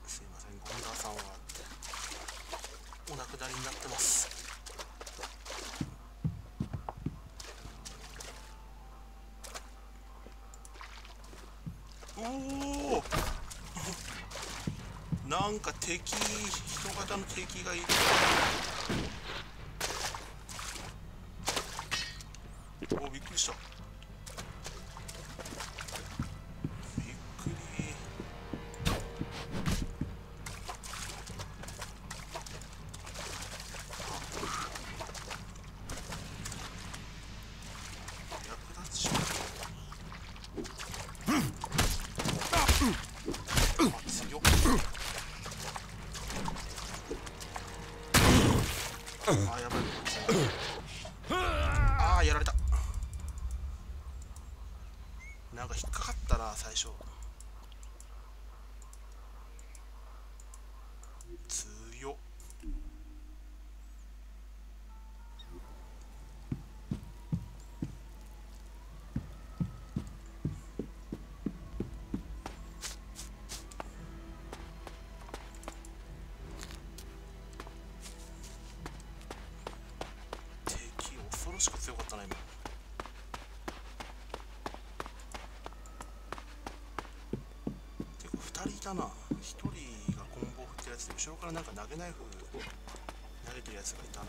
すいません、ゴンダーさんはお亡くなりになってます。おおなんか人型の敵がいる。お、びっくりした。びっくり。役立つし。強っ。あ、やばい。あー、やられた。なんか引っかかったな、最初。強っ。恐ろしく強かったな今。てか2人いたな。1人がコンボを振ってるやつで、後ろからなんか投げナイフ投げてるやつがいたな。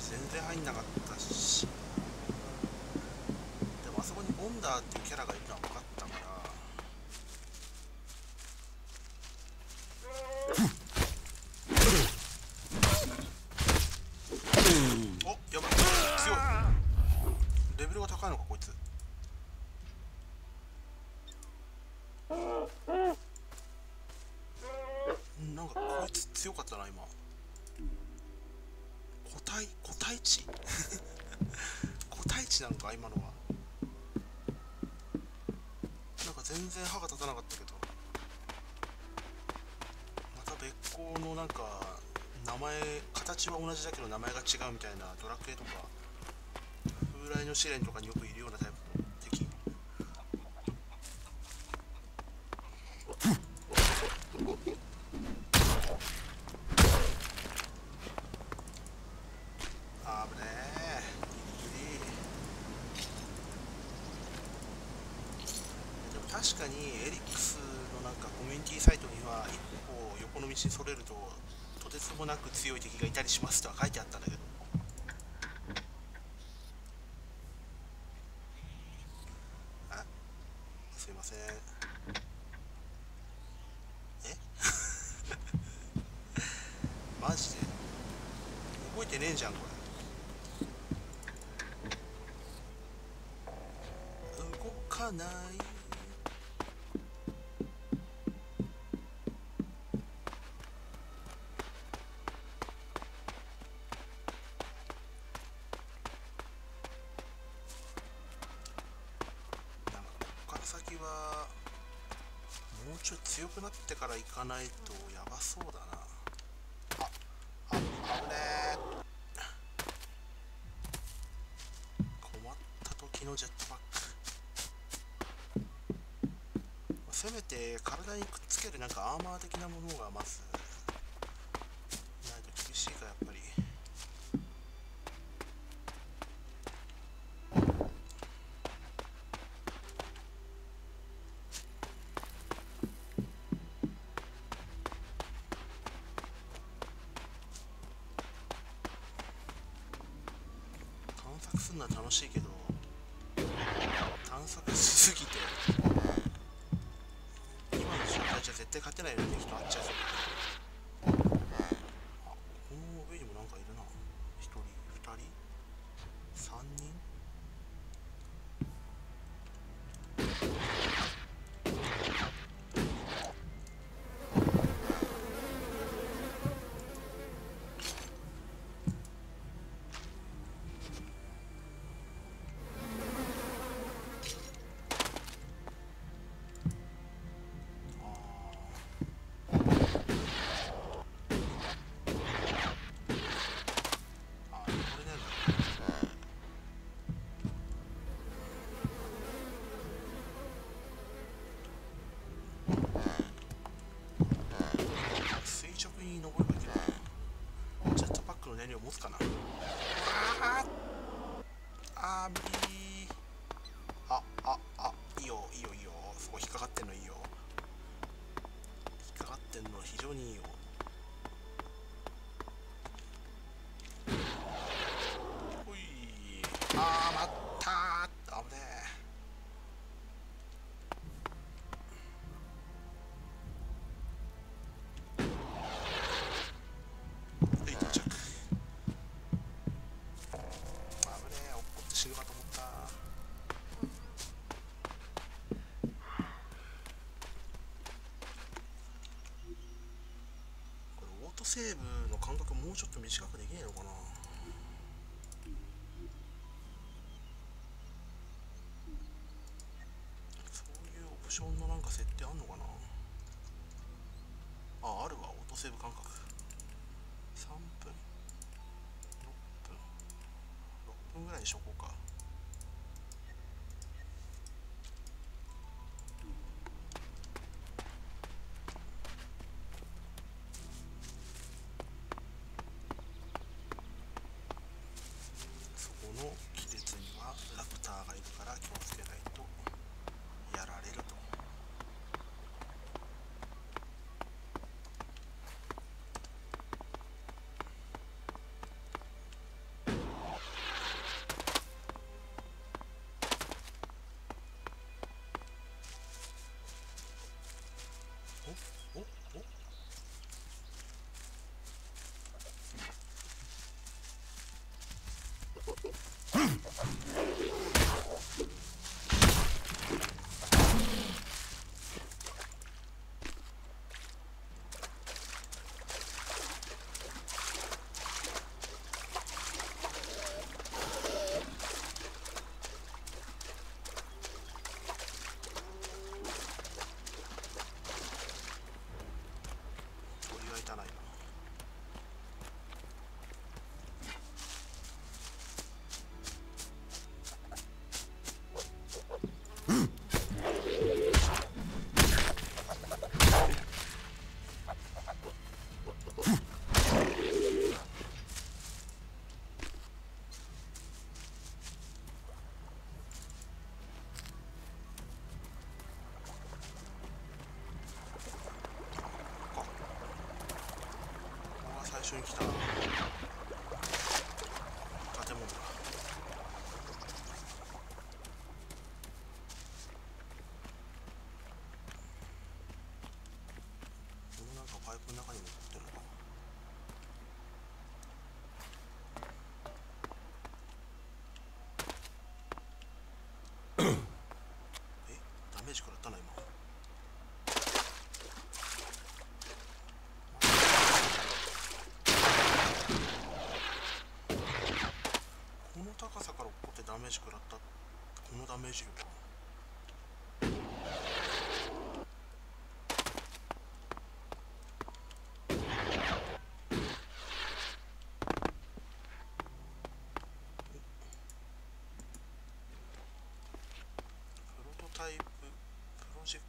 全然入んなかったし、でもあそこにボンダーっていうキャラがいるのは分かったから。お、やばい、強い。レベルが高いのかこいつ。なんかこいつ強かったな今。個体値個体値なのか今のは。なんか全然歯が立たなかったけど、また別個のなんか名前、形は同じだけど名前が違うみたいな、ドラクエとか風来の試練とかによくいるようなタイプの敵。確かにエリックスのなんかコミュニティサイトには一歩横の道にそれるととてつもなく強い敵がいたりしますとは書いてあったんだけど、あ、すいません。マジで動いてねえじゃんこれ。動かない。もうちょい強くなってから行かないとやばそうだな。危ねえ。困った時のジェットパック。せめて体にくっつけるなんかアーマー的なものがまずないと厳しいかやっぱり。探索するのは楽しいけど、探索しすぎて今の状態じゃ絶対勝てないような敵と会っちゃうぞ。あ、この上にもなんかいるな。1人、2人、3人。燃料持つかな。無理。いいよいいよいいよ。そこ引っかかってんのいいよ。引っかかってんの非常にいいよ。ほい。待ったー。危ねえ。到着。死ぬかと思った。これオートセーブの間隔もうちょっと短くできないのかな。そういうオプションのなんか設定あんのかな。あるわ。オートセーブ間隔3分6分ぐらいにしとこうか。そこの季節にはラプターがいるから気をつけないとやられると。後ろに来た建物だ。このなんかパイプの中にも残ってるのか。ダメージ食らったな今。この高さから落っこってダメージ食らった。このダメージ量か。プロトタイププロジェク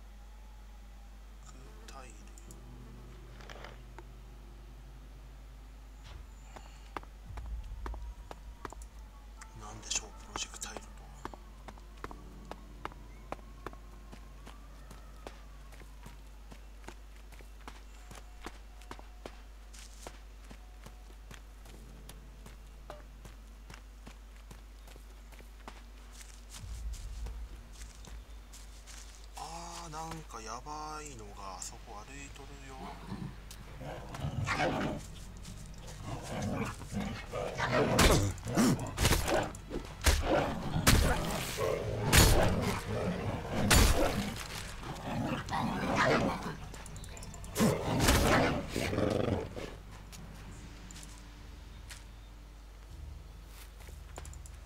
タイル。なんでしょうプロジェクタイルとは。なんかやばいのがあそこ歩いとるよ。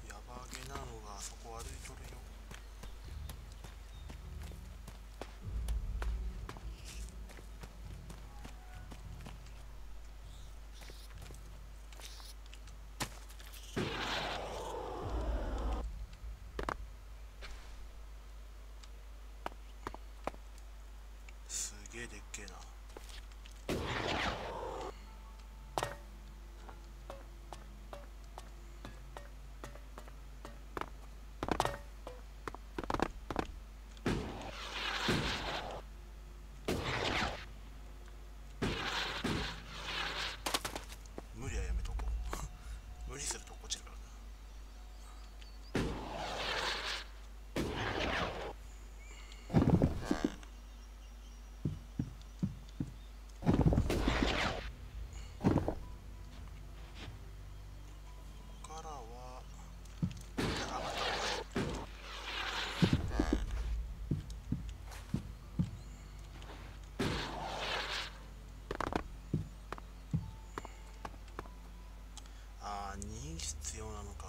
やばげなのがあそこ歩いとるよ。すげえでっけえな。無理はやめとこう。無理すると落ちるからな。2必要なのか。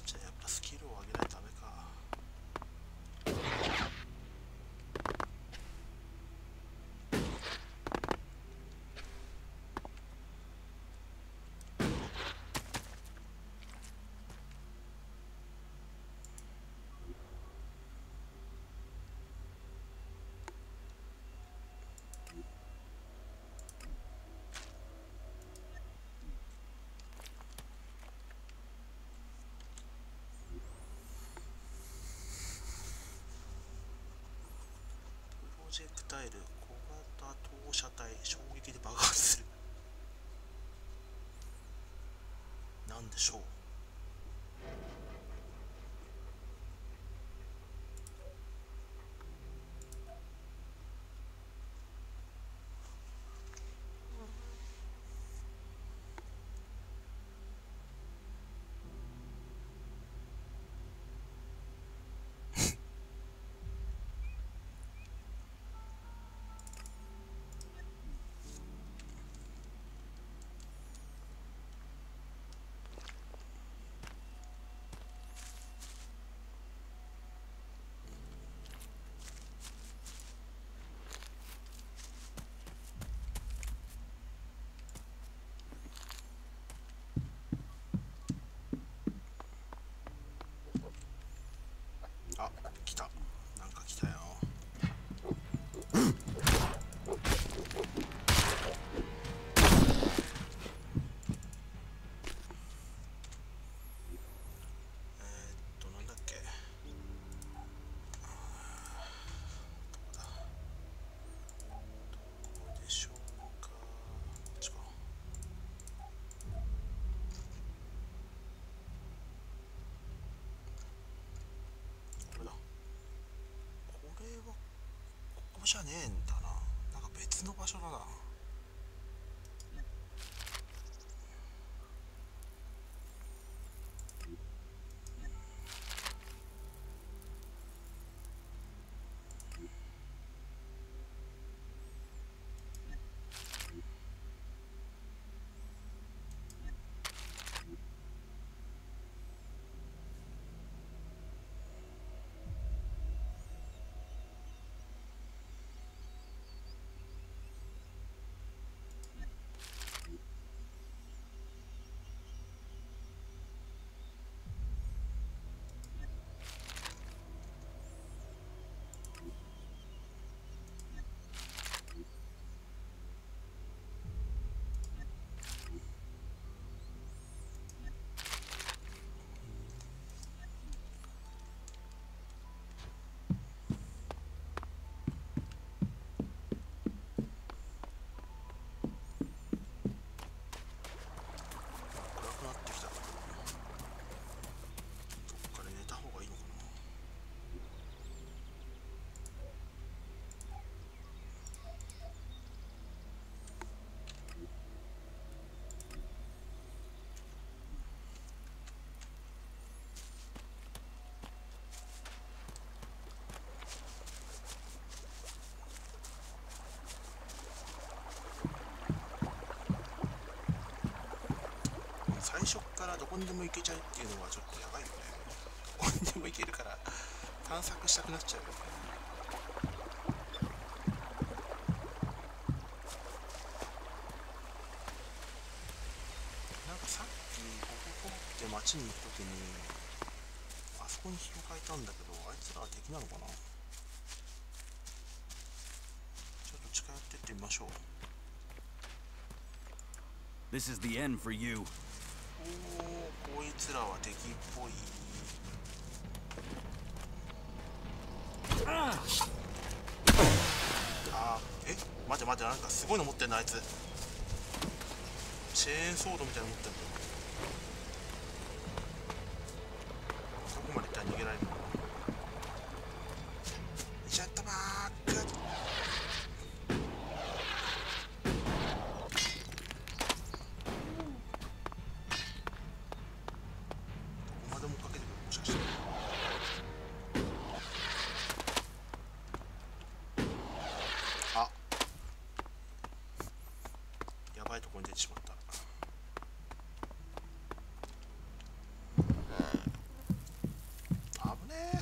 じゃあやっぱスキルを上げないとダメか。プロジェクタイル小型投射体衝撃で爆発する。なんでしょう。じゃねえんだな。なんか別の場所だな。最初からどこにでも行けちゃうっていうのはちょっとやばいよね。どこにでも行けるから探索したくなっちゃうよね。なんかさっきここって街に行くときにあそこに広がいたんだけど、あいつらは敵なのかな。ちょっと近寄ってってみましょう。 This is the end for you. こいつらは敵っぽい。待て待て、なんかすごいの持ってんなあいつ。チェーンソードみたいなの持ってんだよ。どこまで行ったら逃げられるのかな。ジェットバック。ところに出てしまった。危ねえ。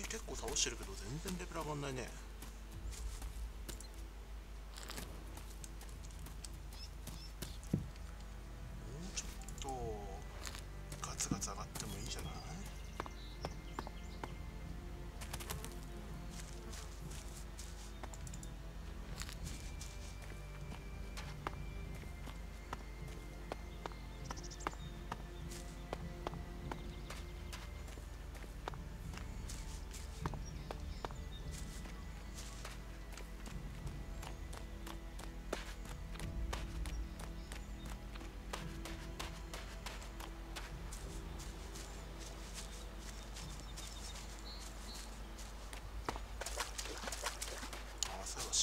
結構倒してるけど全然レベル上がんないね。もうちょっとガツガツ上がってもいいじゃない。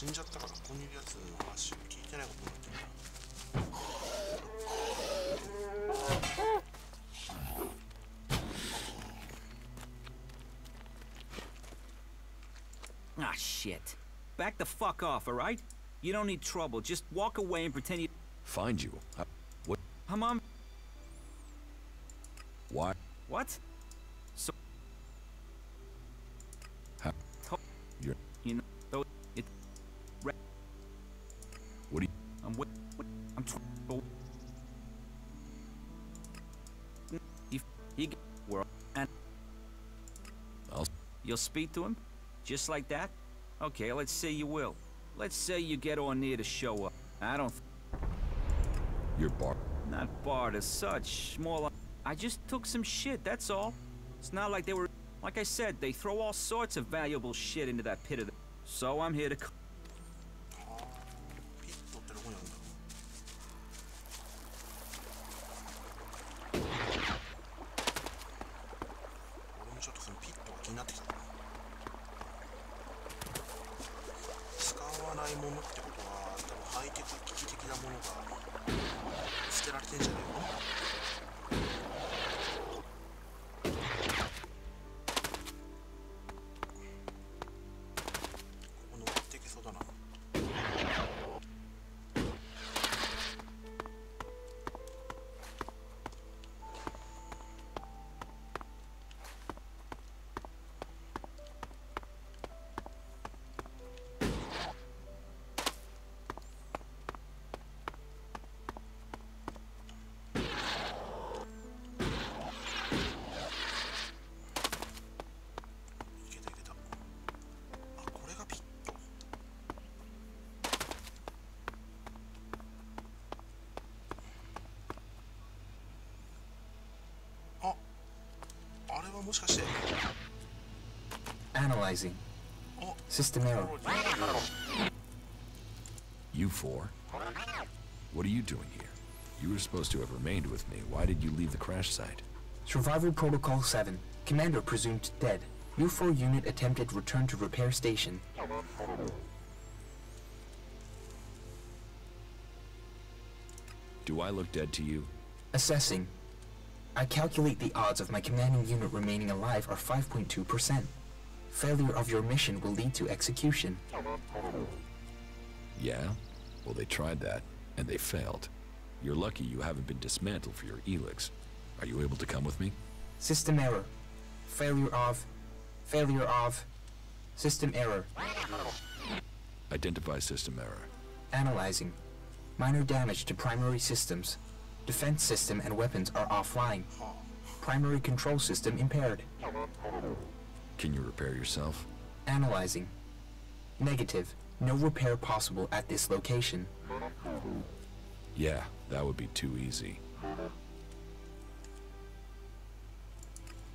死んじゃったからここにいるやつの話を聞いてないことになってるんだ。Ah, shit. Back the fuck off, alright? You don't need trouble. Just walk away and pretend you... Find you? What? I'm on... Why? What? So... How? You're... You know, though, it... What do you... I'm what? I'm trying... He... We're... And... You'll speak to him? Just like that? Okay, let's say you will. Let's say you get on near to show up. I don't... You're barred. Not barred as such. More like... I just took some shit, that's all. It's not like they were... Like I said, they throw all sorts of valuable shit into that pit of the... So I'm here to... Analyzing. System error. You four? What are you doing here? You were supposed to have remained with me. Why did you leave the crash site? Survival Protocol 7. Commander presumed dead. U4 unit attempted return to repair station. Do I look dead to you? Assessing. I calculate the odds of my commanding unit remaining alive are 5.2%. Failure of your mission will lead to execution. Yeah? Well, they tried that, and they failed. You're lucky you haven't been dismantled for your Elix. Are you able to come with me? System error. Failure of... System error. Identify system error. Analyzing. Minor damage to primary systems. Defense system and weapons are offline. Primary control system impaired. Can you repair yourself? Analyzing. Negative. No repair possible at this location. Yeah, that would be too easy.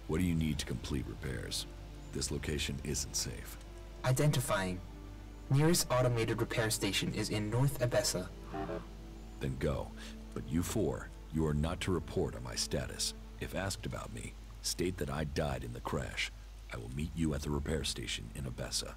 What do you need to complete repairs? This location isn't safe. Identifying. Nearest automated repair station is in North Abessa. Then go. But you four, you are not to report on my status. If asked about me, state that I died in the crash. I will meet you at the repair station in Abessa.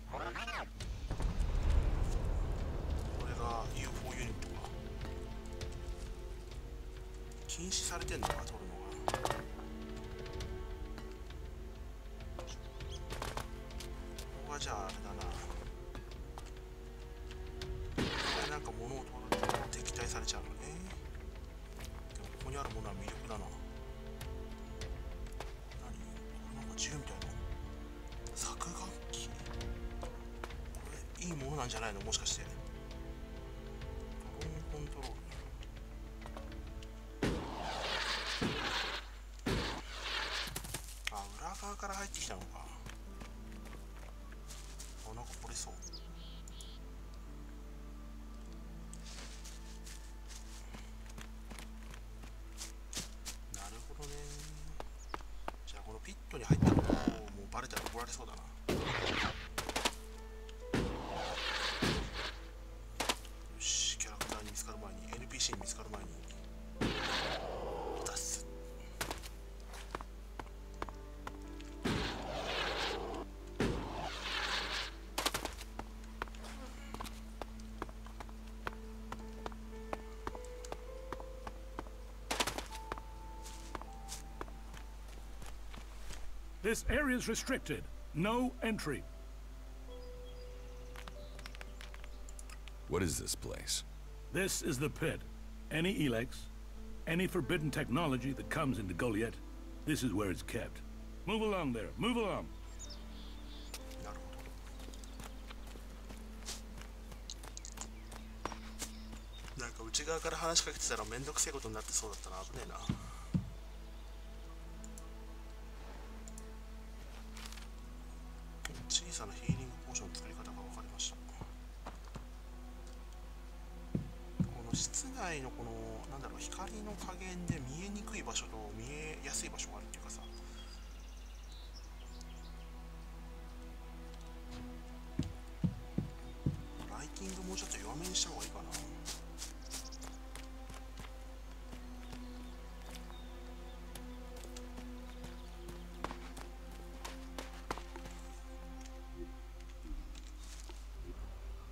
This area is restricted. No entry. What is this place? This is the pit. Any Elex, any forbidden technology that comes into Goliath, this is where it's kept. Move along there. Move along. なんか内側から話しかけてたらめんどくせえことになってそうだったな。危ねえな。小さなヒーリングポーションの作り方が分かりました。この室内のこのなんだろう、光の加減で見えにくい場所と見えやすい場所があるっていうかさ、ライティングもうちょっと弱めにした方がいいかな。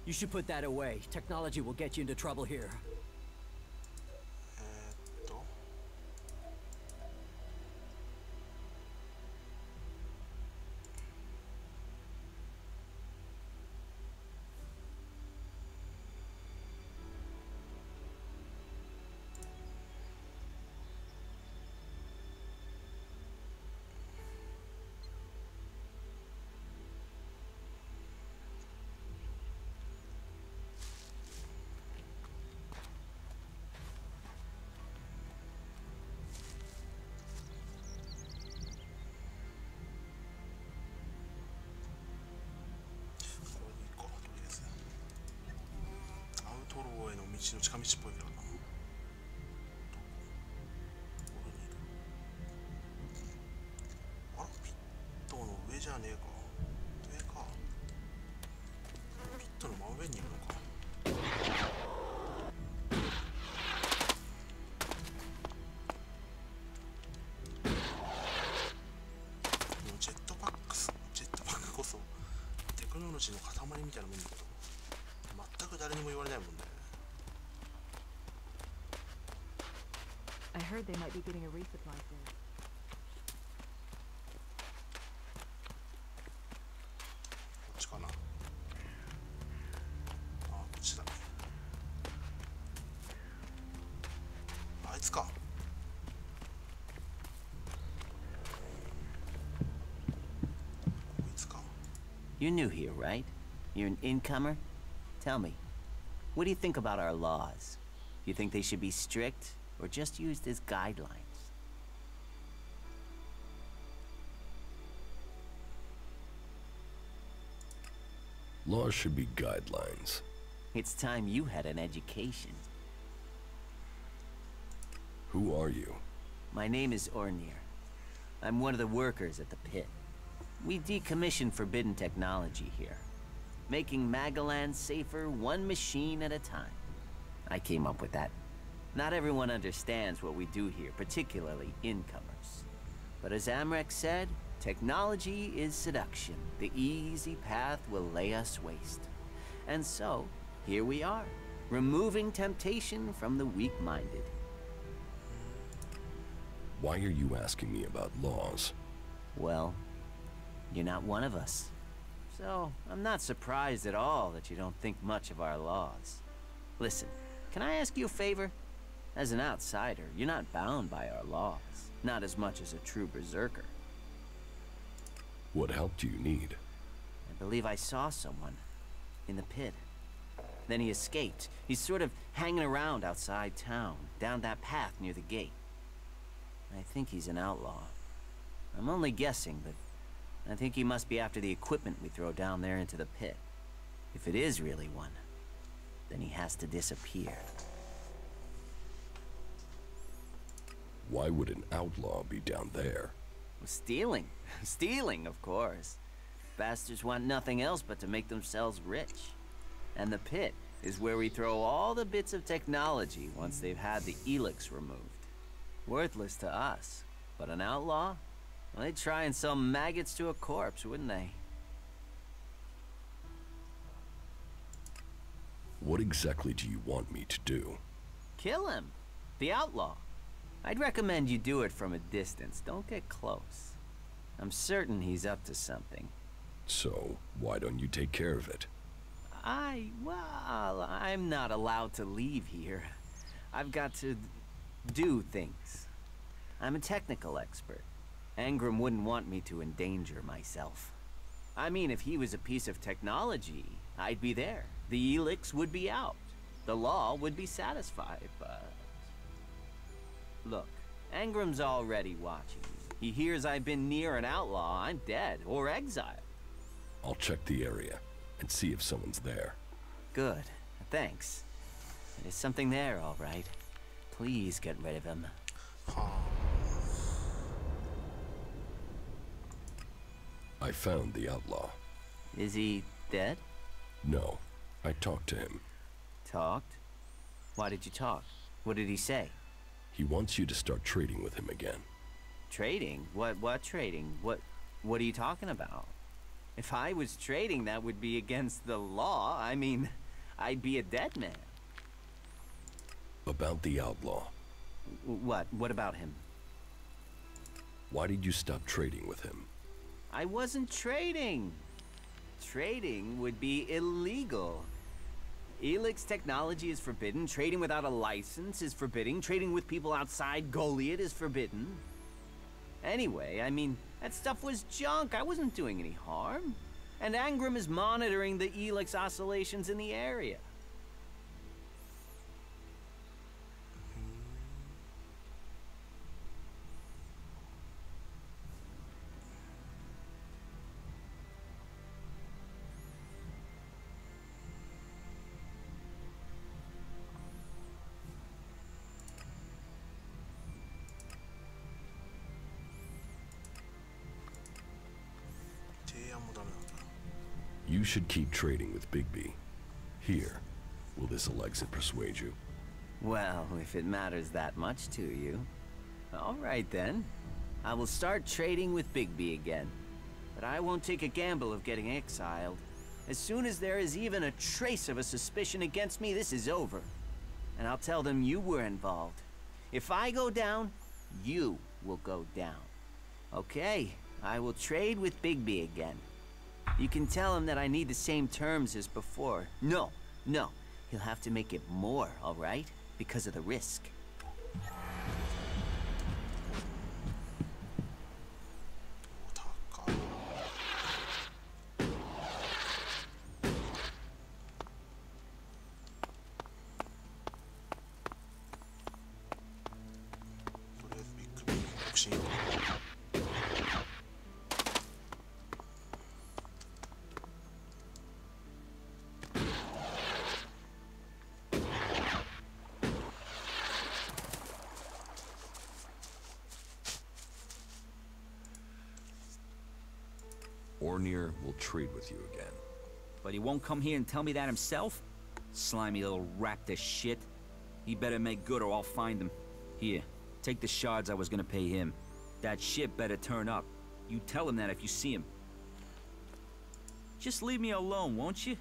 You should put that away. Technology will get you into trouble here.道の近道っぽいけどな。あら、ピットの上じゃねえか。上か。ピットの真上にいるのか。ジェットパックこそテクノロジーの塊みたいなもんだけど、全く誰にも言われないもんね。I heard they might be getting a resupply soon. こっちかな。あ、こっちだね。あいつか。こいつか。You're new here, right? You're an incomer? Tell me, what do you think about our laws? Do you think they should be strict? Or just used as guidelines? Laws should be guidelines. It's time you had an education. Who are you? My name is Ornir. I'm one of the workers at the pit. We decommission forbidden technology here, making Maglan safer one machine at a time. I came up with that. Not everyone understands what we do here, particularly incomers. But as Amrek said, technology is seduction. The easy path will lay us waste. And so, here we are, removing temptation from the weak-minded. Why are you asking me about laws? Well, you're not one of us. So, I'm not surprised at all that you don't think much of our laws. Listen, can I ask you a favor? As an outsider, you're not bound by our laws, not as much as a true berserker. What help do you need? I believe I saw someone in the pit. Then he escaped. He's sort of hanging around outside town, down that path near the gate. I think he's an outlaw. I'm only guessing, but I think he must be after the equipment we throw down there into the pit. If it is really one, then he has to disappear. Why would an outlaw be down there? Stealing. Stealing, of course. Bastards want nothing else but to make themselves rich. And the pit is where we throw all the bits of technology once they've had the Elex removed. Worthless to us, but an outlaw? Well, they'd try and sell maggots to a corpse, wouldn't they? What exactly do you want me to do? Kill him. The outlaw. I'd recommend you do it from a distance. Don't get close. I'm certain he's up to something. So, why don't you take care of it? Well, I'm not allowed to leave here. I've got to do things. I'm a technical expert. Angram wouldn't want me to endanger myself. I mean, if he was a piece of technology, I'd be there. The Elix would be out. The law would be satisfied, but... Look, Angram's already watching me. He hears I've been near an outlaw, I'm dead, or exiled. I'll check the area and see if someone's there. Good. Thanks. There's something there, all right. Please get rid of him. I found the outlaw. Is he dead? No. I talked to him. Talked? Why did you talk? What did he say? He wants you to start trading with him again. Trading? What trading? What are you talking about? If I was trading, that would be against the law. I mean, I'd be a dead man. About the outlaw. What? What about him? Why did you stop trading with him? I wasn't trading. Trading would be illegal. Elix technology is forbidden. Trading without a license is forbidden. Trading with people outside Goliath is forbidden. Anyway, I mean, that stuff was junk. I wasn't doing any harm. And Angram is monitoring the Elix oscillations in the area. You should keep trading with Bigby. Here, will this Alexit persuade you? Well, if it matters that much to you. All right then. I will start trading with Bigby again. But I won't take a gamble of getting exiled. As soon as there is even a trace of a suspicion against me, this is over. And I'll tell them you were involved. If I go down, you will go down. Okay, I will trade with Bigby again. You can tell him that I need the same terms as before. No. He'll have to make it more, all right? Because of the risk. Ornir will trade with you again. But he won't come here and tell me that himself? Slimy little raptor shit. He better make good or I'll find him. Here, take the shards I was gonna pay him. That shit better turn up. You tell him that if you see him. Just leave me alone, won't you?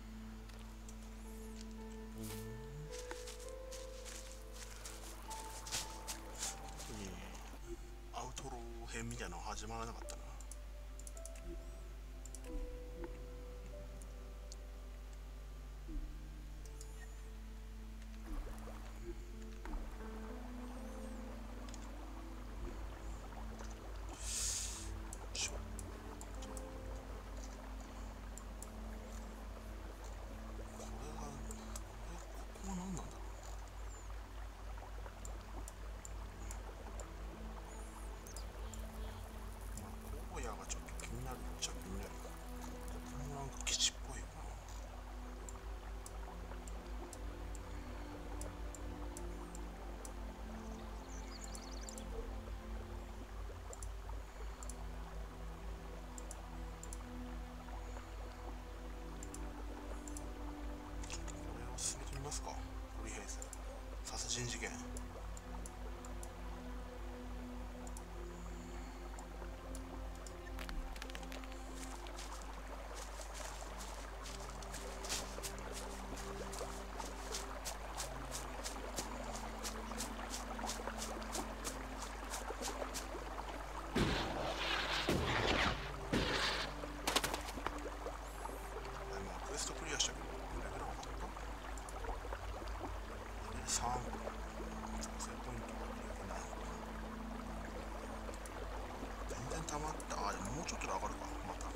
ターン調整ポイントが売り上げない。全然溜まった。あ、でももうちょっとで上がるか。また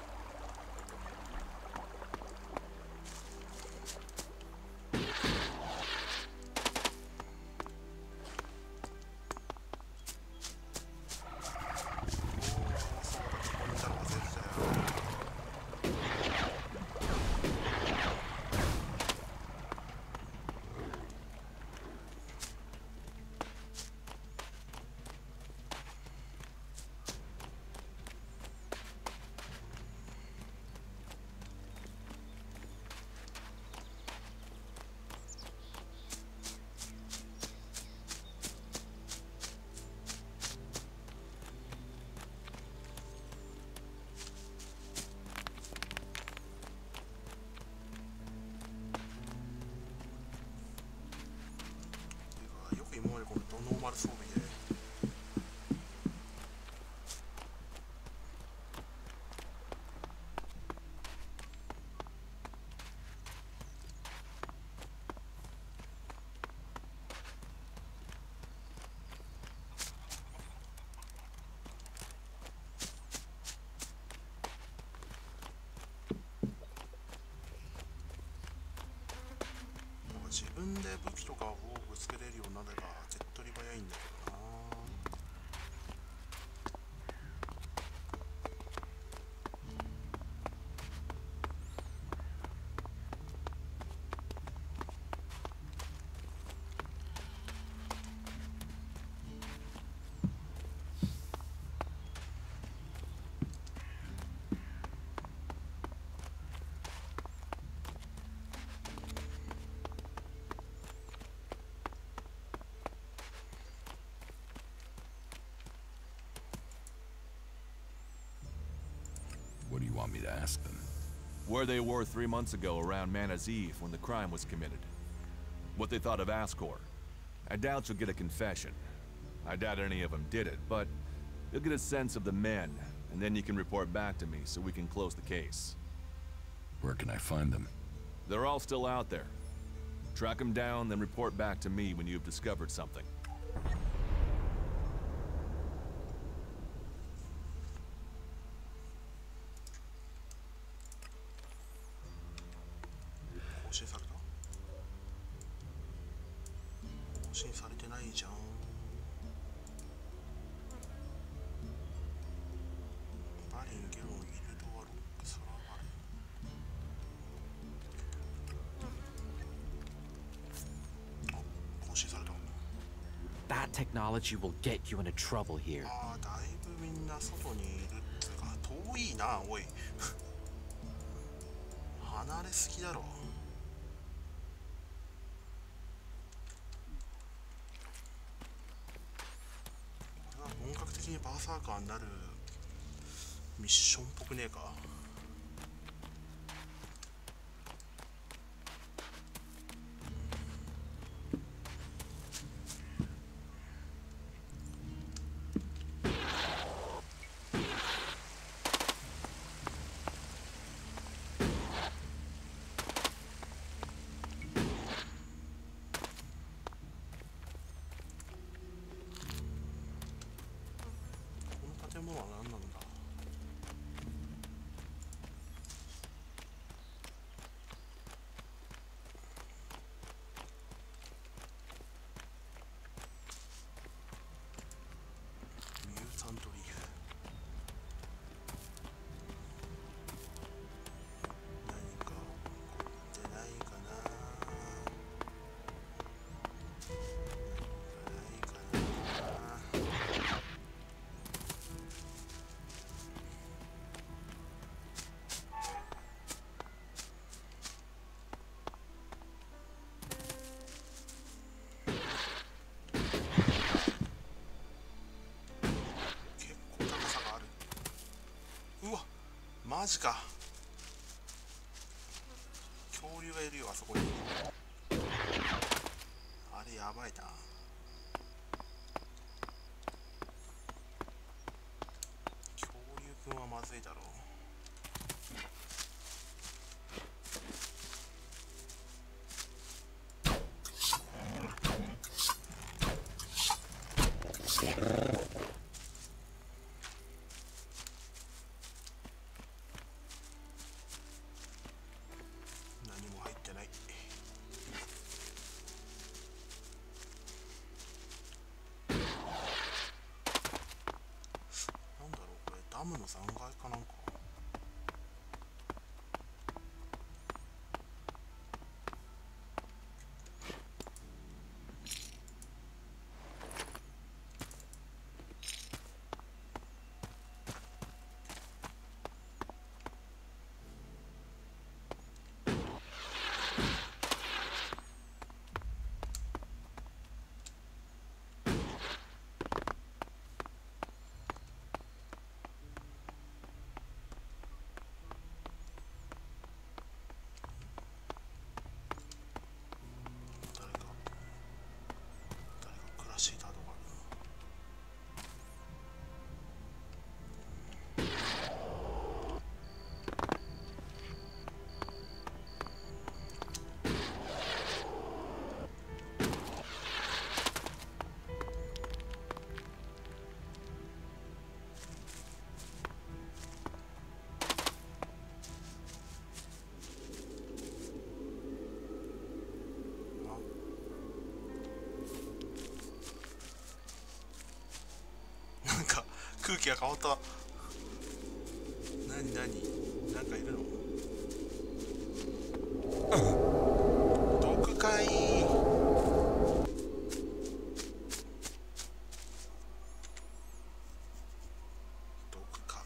今までこのノーマル装備で自分で武器とかをぶつけれるようになれば手っ取り早いんだけどな。What do you want me to ask them? Where they were 3 months ago around Mana's Eve when the crime was committed. What they thought of Ascor. I doubt you'll get a confession. I doubt any of them did it, but you'll get a sense of the men, and then you can report back to me so we can close the case. Where can I find them? They're all still out there. Track them down, then report back to me when you've discovered something. 更新された？更新されてないじゃん。バリンゲロンギルドワロックサラバレ。あ、更新された。That technology will get you into trouble here. ああ、だいぶみんな外にいるっていうか遠いな、おい。離れすぎだろ。これは本格的にバーサーカーになるミッションっぽくねえか。建物は何なんだ。ミュータントリーフ。何か起こってないかな。ないかな。うわ、マジか。恐竜がいるよ、あそこに。あれやばいな。恐竜くんはまずいだろう。も入ってない。なんだろうこれ、ダムの残骸かなんか。空気が変わった。何なんかいるの？毒かい。毒か。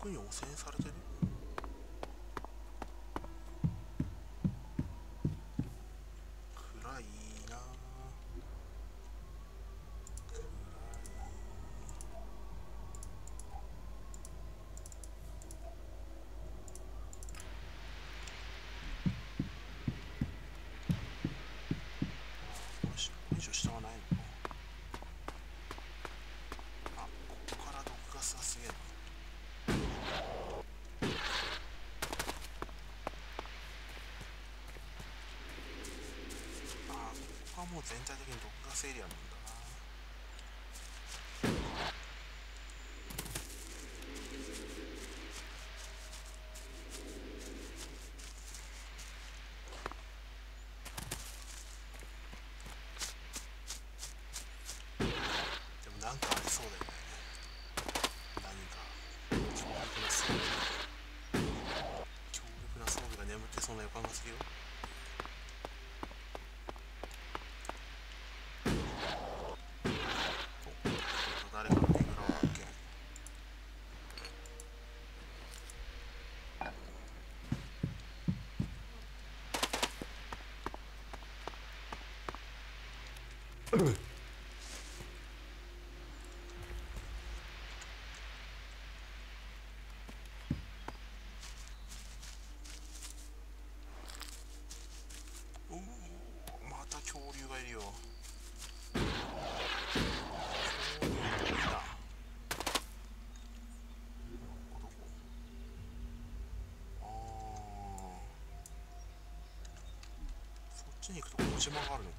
毒に汚染されてる？暗いな。よし、これ以上下はないのか。あ、ここから毒ガスがすげえな。もう全体的に毒ガスエリアなんだな。でもなんかありそうだよね。何か強力な装備が眠ってそうな予感がするよ。また恐竜がいるよ。そっちに行くと小島があるのか。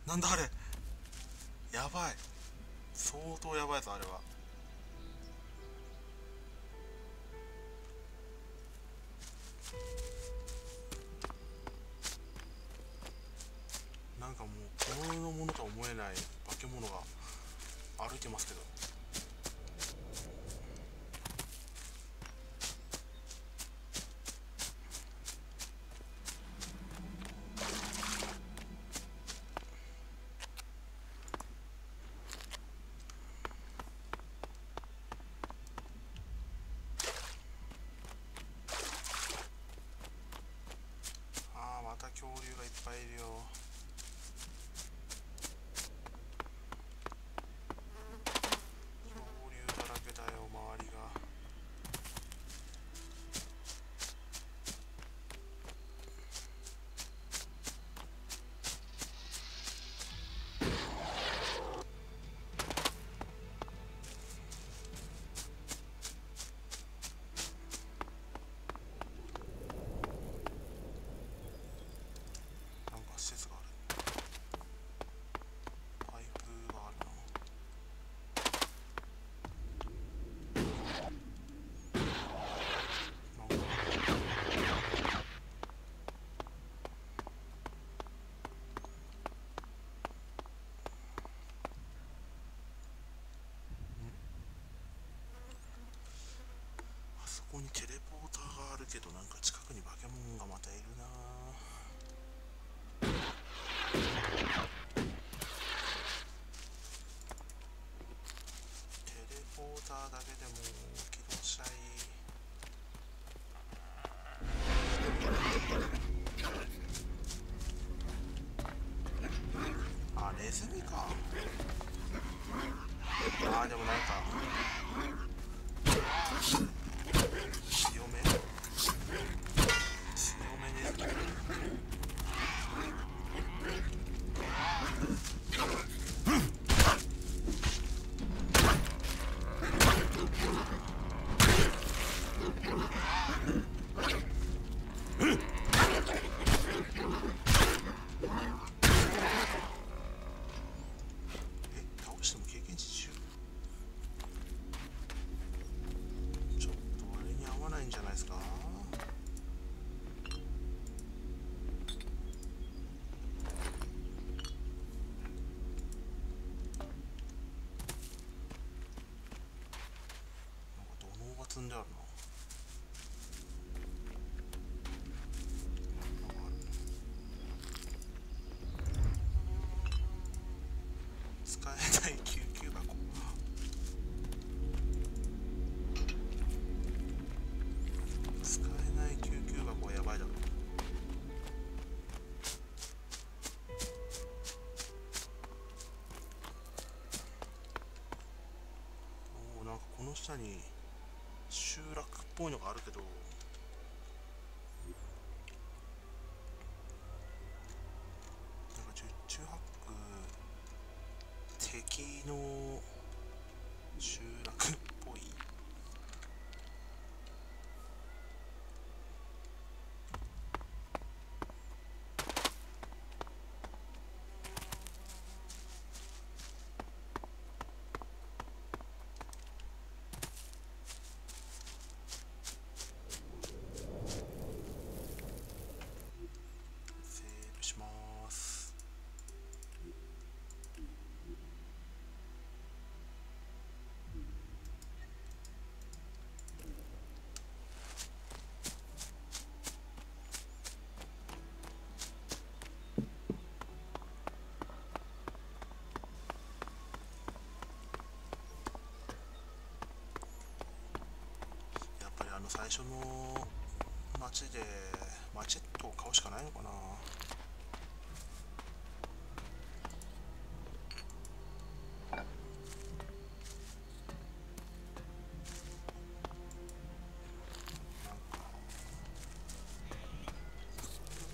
なんだあれ、やばい、相当やばいぞあれは。なんかもうこの世のものとは思えない化け物が歩いてますけど。また恐竜がいっぱいいるよ。恐竜だらけだよ周りが。施設がある。パイプがあるな。あそこにテレポーターがあるけど、なんか近くに化け物がまたいるな。ポーターだけでも起動したい。あ、ネズミか。あ、でもなんか強めネズミ。倒しても経験値中。ちょっと俺に合わないんじゃないですか。なんか土のうが積んであるな。使えない救急箱。使えない救急箱はやばいだろ。おお、なんかこの下に集落っぽいのがあるけど、なんか十中八九敵の集落っぽい。セーブします。やっぱり最初の街でマチェットを買うしかないのかな。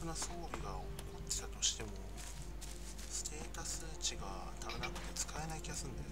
な装備が起こってたとしてもステータス値が足らなくて使えない気がするんだよね。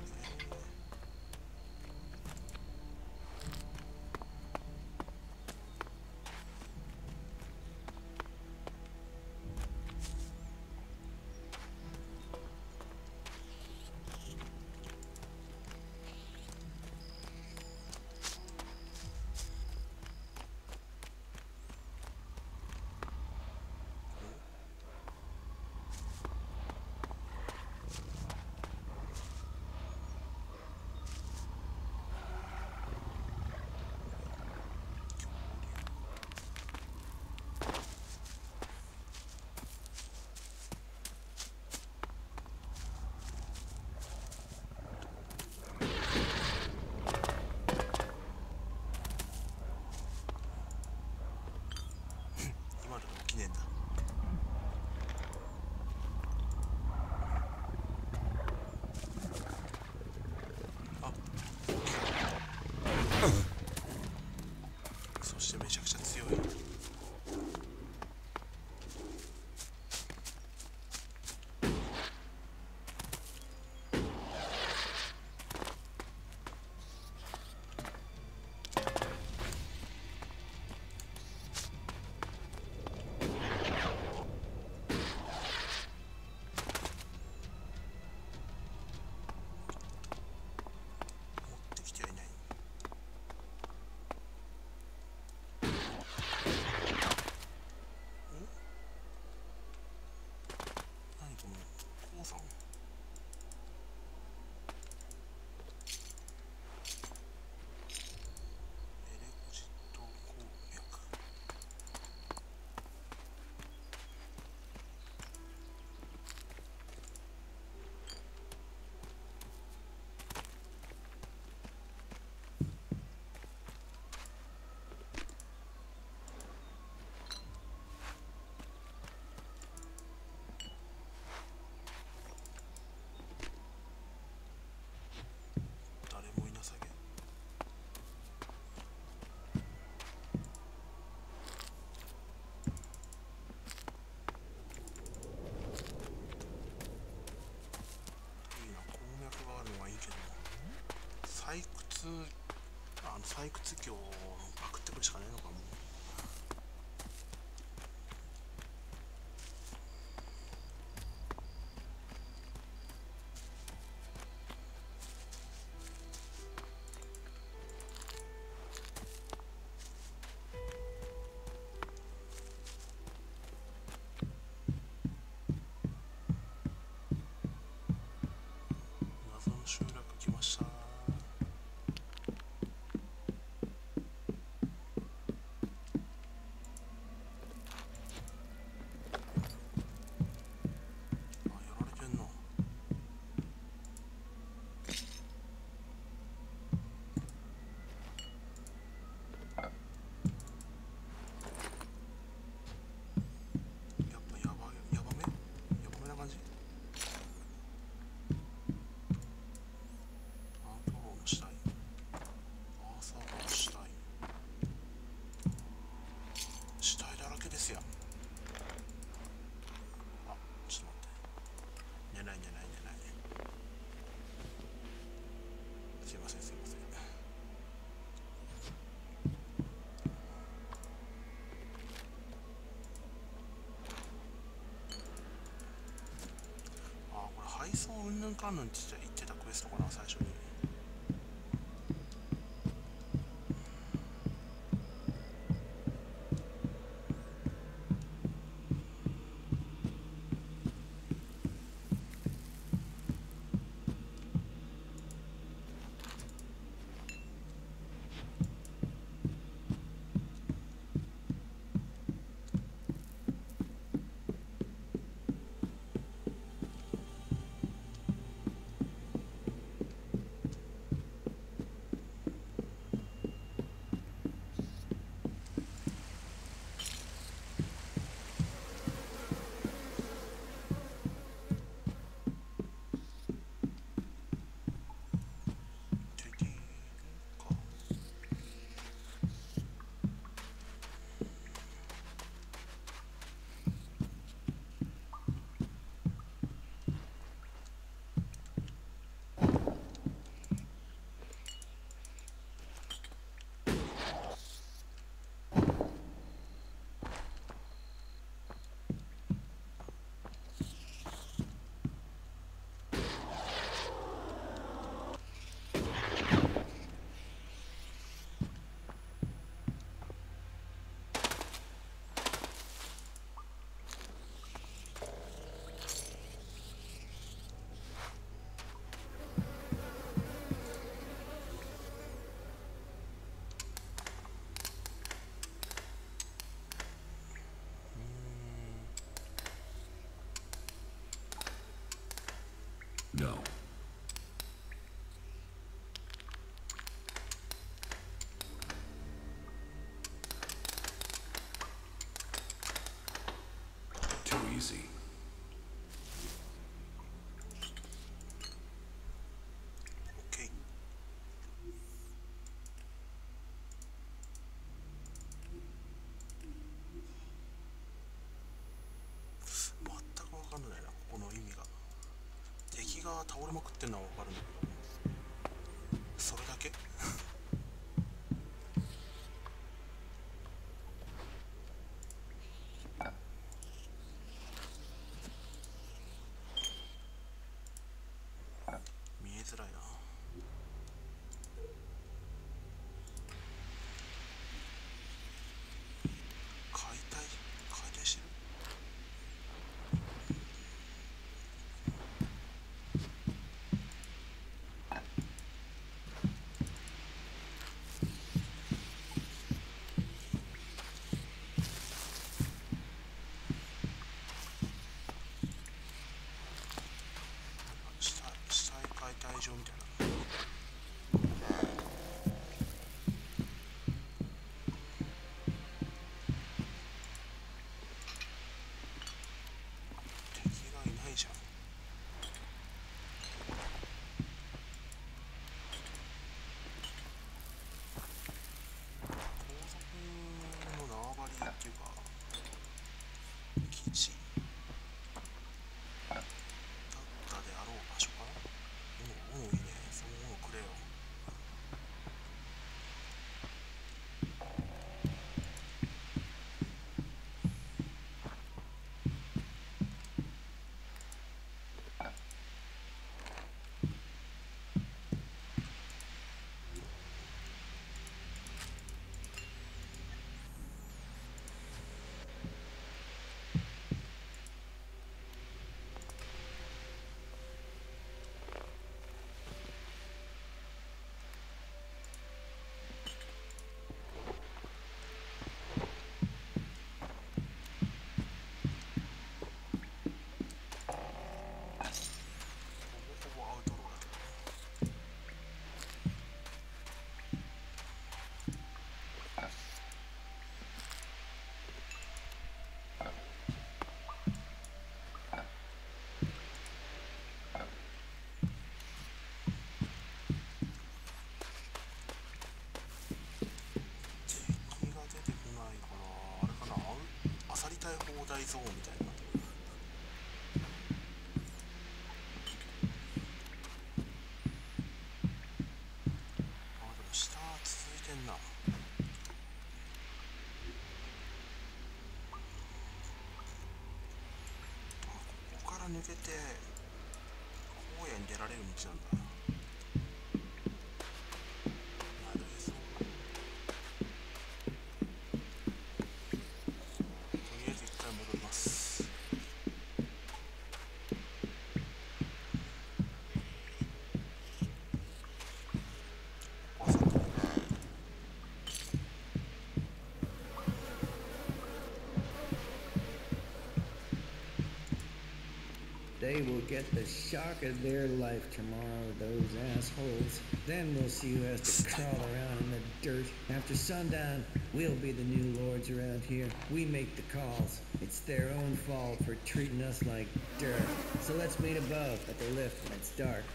そしてめちゃくちゃ強い。採掘機をパクってくるしかないのかも。謎の集落来ました。配送うんぬんかんぬんって言ってたクエストかな、最初に。倒れまくってんのは分かるんだけど、それだけ見えづらいな。解体してる。死体解体場みたいな。敵がいないじゃん。後続の縄張りっていうか基地だったであろう場所かな。いいね、そのものくれよ。ほぼアウトローだけど。敵が出てこないから、あれかな、あさりたい放題ゾーンみたいな。あ、でも下続いてんな。ここから抜けて荒野に出られる道なんだ。なるへそ。とりあえず一回戻ります。ここはさてThey will get the shock of their life tomorrow, those assholes. Then we'll see who has to crawl around in the dirt. After sundown, we'll be the new lords around here. We make the calls. It's their own fault for treating us like dirt. So let's meet above at the lift when it's dark.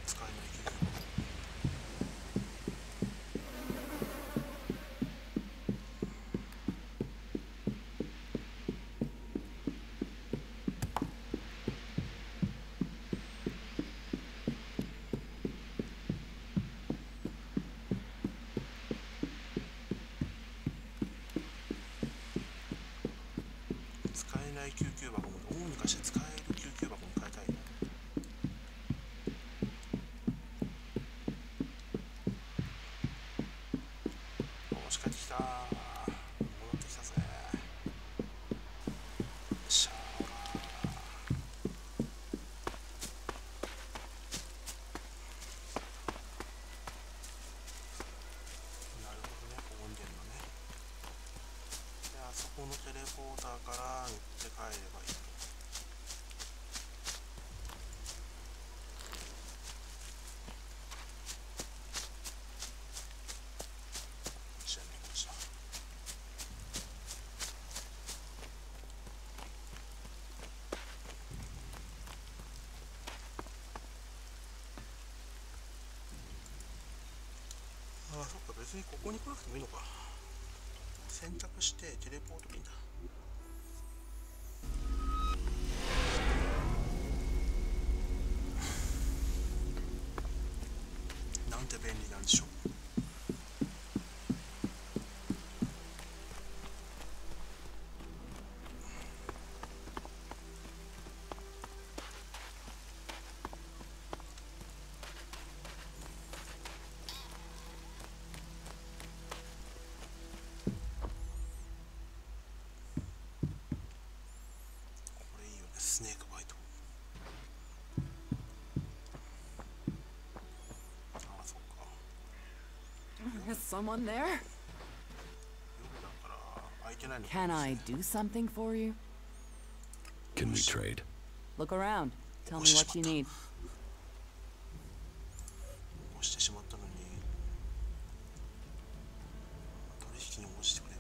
使えないけど。使えない救急箱もどうにかして使える救急箱に変えたいな。おし帰ってきたー。戻ってきたぜ。シャオラー。なるほどね、ここに出るのね。で、あそこのテレポーターから乗って帰ればいいと。じゃあね、こっちだ。ああ、そっか、別にここに来なくてもいいのか。選択してテレポートでいいんだ。なんて便利なんでしょう。スネークバイト。ああ、そっか。 Is someone there? 夜だから空いてないのか。 Can I do something for you? Can we trade? Look around. Tell me what you need. 押してしまったのに取引に応じてくれる。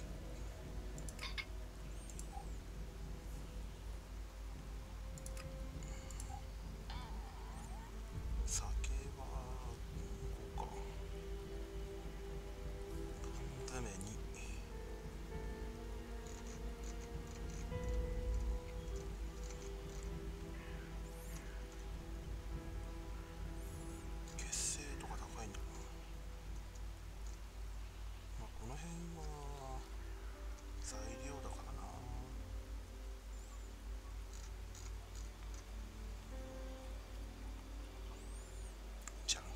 酒はこうか。缶詰に血清とか高いんだな。まあこの辺は材料だからな。ジャンク。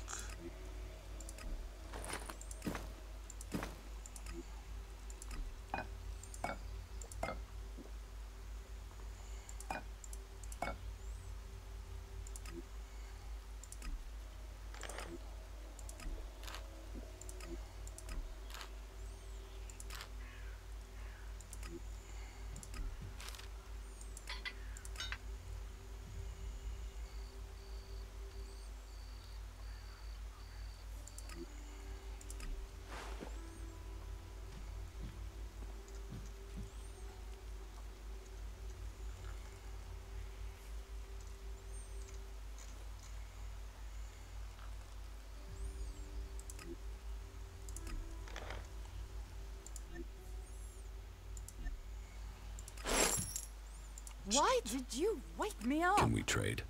Why did you wake me up? Can we trade?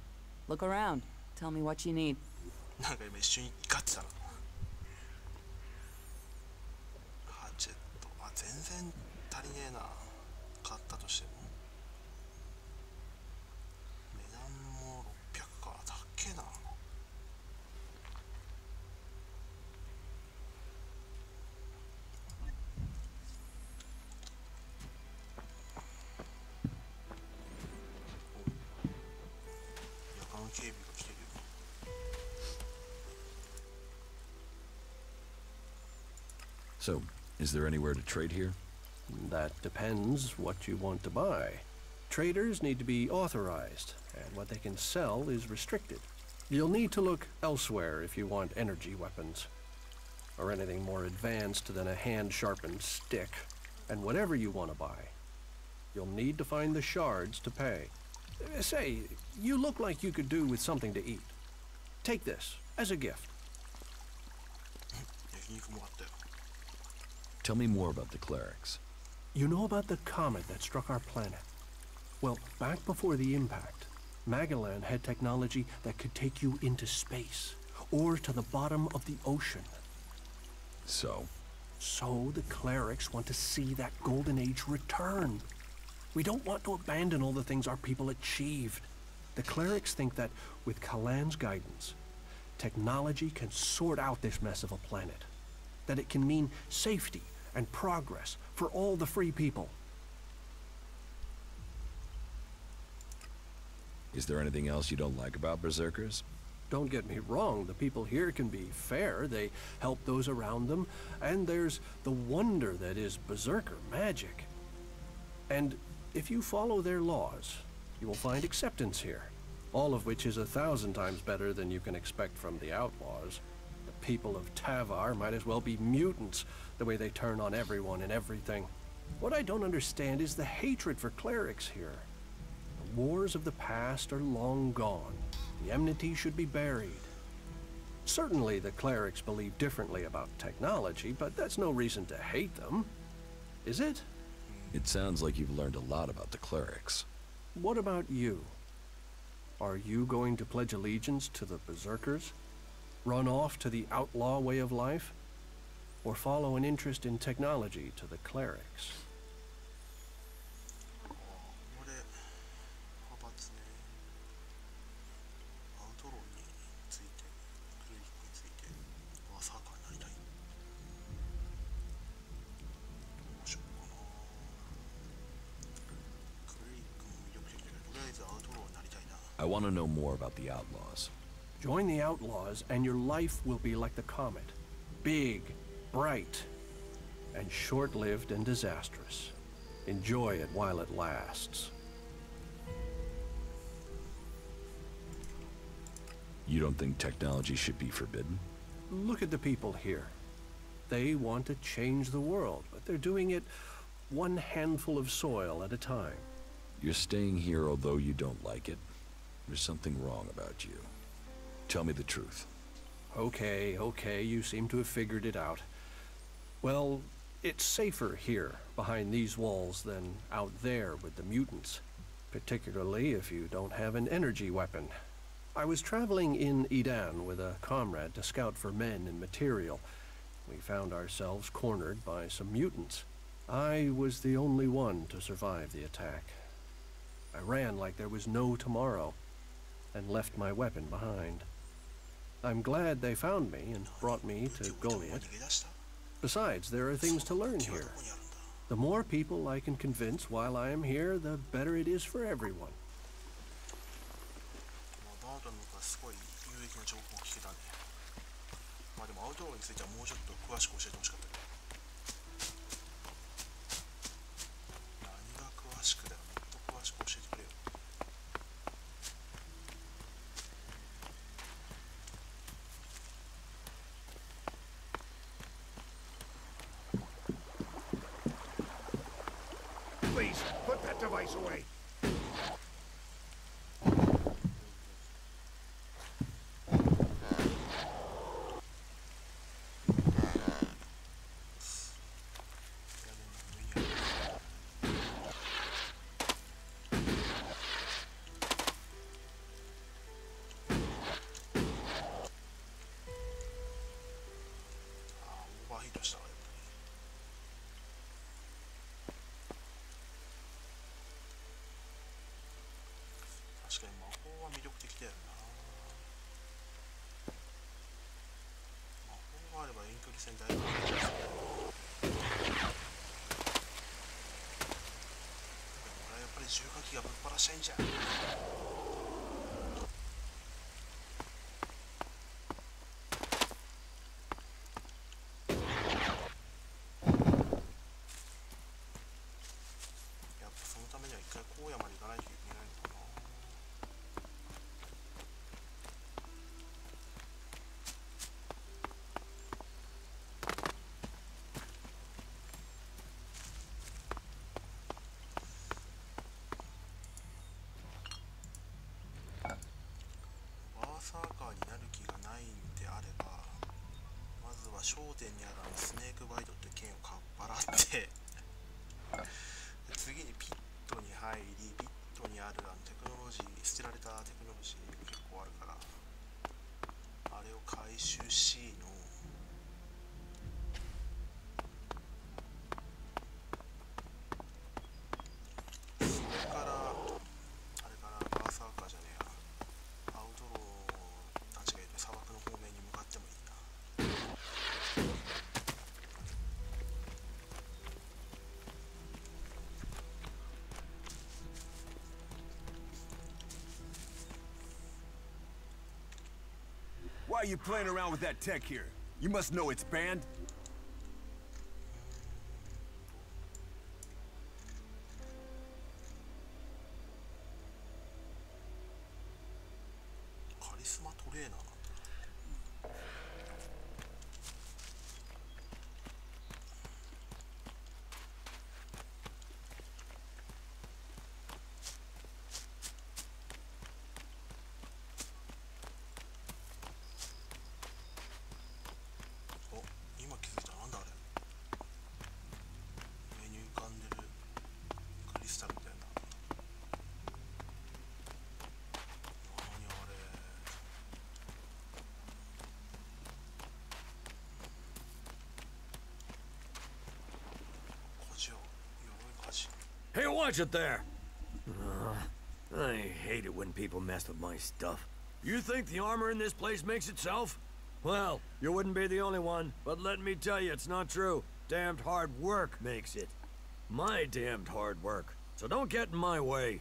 Look around. Tell me what you need. なんか今一瞬怒ってたな。ハチェット。あ、全然足りねえな。買ったとしても。値段も600か。高っけえな。夜間警備が来てるよ。So, is there anywhere to trade here? That depends what you want to buy. Traders need to be authorized, and what they can sell is restricted. You'll need to look elsewhere if you want energy weapons, or anything more advanced than a hand-sharpened stick. And whatever you want to buy, you'll need to find the shards to pay. Say, you look like you could do with something to eat. Take this as a gift. Tell me more about the clerics. You know about the comet that struck our planet? Well, back before the impact, Maglan had technology that could take you into space, or to the bottom of the ocean. So? So the clerics want to see that golden age return. We don't want to abandon all the things our people achieved. The clerics think that with Kalan's guidance, technology can sort out this mess of a planet. That it can mean safety and progress for all the free people. Is there anything else you don't like about Berserkers? Don't get me wrong, the people here can be fair, they help those around them, and there's the wonder that is Berserker magic. And if you follow their laws, you will find acceptance here, all of which is 1,000 times better than you can expect from the outlaws. The people of Tavar might as well be mutants, the way they turn on everyone and everything. What I don't understand is the hatred for clerics here. The wars of the past are long gone. The enmity should be buried. Certainly the clerics believe differently about technology, but that's no reason to hate them. Is it? It sounds like you've learned a lot about the clerics. What about you? Are you going to pledge allegiance to the Berserkers? Run off to the outlaw way of life? Or follow an interest in technology to the clerics? I want to know more about the outlaws. Join the outlaws and your life will be like the comet. Big, bright, and short-lived and disastrous. Enjoy it while it lasts. You don't think technology should be forbidden? Look at the people here. They want to change the world, but they're doing it one handful of soil at a time. You're staying here although you don't like it. There's something wrong about you. Tell me the truth. Okay, you seem to have figured it out. Well, it's safer here, behind these walls, than out there with the mutants. Particularly if you don't have an energy weapon. I was traveling in Idan with a comrade to scout for men and material. We found ourselves cornered by some mutants. I was the only one to survive the attack. I ran like there was no tomorrow, and left my weapon behind. I'm glad they found me and brought me to Goliath. Besides, there are things to learn here. The more people I can convince while I am here, the better it is for everyone. Please, put that device away. Why are you playing around with that tech here? You must know it's banned. Hey, watch it there! I hate it when people mess with my stuff. You think the armor in this place makes itself? Well, you wouldn't be the only one, but let me tell you, it's not true. Damned hard work makes it. My damned hard work. So don't get in my way.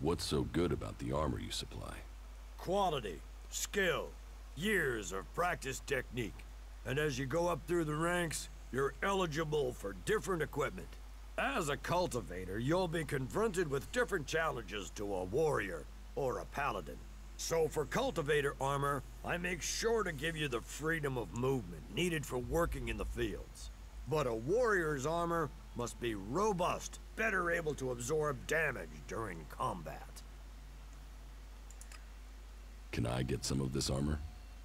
What's so good about the armor you supply? Quality, skill, years of practice technique. And as you go up through the ranks, you're eligible for different equipment. As a cultivator, you'll be confronted with different challenges to a warrior or a paladin. So for cultivator armor, I make sure to give you the freedom of movement needed for working in the fields. But a warrior's armor must be robust, better able to absorb damage during combat. Can I get some of this armor?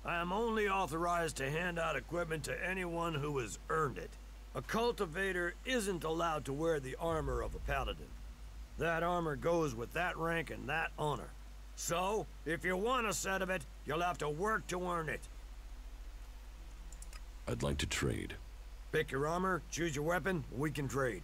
I am only authorized to hand out equipment to anyone who has earned it. A cultivator isn't allowed to wear the armor of a paladin. That armor goes with that rank and that honor. So, if you want a set of it, you'll have to work to earn it. I'd like to trade. Pick your armor, choose your weapon, we can trade.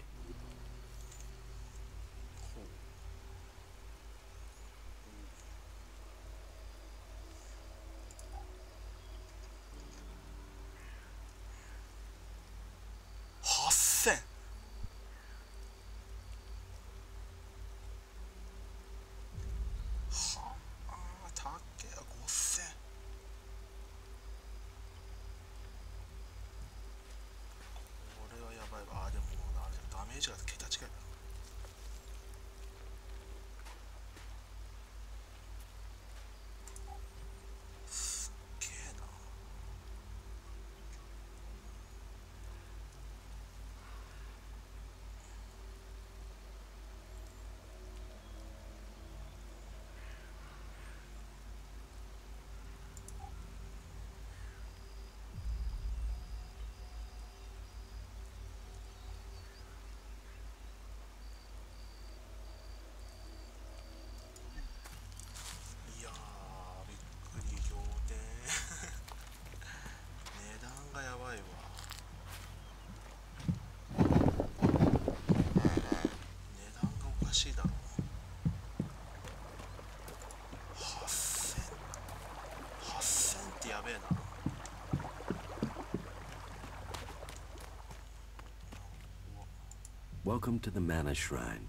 Welcome to the Mana Shrine.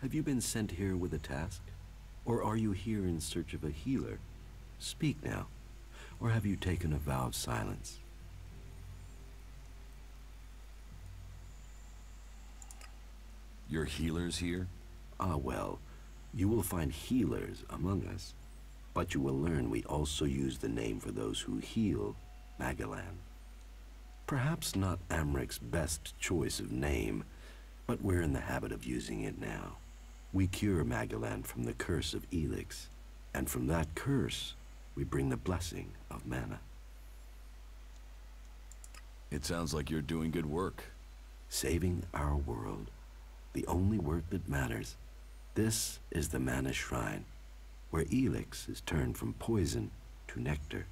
Have you been sent here with a task? Or are you here in search of a healer? Speak now. Or have you taken a vow of silence? Your healers here? Ah, well, you will find healers among us. But you will learn we also use the name for those who heal, Maglan. Perhaps not Amric's best choice of name, but we're in the habit of using it now. We cure Maglan from the curse of Elix, and from that curse, we bring the blessing of mana. It sounds like you're doing good work. Saving our world. The only work that matters. This is the Mana Shrine, where Elix is turned from poison to nectar.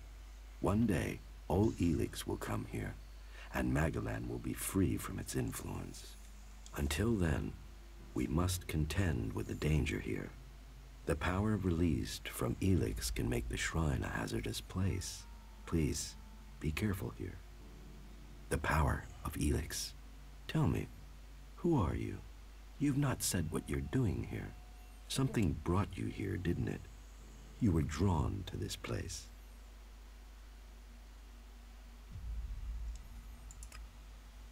One day, all Elix will come here, and Maglan will be free from its influence. Until then, we must contend with the danger here. The power released from Elix can make the shrine a hazardous place. Please, be careful here. The power of Elix. Tell me, who are you? You've not said what you're doing here. Something brought you here, didn't it? You were drawn to this place.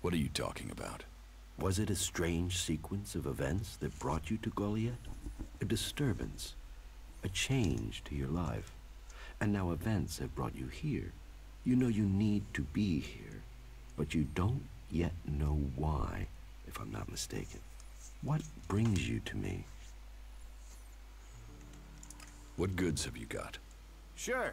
What are you talking about? Was it a strange sequence of events that brought you to Goliath? A disturbance, a change to your life, and now events have brought you here. You know you need to be here, but you don't yet know why, if I'm not mistaken. What brings you to me? What goods have you got? Sure.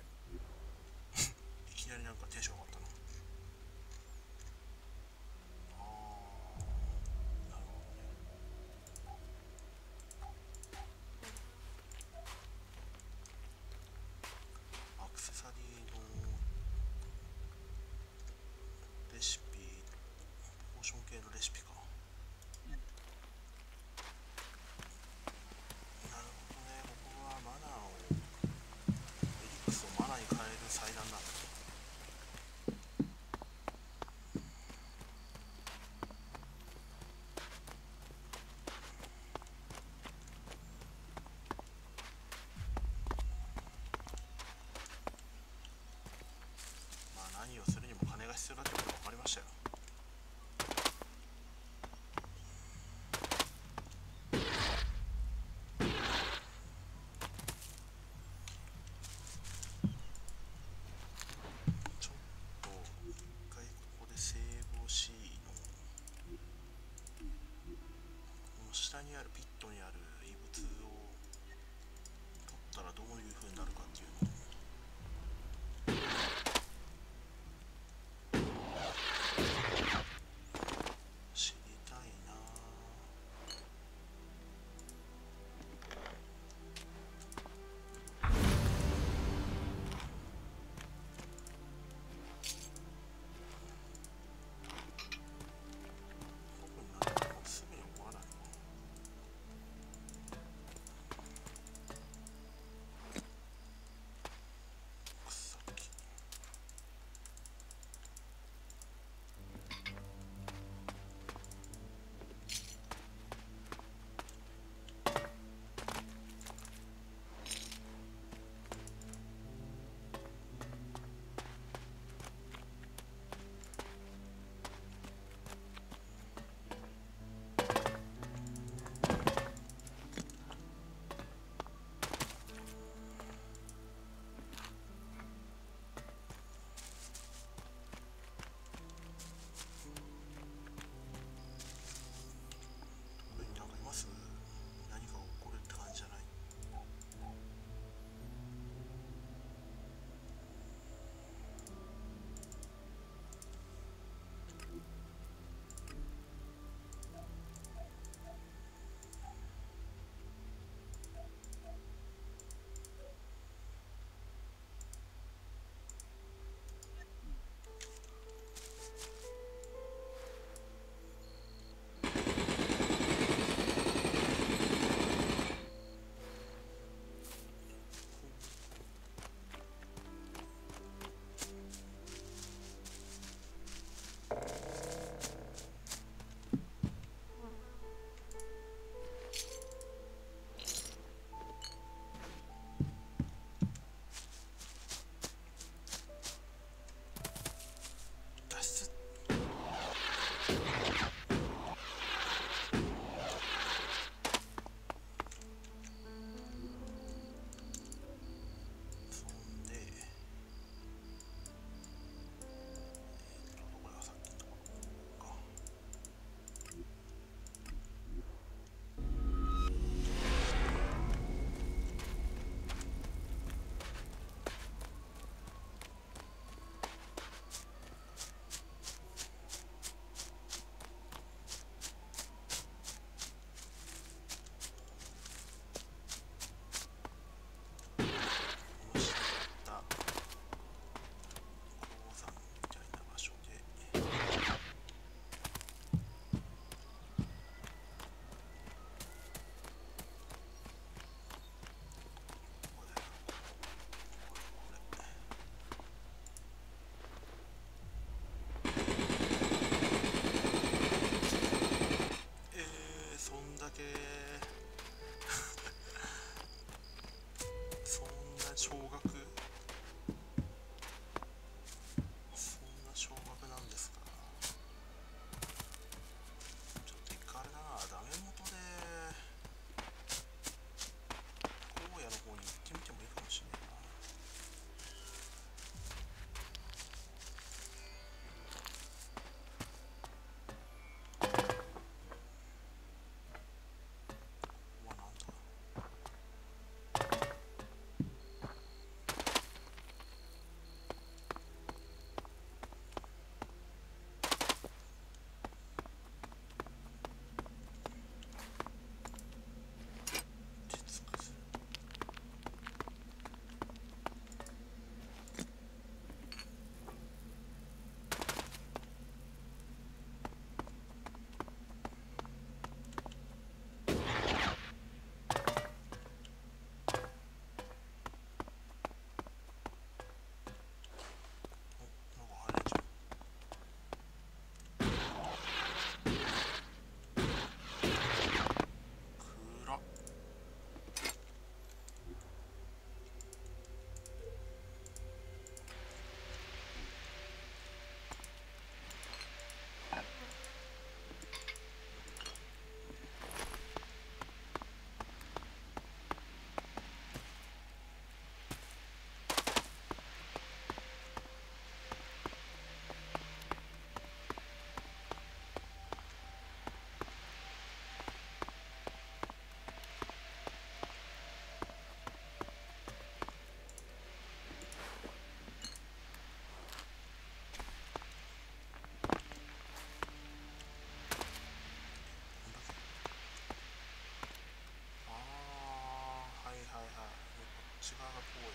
ち側がこう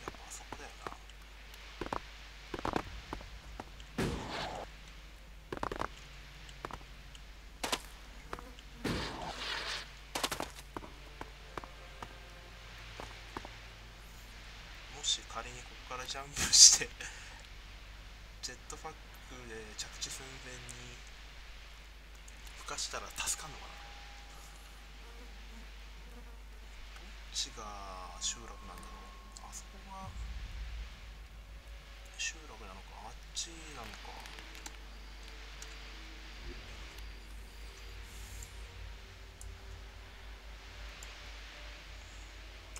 やっぱあそこだよな。もし仮にここからジャンプしてジェットパックで着地寸前に孵化したら助かんのかな。どっちが集落なんだろう。あそこが集落なのか、あっちなのか。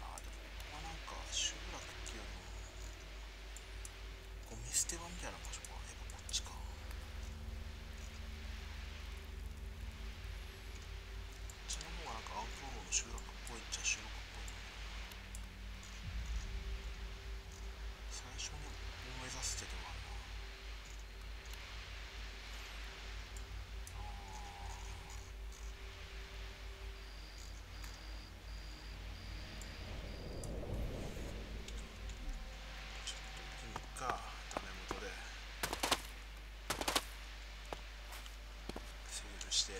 あ、でもここはなんか集落っていうよりもゴミ捨て場みたいな場所か。やっぱこっちか。こっちの方がなんかアウトローの集落っぽいっちゃ集落っぽいね。最初にここを目指すってでもあるな。ちょっといいか、ダメ元でセーブして。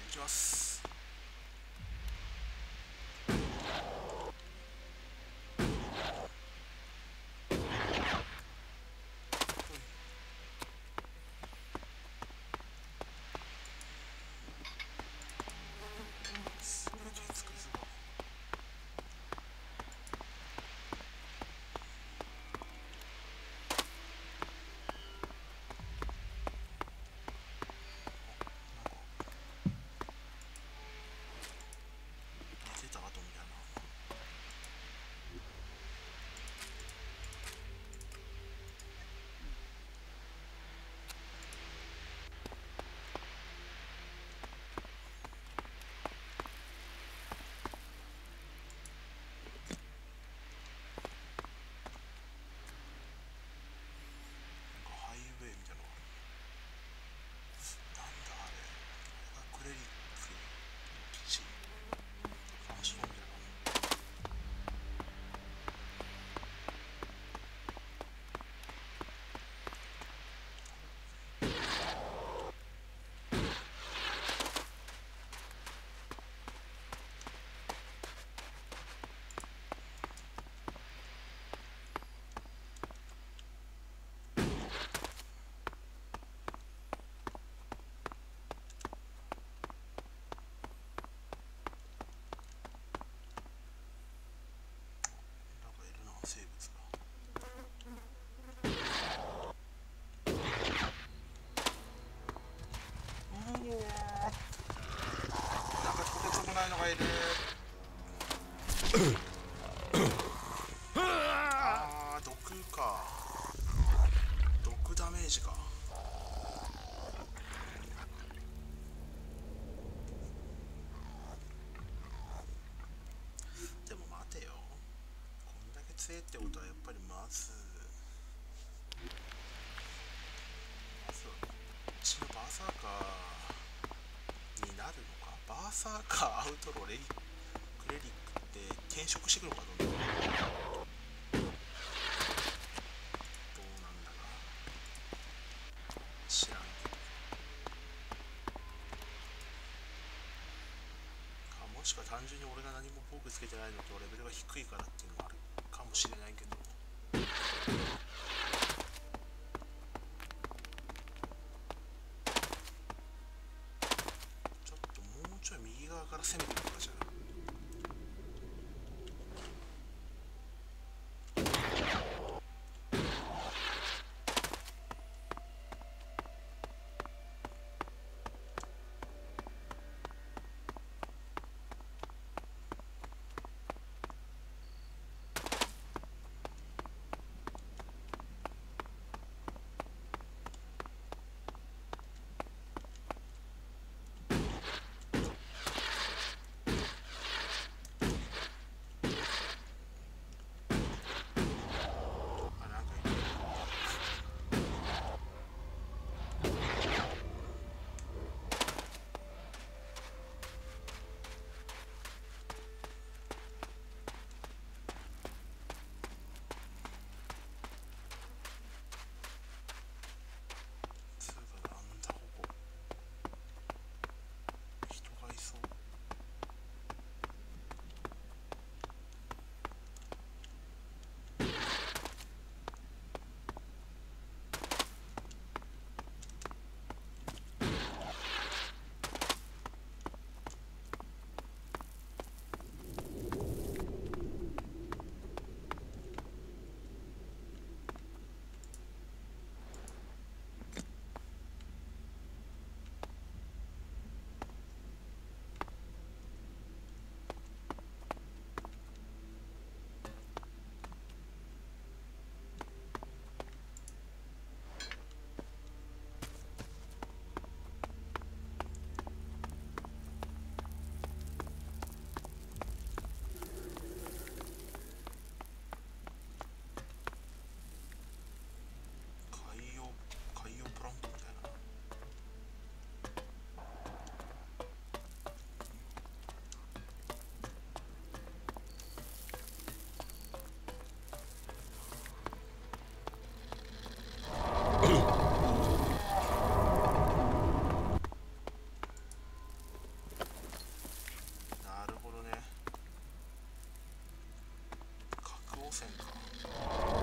いきます。すべてつくぞ。寝てた後みたいな。ハイウェイみたいなのがある。なんだあれ。あれがクレリック基地。ファンションみたいな。なんかいるな、生物が。うおー、なんかとてつもないのがいる。あー、毒か。毒ダメージか。でも待てよ、こんだけ強いってことはやっぱりまずこっちのバーサーカーになるのか。バーサーカー、アウトロー、クレリックって転職してくるのか。どんどんどうなんだか知らんけど。か、もしくは単純に俺が何も防具つけてないのとレベルが低いからっていうのもあるかもしれないけど。ちょっともうちょい右側から攻めてみるか。じゃあ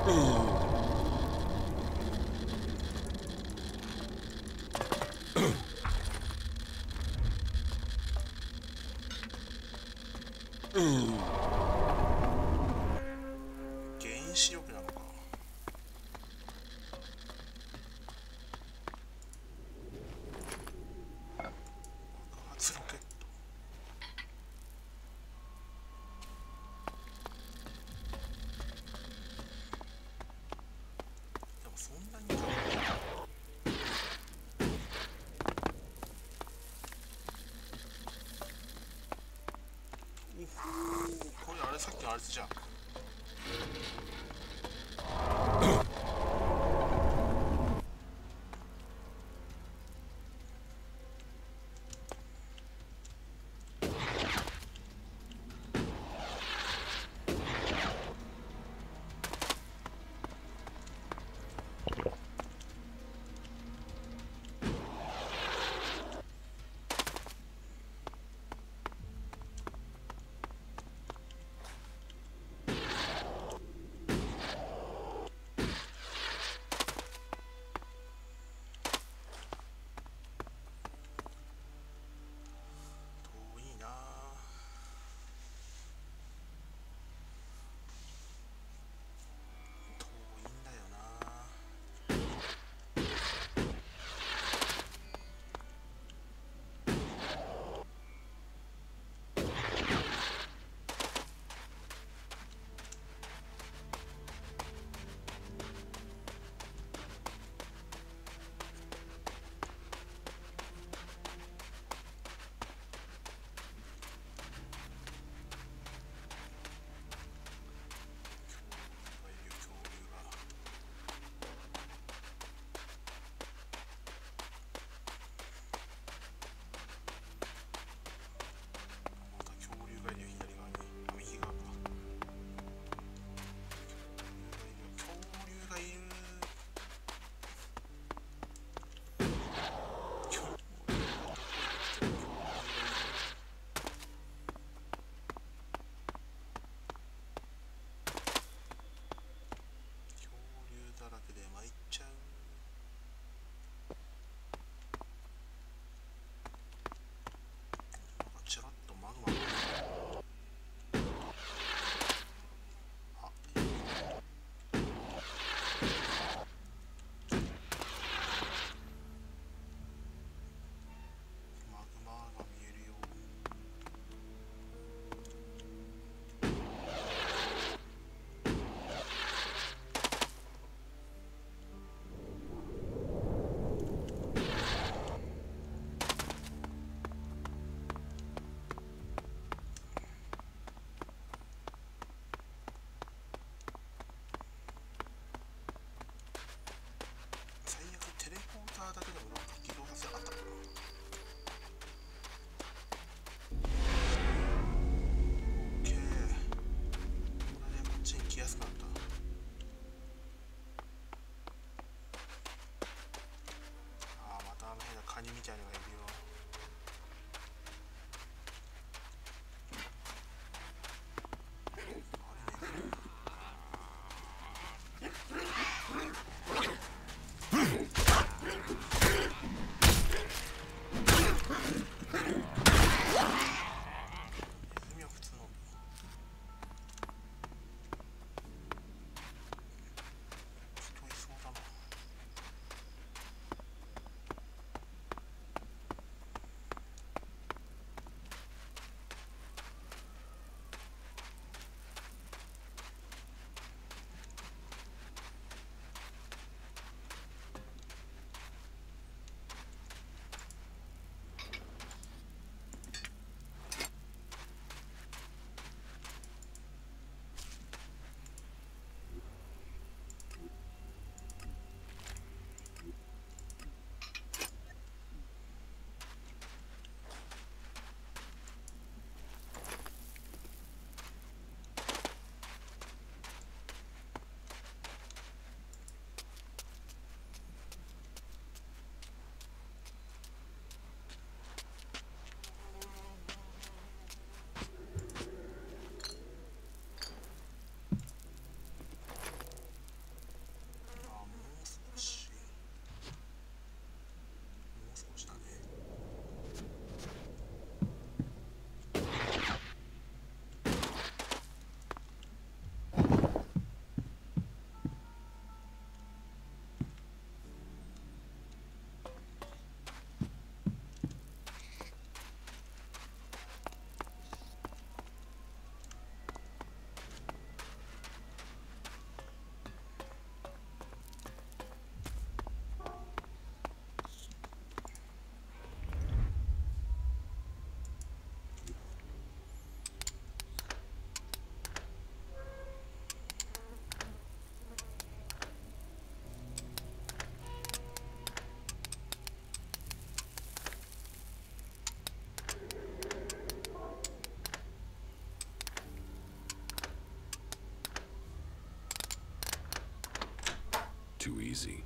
原子力なのか。発ロケット。でもそんなにか。これあれさっきのあれじゃん。too easy.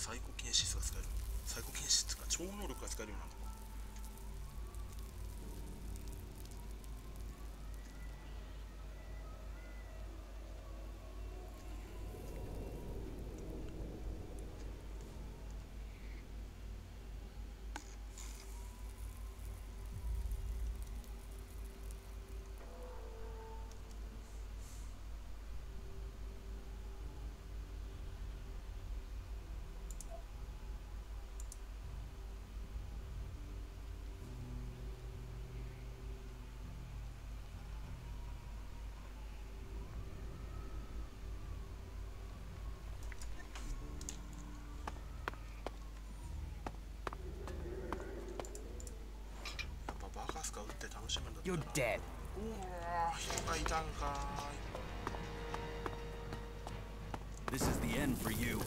サイコ検出が使える。サイコ検出が超能力が使えるようになるのか。You're dead. おお、人がいたんかThis is the end for you.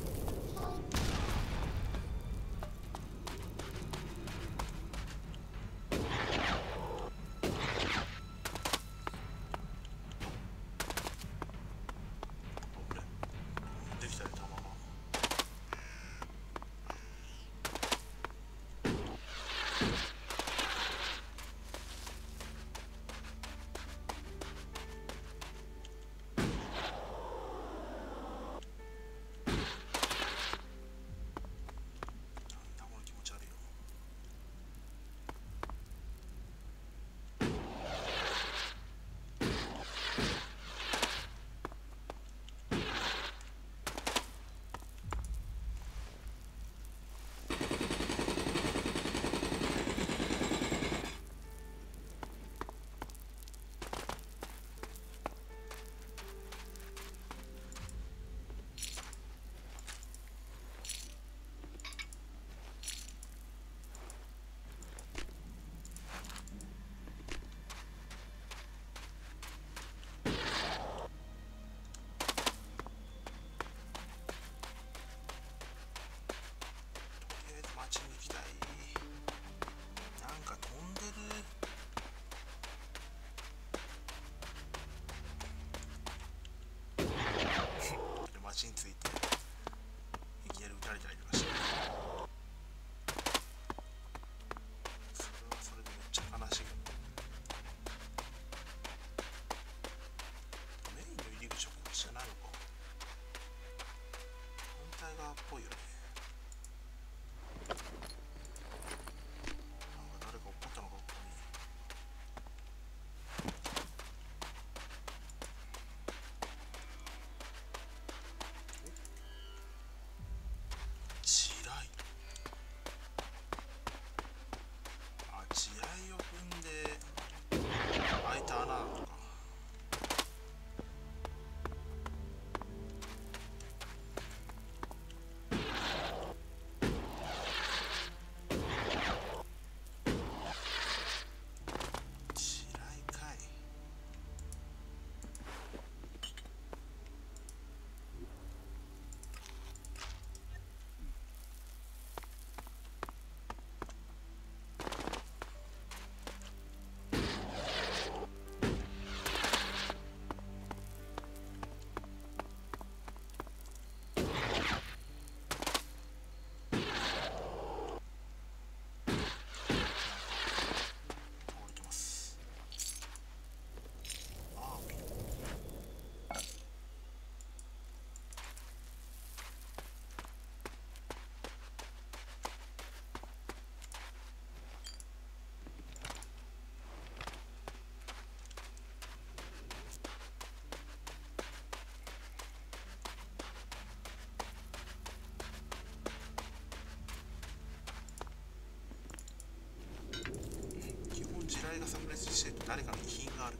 していると誰かの遺品がある。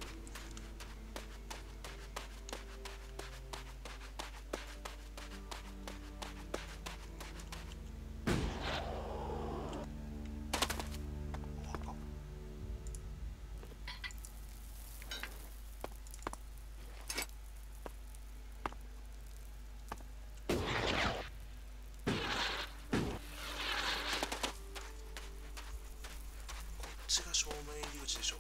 こっちが正面入り口でしょう。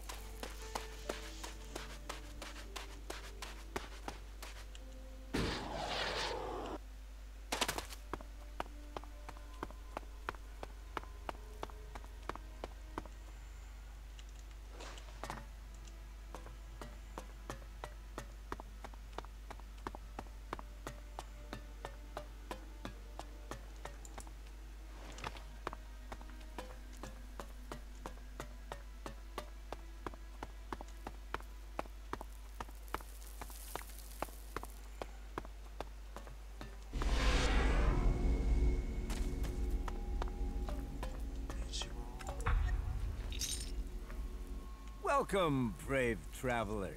Welcome, brave traveler.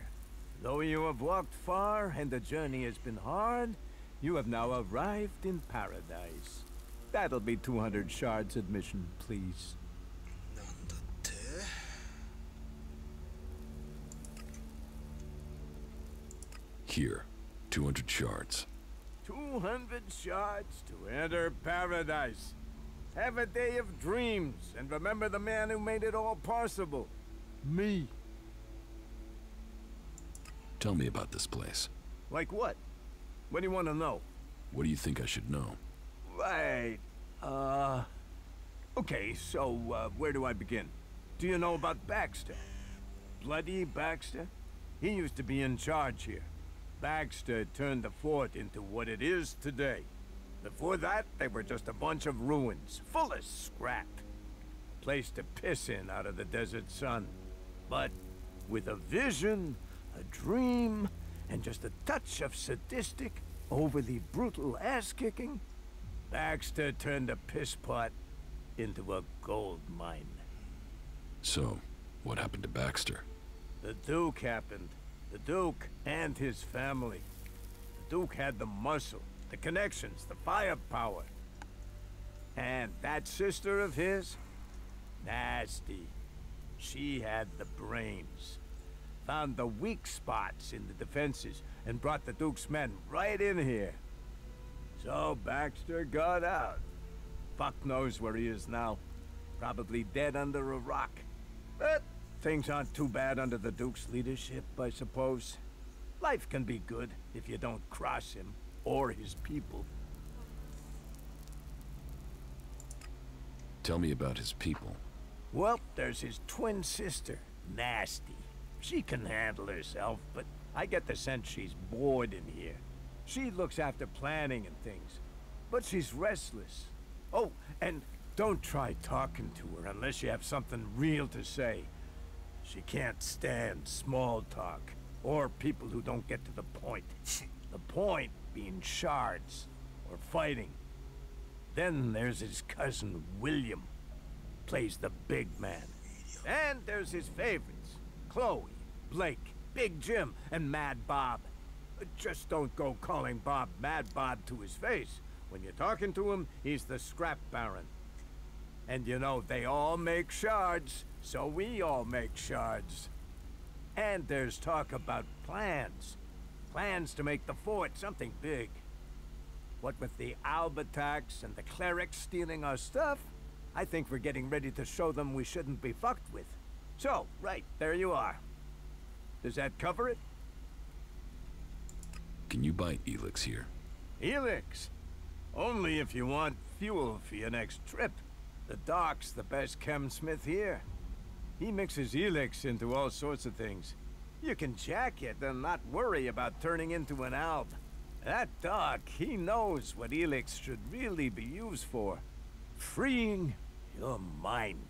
Though you have walked far and the journey has been hard, you have now arrived in paradise. That'll be 200 shards admission, please. Here, 200 shards. 200 shards to enter paradise. Have a day of dreams and remember the man who made it all possible. Me. Tell me about this place. Like what? What do you want to know? What do you think I should know? Right. Okay, so, where do I begin? Do you know about Baxter? Bloody Baxter? He used to be in charge here. Baxter turned the fort into what it is today. Before that, they were just a bunch of ruins, full of scrap. Place to piss in out of the desert sun. But with a vision, a dream, and just a touch of sadistic, overly brutal ass-kicking, Baxter turned a piss pot into a gold mine. So, what happened to Baxter? The Duke happened. The Duke and his family. The Duke had the muscle, the connections, the firepower. And that sister of his? Nasty. She had the brains. Found the weak spots in the defenses and brought the Duke's men right in here. So Baxter got out. Fuck knows where he is now. Probably dead under a rock. But things aren't too bad under the Duke's leadership, I suppose. Life can be good if you don't cross him or his people. Tell me about his people. Well, there's his twin sister, Nasty. She can handle herself, but I get the sense she's bored in here. She looks after planning and things, but she's restless. Oh, and don't try talking to her unless you have something real to say. She can't stand small talk, or people who don't get to the point. The point being shards, or fighting. Then there's his cousin, William. Plays the big man. And there's his favorites. Chloe, Blake, Big Jim, and Mad Bob. Just don't go calling Bob Mad Bob to his face. When you're talking to him, he's the scrap baron. And you know, they all make shards, so we all make shards. And there's talk about plans. Plans to make the fort something big. What with the Alb attacks and the clerics stealing our stuff, I think we're getting ready to show them we shouldn't be fucked with. So, right, there you are. Does that cover it? Can you buy Elix here? Elix? Only if you want fuel for your next trip. The Doc's the best chemsmith here. He mixes Elix into all sorts of things. You can jack it and not worry about turning into an Alb. That Doc, he knows what Elix should really be used for. Freeing your mind.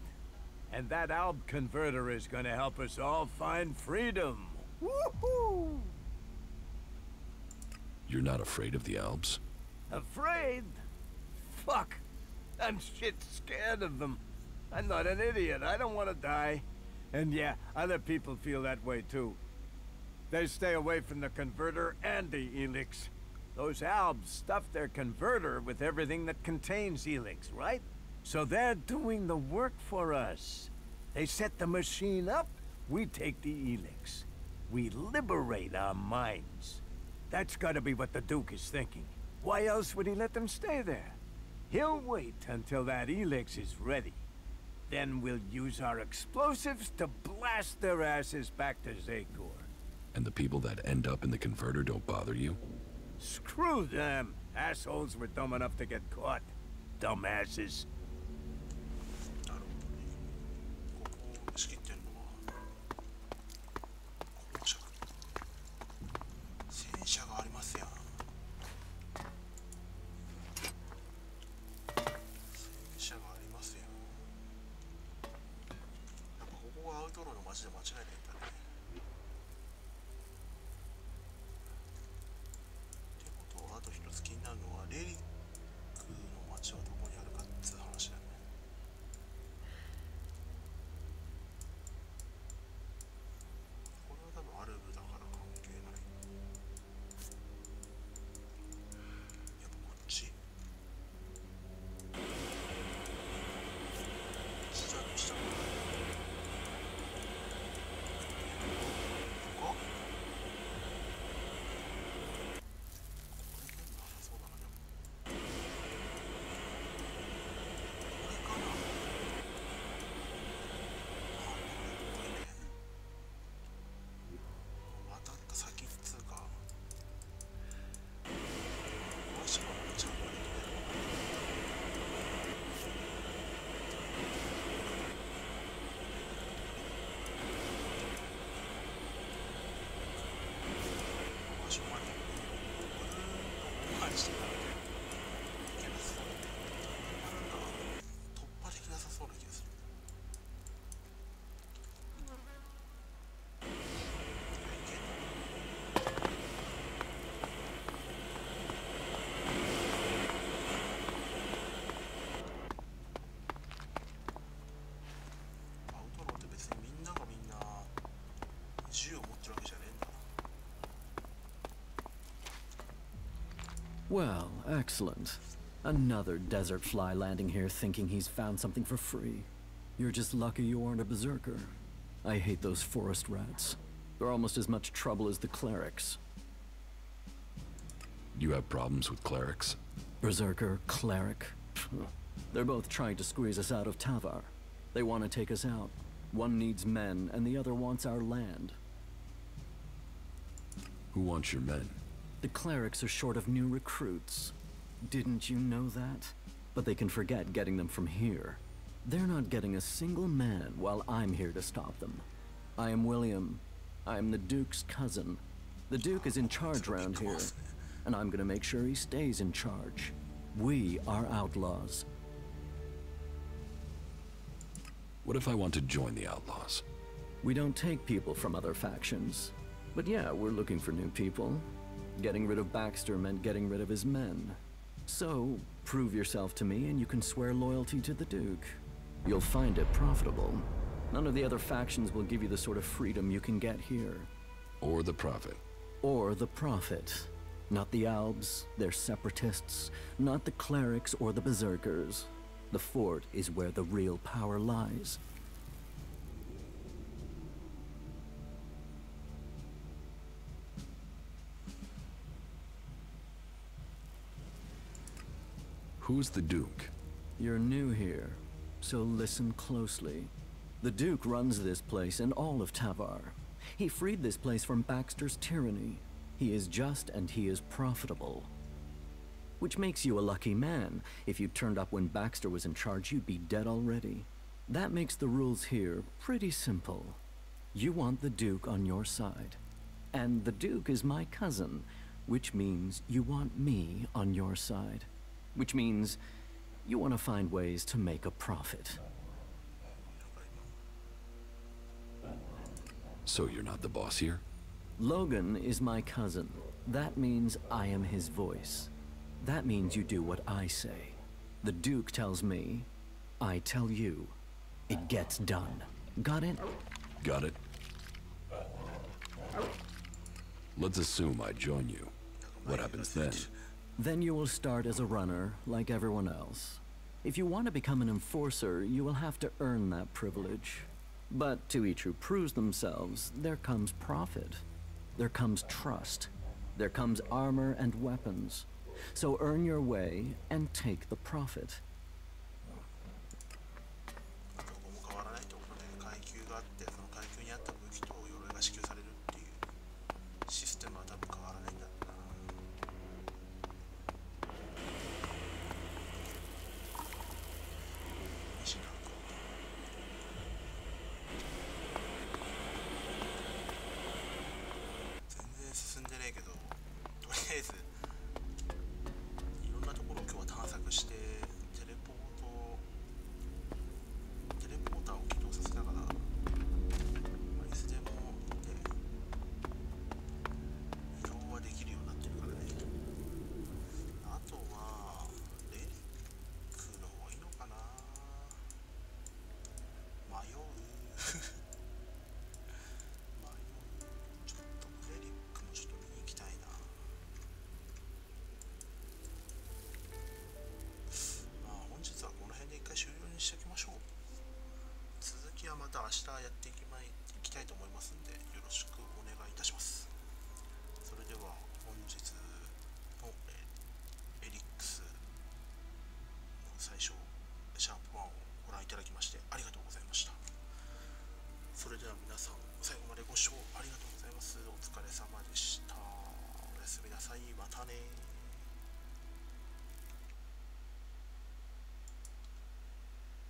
And that Alb converter is gonna help us all find freedom. Woohoo! You're not afraid of the Albs? Afraid? Fuck. I'm shit scared of them. I'm not an idiot. I don't want to die. And yeah, other people feel that way too. They stay away from the converter and the Elix. Those Albs stuff their converter with everything that contains Elix, right? So they're doing the work for us. They set the machine up, we take the Elix. We liberate our minds. That's gotta be what the Duke is thinking. Why else would he let them stay there? He'll wait until that Elix is ready. Then we'll use our explosives to blast their asses back to Zakor. And the people that end up in the converter don't bother you? Screw them! Assholes were dumb enough to get caught. Dumbasses. 仕切ってんのは公爵戦車がありますやん戦車がありますやんやっぱここがアウトローの街で間違いないんだねってことはあと一つ気になるのはレリックの街はどこにあるかっていう話だねWell, excellent. Another desert fly landing here thinking he's found something for free. You're just lucky you aren't a berserker. I hate those forest rats. They're almost as much trouble as the clerics. You have problems with clerics? Berserker, cleric. They're both trying to squeeze us out of Tavar. They want to take us out. One needs men, and the other wants our land. Who wants your men? The clerics are short of new recruits. Didn't you know that? But they can forget getting them from here. They're not getting a single man while I'm here to stop them. I am William. I'm the Duke's cousin. The Duke is in charge around here, and I'm gonna make sure he stays in charge. We are outlaws. What if I want to join the outlaws? We don't take people from other factions. But yeah, we're looking for new people. Getting rid of Baxter meant getting rid of his men. So, prove yourself to me and you can swear loyalty to the Duke. You'll find it profitable. None of the other factions will give you the sort of freedom you can get here. Or the Prophet. Or the Prophet. Not the Albs, they're separatists. Not the clerics or the berserkers. The fort is where the real power lies. Who's the Duke? You're new here, so listen closely. The Duke runs this place and all of Tavar. He freed this place from Baxter's tyranny. He is just and he is profitable. Which makes you a lucky man. If you turned up when Baxter was in charge, you'd be dead already. That makes the rules here pretty simple. You want the Duke on your side. And the Duke is my cousin, which means you want me on your side. Which means you want to find ways to make a profit. So you're not the boss here? Logan is my cousin. That means I am his voice. That means you do what I say. The Duke tells me, I tell you. It gets done. Got it? Got it? Let's assume I join you. What happens then? Then you will start as a runner, like everyone else. If you want to become an enforcer, you will have to earn that privilege. But to each who proves themselves, there comes profit. There comes trust. There comes armor and weapons. So earn your way and take the profit.また明日やっていきたいと思いますんで、よろしくお願いいたします。それでは本日のエリックスの最初シャープ1をご覧いただきましてありがとうございました。それでは皆さん最後までご視聴ありがとうございます。お疲れ様でした。おやすみなさい。またね。